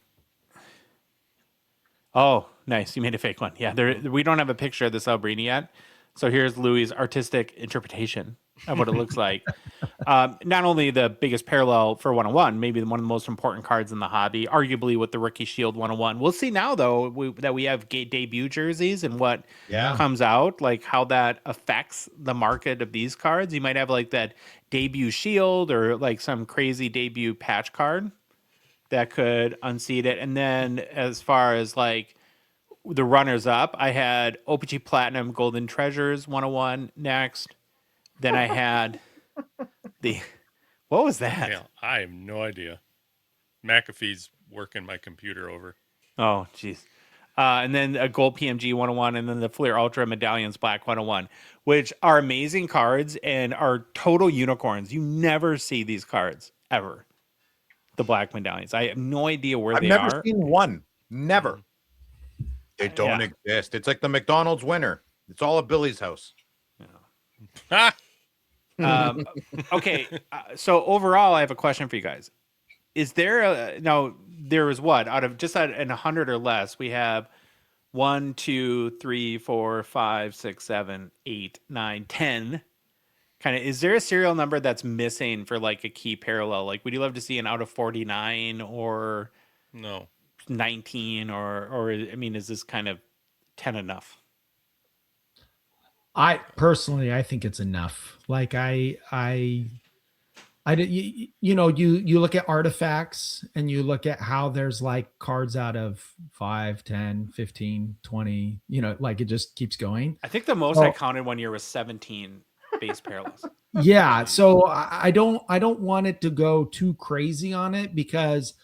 Oh, nice! You made a fake one. Yeah, we don't have a picture of this Albrini yet, so here's Louis' artistic interpretation of what it looks like. Not only the biggest parallel for 101, maybe one of the most important cards in the hobby, arguably with the Rookie Shield 101. We'll see now, though, that we have debut jerseys and what comes out, like how that affects the market of these cards. You might have like that debut Shield or like some crazy debut patch card that could unseat it. And then as far as like the runners up, I had O-Pee-Chee Platinum Golden Treasures 101 next. Then I had what was that? Yeah, I have no idea. McAfee's working my computer over. Oh, jeez. And then a Gold PMG 101, and then the Flair Ultra Medallions Black 101, which are amazing cards and are total unicorns. You never see these cards ever. The Black Medallions. I have no idea where they are. I've never seen one. Never. They don't exist. It's like the McDonald's winner. It's all at Billy's house. Okay, so overall, I have a question for you guys. Is there there was what out of just at 100 or less? We have 1, 2, 3, 4, 5, 6, 7, 8, 9, 10. Kind of, is there a serial number that's missing for like a key parallel? Like, would you love to see an out of 49 or no 19 or I mean, is this kind of 10 enough? I personally, I think it's enough. Like you look at artifacts and you look at how there's like cards out of 5, 10, 15, 20, like it just keeps going. I think the most I counted one year was 17 base parallels. Yeah. So I don't want it to go too crazy on it, because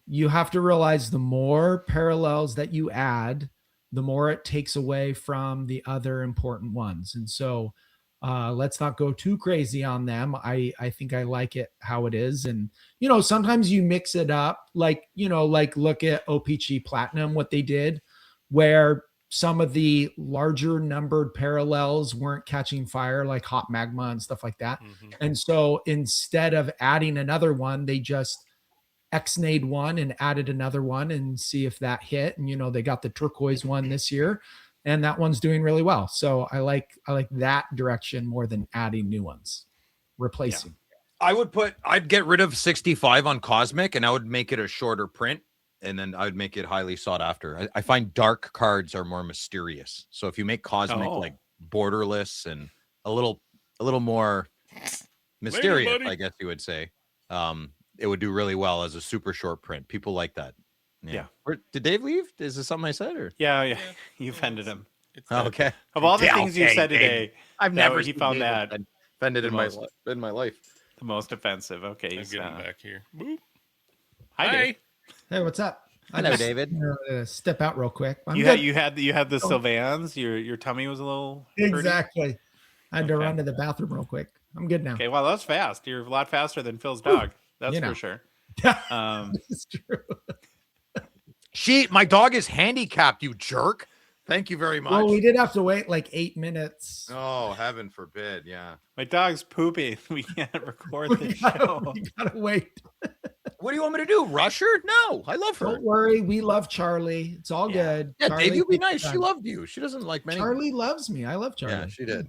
you have to realize the more parallels that you add, the more it takes away from the other important ones. And so let's not go too crazy on them. I think I like it how it is. And, sometimes you mix it up, like look at O-Pee-Chee Platinum, what they did, where some of the larger numbered parallels weren't catching fire, like Hot Magma and stuff like that. Mm-hmm. And so instead of adding another one, they just X-nayed one and added another one and see if that hit. And, they got the turquoise one this year, and that one's doing really well. So I like that direction more than adding new ones, replacing. Yeah. I'd get rid of 65 on Cosmic, and I would make it a shorter print, and then I would make it highly sought after. I find dark cards are more mysterious. So if you make Cosmic like borderless and a little more mysterious, I guess you would say, it would do really well as a super short print. People like that. Yeah. Did Dave leave? Is this something I said? Or Yeah. You offended him. Okay. Of all the things you said today, I've never he found that offended in my life. The most offensive. Okay. I'm getting back here. Boop. Hi, Dave. Hey, what's up? Hello, David. Step out real quick. You had the Sylvans. Your tummy was a little hurting. Exactly. I had to run to the bathroom real quick. I'm good now. Okay. Well, that's fast. You're a lot faster than Phil's dog. That's for sure. It's true. My dog is handicapped, you jerk. Thank you very much. Well, we did have to wait like 8 minutes. Oh, heaven forbid. Yeah. My dog's pooping. We can't record the show. We gotta wait. What do you want me to do? Rush her? No, I love her. Don't worry. We love Charlie. It's all good. Yeah, Charlie, Dave, you be nice. She loved you. She doesn't like many. Charlie loves me. I love Charlie. Yeah, she did.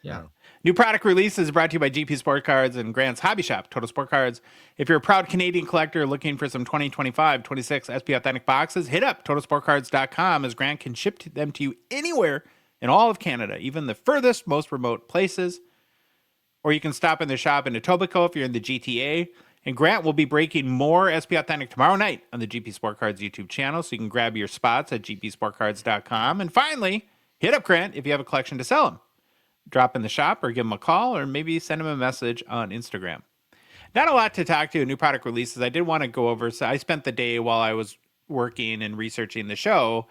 Yeah. New product release is brought to you by GP Sport Cards and Grant's Hobby Shop, Total Sport Cards. If you're a proud Canadian collector looking for some 2025-26 SP Authentic boxes, hit up totalsportcards.com as Grant can ship them to you anywhere in all of Canada, even the furthest, most remote places. Or you can stop in the shop in Etobicoke if you're in the GTA. And Grant will be breaking more SP Authentic tomorrow night on the GP Sport Cards YouTube channel, so you can grab your spots at gpsportcards.com. And finally, hit up Grant if you have a collection to sell them. Drop in the shop or give him a call or maybe send him a message on Instagram. Not a lot to talk to new product releases. I did want to go over. So I spent the day while I was working and researching the show,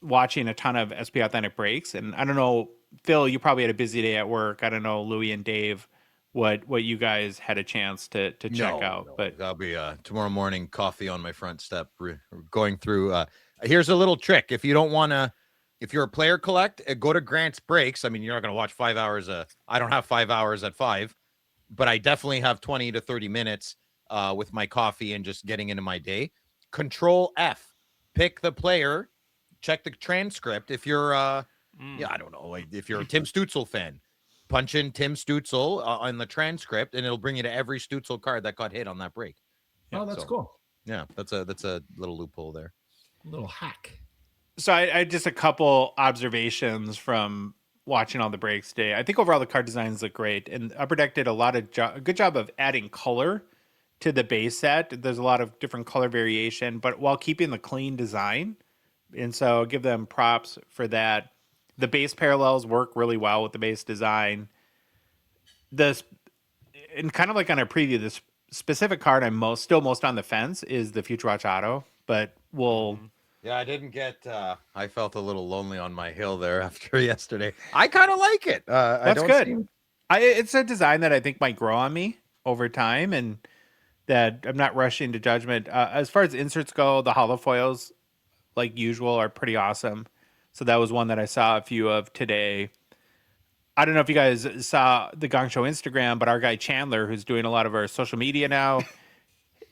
watching a ton of SP Authentic breaks. And I don't know, Phil, you probably had a busy day at work. I don't know, Louie and Dave, what you guys had a chance to check out. No. But That'll be tomorrow morning, coffee on my front step, going through. Here's a little trick. If you don't want to, if you're a player collect, go to Grant's breaks. I mean, you're not going to watch 5 hours. I don't have 5 hours at 5, but I definitely have 20 to 30 minutes with my coffee and just getting into my day. Control F, pick the player, check the transcript. If you're, I don't know, like if you're a Tim Stutzel fan, punch in Tim Stutzel on the transcript, and it'll bring you to every Stutzel card that got hit on that break. Oh, that's cool. Yeah, that's a little loophole there. A little hack. so I just a couple observations from watching all the breaks today. I think overall the card designs look great, and Upper Deck did a good job of adding color to the base set. There's a lot of different color variation, but while keeping the clean design. And so give them props for that. The base parallels work really well with the base design. And kind of like on a preview, this specific card I'm still most on the fence is the Future Watch Auto, but we'll. Yeah, I didn't get. I felt a little lonely on my hill there after yesterday. I kind of like it. That's good. It's a design that I think might grow on me over time, and that I'm not rushing to judgment. As far as inserts go, the hollow foils, like usual, are pretty awesome. So that was one that I saw a few of today. I don't know if you guys saw the Gong Show Instagram, but our guy Chandler, who's doing a lot of our social media now,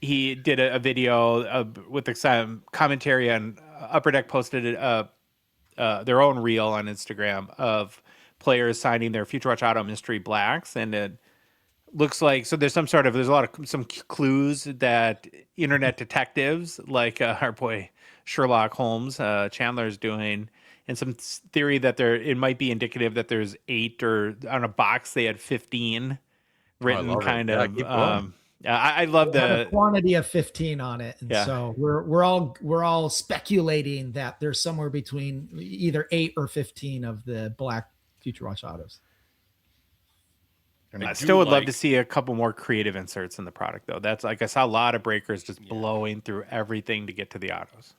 he did a video with some commentary on Upper Deck posted their own reel on Instagram of players signing their Future Watch Auto Mystery Blacks. And it looks like, so there's a lot of some clues that internet detectives like our boy Sherlock Holmes, Chandler's doing, and some theory that it might be indicative that there's 8, or on a box they had 15 written kind of. I love the quantity of 15 on it, and so we're all speculating that there's somewhere between either 8 or 15 of the black Future Watch Autos. I still would love to see a couple more creative inserts in the product, though. That's like I saw a lot of breakers just blowing through everything to get to the autos.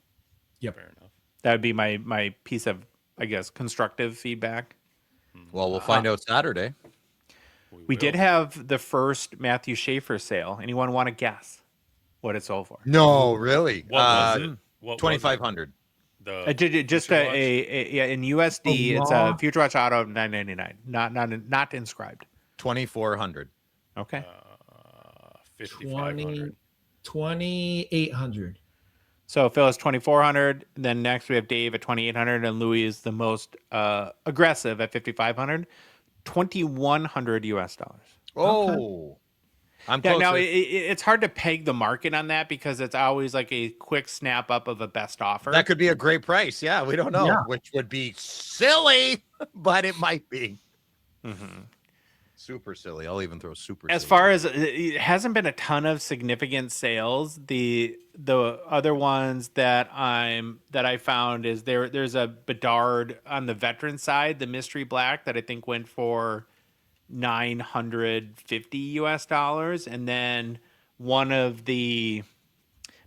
Yep. Fair enough. That would be my piece of, I guess, constructive feedback. Well, we'll find out Saturday. We did have the first Matthew Schaefer sale. Anyone want to guess what it sold for? No, really. What was it? What 2,500. Just in USD, it's a Future Watch Auto $999, not inscribed. 2,400. Okay. 5,500. 2,800. So Phil is 2,400. Then next we have Dave at 2,800, and Louis is the most aggressive at 5,500. $2,100 US. Oh, Okay. I'm Yeah, close. now it's hard to peg the market on that because it's always like a quick snap up of a best offer. That could be a great price. Yeah, we don't know, Yeah. which would be silly, but it might be. Super silly. I'll even throw super. As silly. far as it hasn't been a ton of significant sales. The other ones that I found is there's a Bedard on the veteran side, the mystery black that I think went for $950 US, and then one of the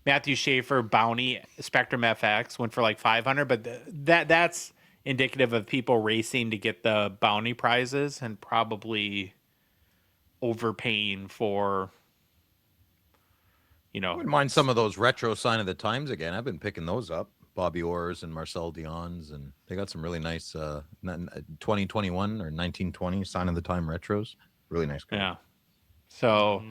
Matthew Schaefer Bounty Spectrum FX went for like 500, but that's indicative of people racing to get the bounty prizes and probably overpaying for, I wouldn't mind some of those retro Sign of the Times again. I've been picking those up. Bobby Orr's and Marcel Dion's, and they got some really nice 2021 or 1920 Sign of the Time retros. Really nice. Card. Yeah. So,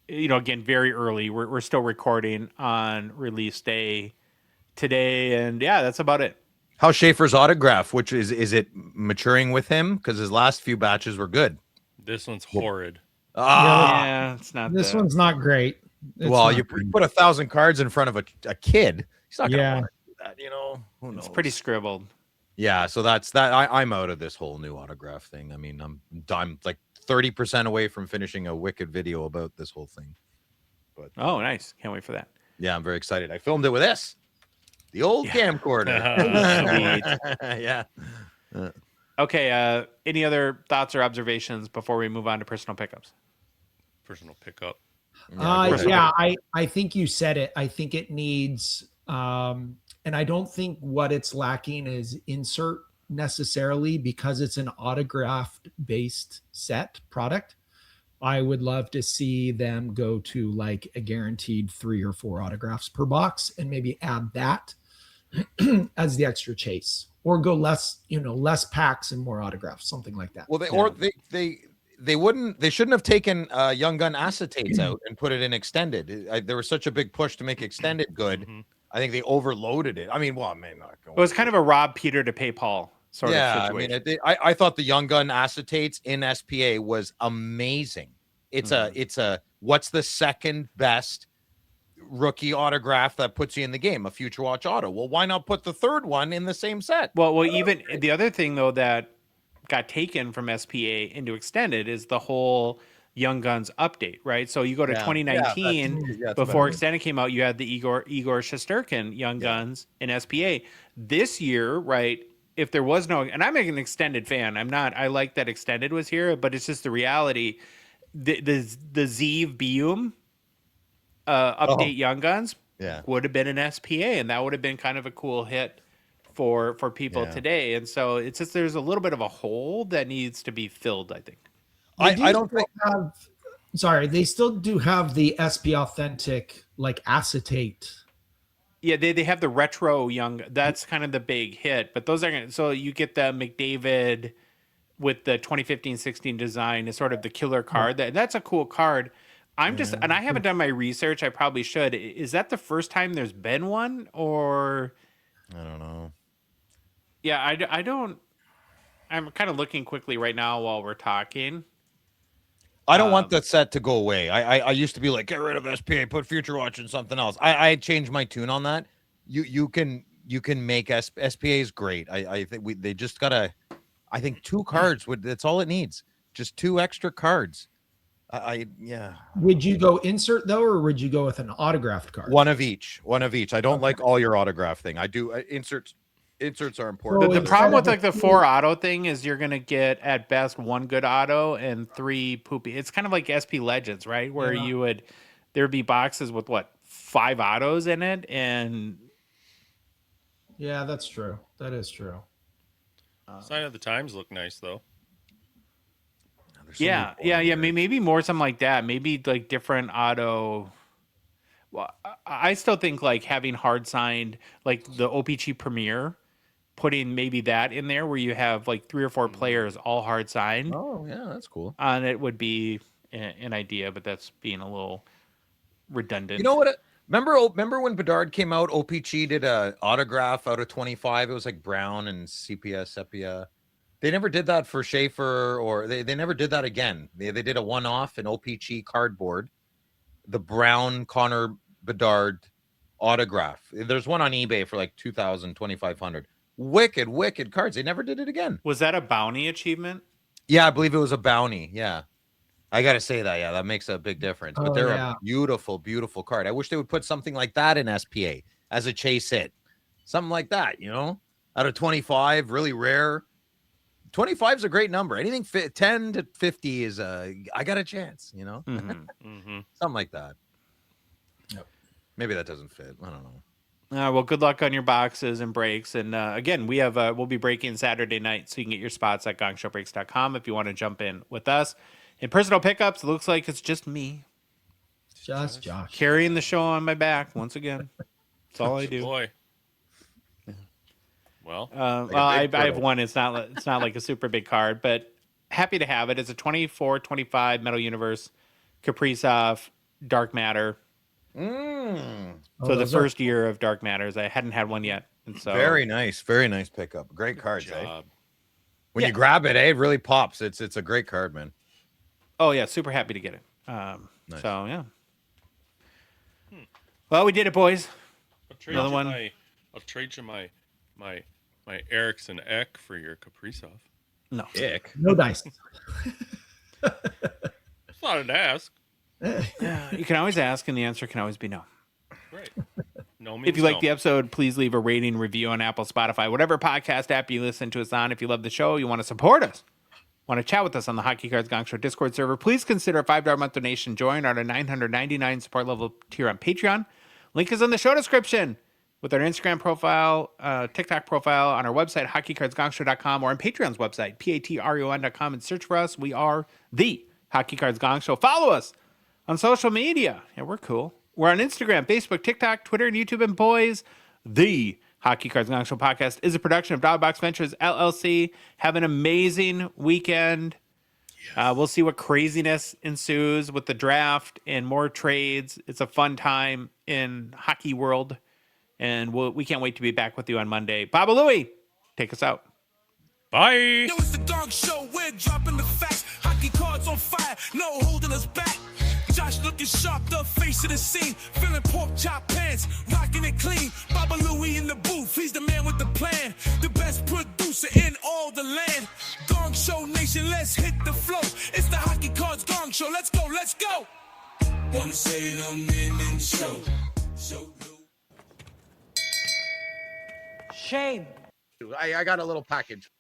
again, very early. We're still recording on release day today, and yeah, that's about it. How's Schaefer's autograph? Which is it maturing with him? Because his last few batches were good. This one's horrid. Yeah, it's not This the- one's not great. It's well, not you great. put 1,000 cards in front of a kid. He's not gonna Yeah. want to do that, you know. Who knows? It's pretty scribbled. Yeah, so that's that. I'm out of this whole new autograph thing. I mean, I'm like 30% away from finishing a wicked video about this whole thing. But Oh, nice. Can't wait for that. yeah, I'm very excited. I filmed it with this, the old camcorder. Sweet. Yeah. Okay. Any other thoughts or observations before we move on to personal pickups? Personal pickup. I think you said it. I think it needs, and I don't think what it's lacking is insert necessarily, because it's an autographed based set product. I would love to see them go to like a guaranteed 3 or 4 autographs per box and maybe add that as the extra chase, or go less packs and more autographs, something like that. Well, they shouldn't have taken Young Gun acetates out and put it in extended. There was such a big push to make extended good. Mm-hmm. I think they overloaded it. I mean, well, I may not go. It was kind of a rob Peter to pay Paul sort of situation. I mean, I thought the Young Gun acetates in SPA was amazing. It's a what's the second best rookie autograph that puts you in the game? A Future Watch auto. Well, why not put the third one in the same set? Well, even the other thing though that got taken from SPA into extended is the whole Young Guns update, right? So you go to 2019 before extended came out, you had the Igor Shesterkin Young Guns in SPA. This year, right? If there was no, and I'm an extended fan. I like that extended was here, but it's just the reality. The Zeev Bium update Young Guns would have been an SPA, and that would have been kind of a cool hit for people today. And so it's just there's a little bit of a hole that needs to be filled, I think. I don't think they still do have the SP Authentic like acetate. Yeah, they have the retro Young. That's kind of the big hit, but those are gonna. So you get the McDavid with the 2015-16 design is sort of the killer card. That's a cool card. And I haven't done my research. I probably should. Is that the first time there's been one, or? I don't know. Yeah, I don't. I'm kind of looking quickly right now while we're talking. I don't want that set to go away. I used to be like, get rid of SPA, put Future Watch in something else. I changed my tune on that. You can make SPA's great. I think they just gotta. I think 2 cards that's all it needs. Just 2 extra cards. Would you go insert though, or would you go with an autographed card? One of each. I don't like all your autograph thing. I do inserts are important. The problem with like the 4 auto thing is you're gonna get at best 1 good auto and 3 poopy. It's kind of like SP Legends, right? Where there'd be boxes with 5 autos in it, and yeah, that's true. That is true. Sign of the Times look nice though. Yeah. Maybe more something like that. Maybe like different auto. Well, I still think like having hard signed, like the O-Pee-Chee Premier, putting maybe that in there where you have like 3 or 4 players all hard signed. Oh yeah, that's cool. And it would be an idea, but that's being a little redundant. You know what? Remember when Bedard came out? O-Pee-Chee did a autograph out of 25. It was like brown and sepia. They never did that for Schaefer, or they never did that again. They did a one-off in O-Pee-Chee cardboard, the brown Connor Bedard autograph. There's one on eBay for like 2,000, 2,500. Wicked cards. They never did it again. Was that a bounty achievement? Yeah, I believe it was a bounty. Yeah. I got to say that. Yeah, that makes a big difference. But they're a beautiful card. I wish they would put something like that in SPA as a chase hit. Something like that, out of 25, really rare. 25 is a great number. Anything 10 to 50 is I got a chance, Mm-hmm. Mm-hmm. something like that. Yep. Maybe that doesn't fit. I don't know. Well, good luck on your boxes and breaks. And again, we'll be breaking Saturday night, so you can get your spots at gongshowbreaks.com if you want to jump in with us. In personal pickups, it looks like it's just me. Just Josh. Carrying the show on my back once again. That's all I do. Boy. Well, I have one. It's not like a super big card, but happy to have it. It's a 24-25 Metal Universe Kaprizov Dark Matter. Mm. So the first year of Dark Matters, I hadn't had one yet. And so Very nice pickup. Great cards, eh? Job. When you grab it, it really pops. It's a great card, man. Oh yeah, super happy to get it. Nice. So yeah. Well, we did it, boys. I'll trade Another you one. I'll trade you my Ericsson Eck for your Kaprizov. No. Ick. No dice. It's not an ask. You can always ask, and the answer can always be no. Right. No means If you like no. the episode, please leave a rating, review on Apple, Spotify, whatever podcast app you listen to us on. If you love the show, you want to support us, want to chat with us on the Hockey Cards Gong Show Discord server, please consider a $5 a month donation. Join our $999 support level tier on Patreon. Link is in the show description with our Instagram profile, TikTok profile, on our website, hockeycardsgongshow.com, or on Patreon's website, patreon.com, and search for us. We are the Hockey Cards Gong Show. Follow us on social media. Yeah, we're cool. We're on Instagram, Facebook, TikTok, Twitter, and YouTube. And boys, the Hockey Cards Gong Show podcast is a production of Dollar Box Ventures LLC. Have an amazing weekend. We'll see what craziness ensues with the draft and more trades. It's a fun time in hockey world. And we can't wait to be back with you on Monday. Baba Louie, take us out. Bye. Yo, it's the Gong Show. We're dropping the facts. Hockey cards on fire. No holding us back. Josh looking sharp, the face of the scene. Feeling pork chop pants, rocking it clean. Baba Louie in the booth, he's the man with the plan. The best producer in all the land. Gong Show Nation, let's hit the flow. It's the Hockey Cards Gong Show. Let's go, let's go. Wanna say them in the show. Shame. I got a little package.